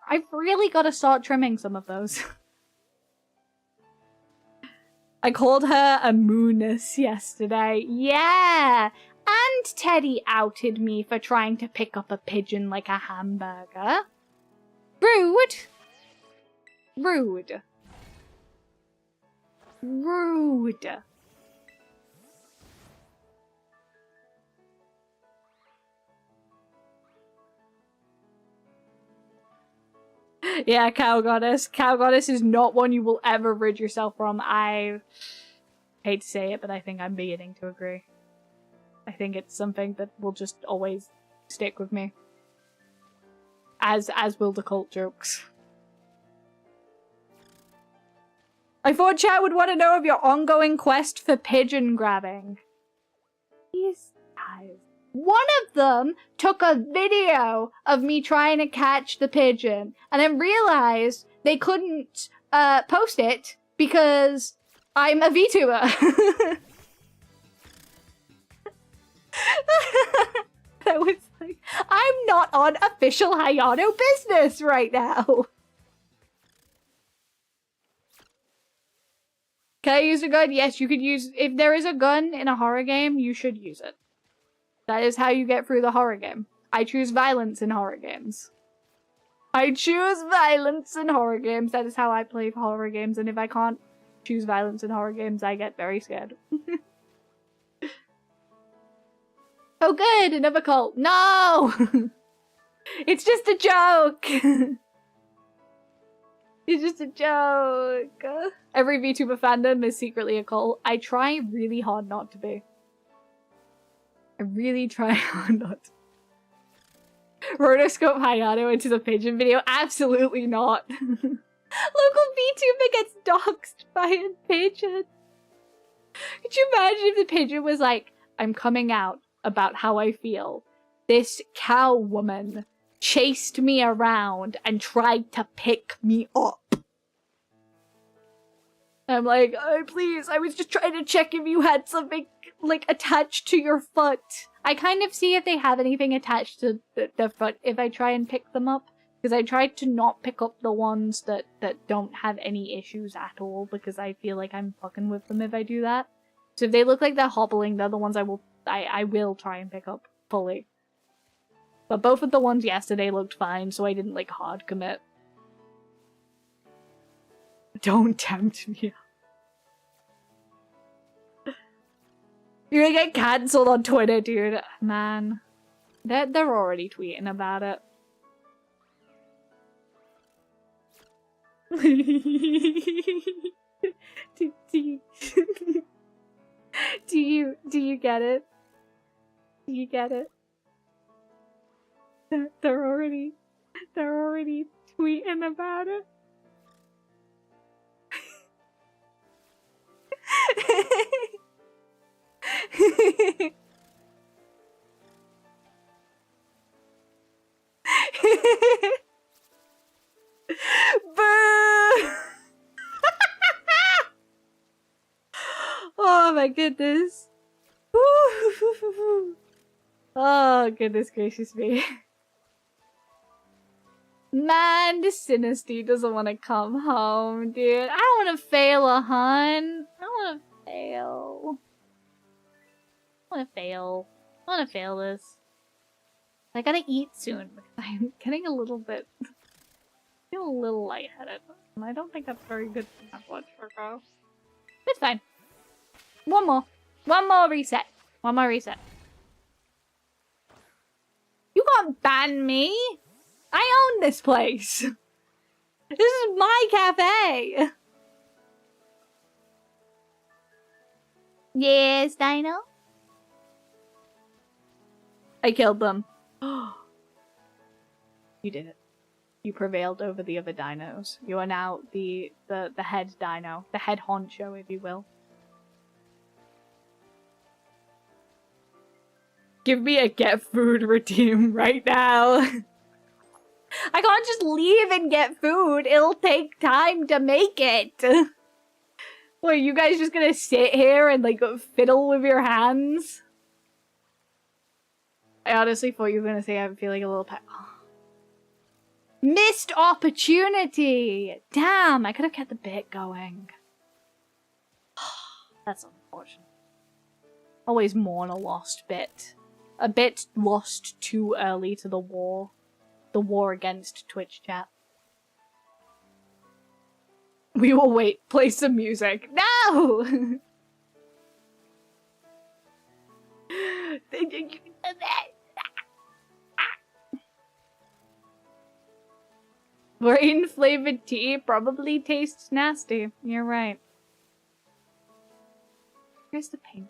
I've really got to start trimming some of those. I called her a mooness yesterday. Yeah! And Teddy outed me for trying to pick up a pigeon like a hamburger. Rude. Rude. Rude. Yeah, cow goddess. Cow goddess is not one you will ever rid yourself from. I hate to say it, but I think I'm beginning to agree. I think it's something that will just always stick with me. As will the cult jokes. I thought chat would want to know of your ongoing quest for pigeon grabbing. These guys. One of them took a video of me trying to catch the pigeon and then realized they couldn't post it because I'm a VTuber. That was like, I'm not on official Hayano business right now. Can I use a gun? Yes, you could use... If there is a gun in a horror game, you should use it. That is how you get through the horror game. I choose violence in horror games. I choose violence in horror games. That is how I play horror games, and if I can't choose violence in horror games, I get very scared. Oh good, another cult. No! It's just a joke! It's just a joke. Every VTuber fandom is secretly a cult. I try really hard not to be. I really try hard not to. Rotoscope Hayato into the pigeon video? Absolutely not. Local VTuber gets doxxed by a pigeon. Could you imagine if the pigeon was like, I'm coming out about how I feel. This cow woman chased me around and tried to pick me up. I'm like, oh, please, I was just trying to check if you had something, like, attached to your foot. I kind of see if they have anything attached to the foot if I try and pick them up. Because I tried to not pick up the ones that don't have any issues at all, because I feel like I'm fucking with them if I do that. So if they look like they're hobbling, they're the ones I will try and pick up fully. But both of the ones yesterday looked fine, so I didn't, like, hard commit. Don't tempt me. You're gonna get cancelled on Twitter, dude. Man. They're already tweeting about it. do you get it? Do you get it? They're already tweeting about it. Boo! Oh my goodness. Oh goodness gracious me. Man, this Sinisty doesn't want to come home, dude. I don't want to fail a hun. I don't want to fail. I want to fail. I want to fail this. I gotta eat soon because I'm getting a little bit... feeling a little lightheaded. And I don't think that's very good for my blood sugar. It's fine. One more. One more reset. One more reset. You can't ban me! I own this place! This is my cafe! Yes, Dino? I killed them. You did it. You prevailed over the other dinos. You are now the head dino. The head honcho, if you will. Give me a get food routine right now. I can't just leave and get food. It'll take time to make it. What, are you guys just gonna sit here and, like, fiddle with your hands? I honestly thought you were gonna say I'm feeling a little missed opportunity! Damn, I could have kept the bit going. That's unfortunate. Always mourn a lost bit. A bit lost too early to the war. The war against Twitch chat. We will wait. Play some music. No! Rain flavored tea probably tastes nasty. You're right. Here's the pink.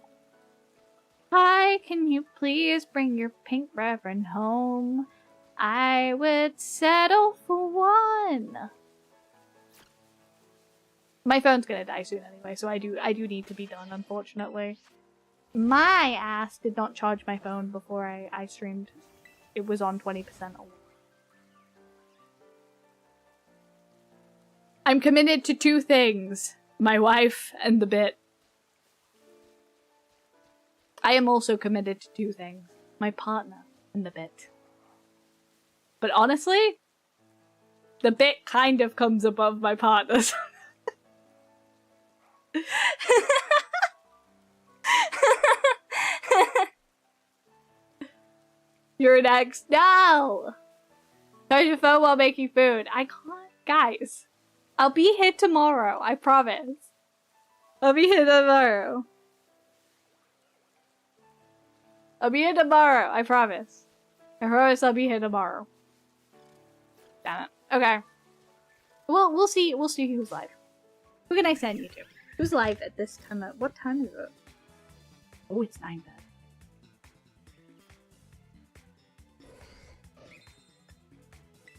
Hi, can you please bring your pink reverend home? I would settle for one. My phone's gonna die soon anyway, so I do need to be done, unfortunately. My ass did not charge my phone before I streamed. It was on 20% only. I'm committed to two things. My wife and the bit. I am also committed to two things. My partner and the bit. But honestly, the bit kind of comes above my partner's. You're next. No! Charge your phone while making food. I can't. Guys, I'll be here tomorrow. I promise. I'll be here tomorrow. I'll be here tomorrow. I promise. I promise I'll be here tomorrow. Damn it. Okay. Well, we'll see. We'll see who's live. Who can I send you to? Who's live at this time? What time is it? Oh, it's 9:30.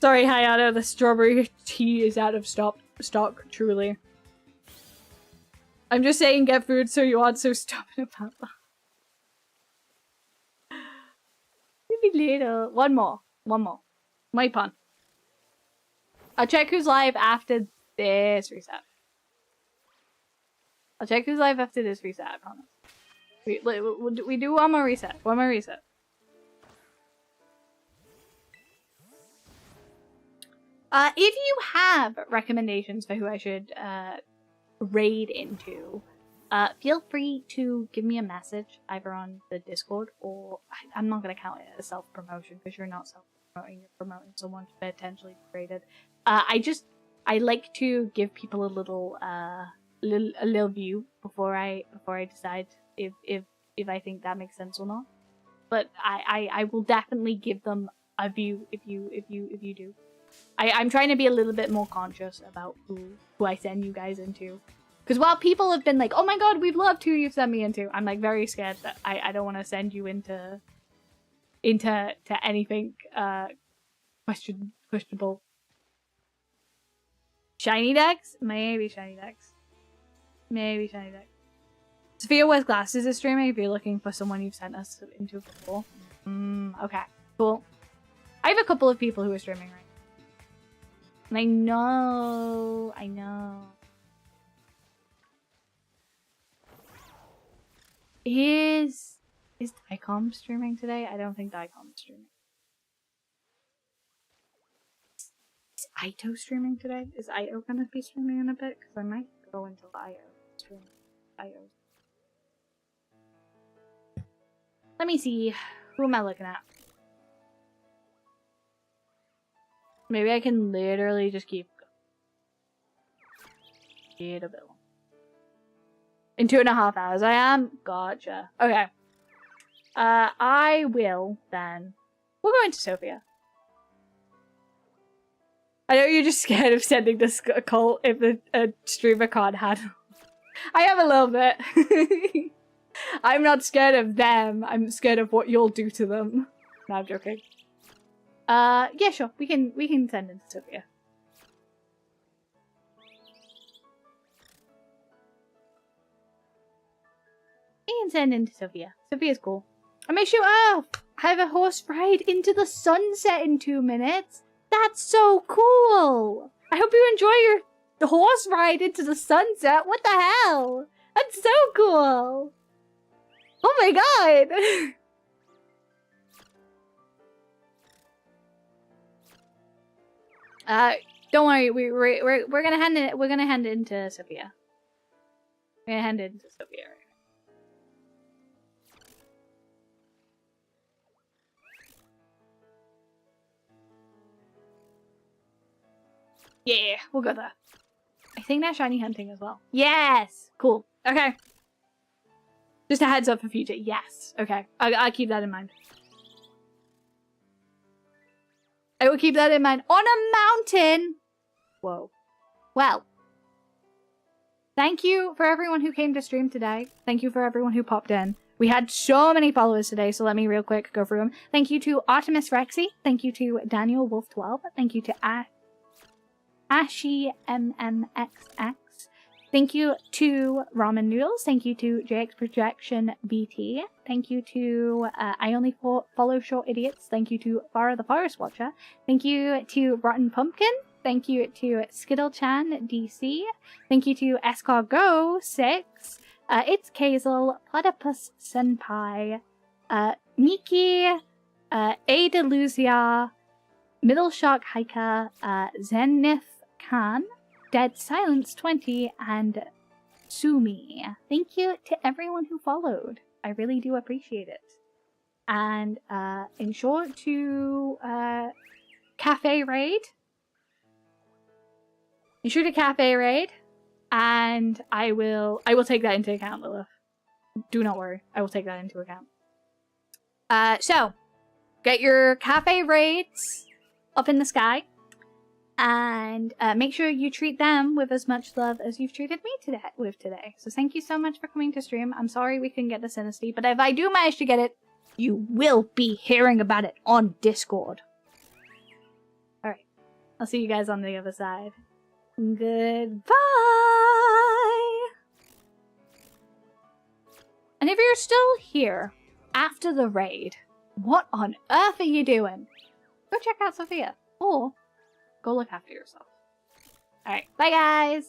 Sorry, Hayato, the strawberry tea is out of stock, truly. I'm just saying get food so you aren't so stubborn about that. Maybe later. One more. My pun. I'll check who's live after this reset. I promise. We do one more reset. If you have recommendations for who I should raid into, feel free to give me a message either on the Discord or I'm not going to count it as self-promotion because you're not self-promoting, you're promoting someone to potentially be raided. I like to give people a little view before I decide if I think that makes sense or not. But I will definitely give them a view if you do. I'm trying to be a little bit more conscious about who I send you guys into. Because while people have been like, oh my god, we've loved who you've sent me into, I'm like very scared that I don't want to send you into anything questionable. Shiny decks? Maybe shiny decks. Sophia wears glasses is streaming if you're looking for someone you've sent us into before. Okay, cool. I have a couple of people who are streaming right now. And I know. Is Dicom streaming today? I don't think Dicom is streaming. Is Ito streaming today? Is Ito gonna be streaming in a bit? Because I might go until Ito stream. Let me see. Who am I looking at? Maybe I can literally just keep going. A bit long. In 2.5 hours I am? Gotcha. Okay. I will then. We're going to Sophia. I know you're just scared of sending this call if the streamer can't handle. I am a little bit. I'm not scared of them. I'm scared of what you'll do to them. No, I'm joking. Yeah, sure. We can send in to Sophia. We can send in to Sophia. Sophia's cool. I may shoot off. I have a horse ride into the sunset in 2 minutes. That's so cool. I hope you enjoy your horse ride into the sunset. What the hell? That's so cool. Oh my god. Don't worry. We're gonna hand it. We're gonna hand it into Sophia. We're gonna hand it into Sophia. Right? Yeah, we'll go there. I think they're shiny hunting as well. Yes, cool. Okay. Just a heads up for future. Yes. Okay. I'll keep that in mind. I will keep that in mind. On a mountain! Whoa. Well. Thank you for everyone who came to stream today. Thank you for everyone who popped in. We had so many followers today, so let me real quick go through them. Thank you to Artemis Rexy. Thank you to Daniel Wolf 12. Thank you to Ashi MMXX. Thank you to Ramen Noodles. Thank you to JX Projection BT. Thank you to I Only Follow Short Idiots. Thank you to Farah the Forest Watcher. Thank you to Rotten Pumpkin. Thank you to Skittle-chan DC. Thank you to Escargo 6. It's Kazel, Platypus Senpai, Miki, Ada Luzia, Middle Shark Hiker, Zenith Khan, Dead Silence 20, and Sumi. Thank you to everyone who followed. I really do appreciate it. And ensure to cafe raid. Ensure to cafe raid. And I will take that into account, Lilith. Do not worry. I will take that into account. So, get your cafe raids up in the sky. And make sure you treat them with as much love as you've treated me today. So thank you so much for coming to stream. I'm sorry we couldn't get the Synesty, but if I do manage to get it, you will be hearing about it on Discord. Alright. I'll see you guys on the other side. Goodbye! And if you're still here after the raid, what on earth are you doing? Go check out Sophia. Or go look after yourself. Alright, bye guys!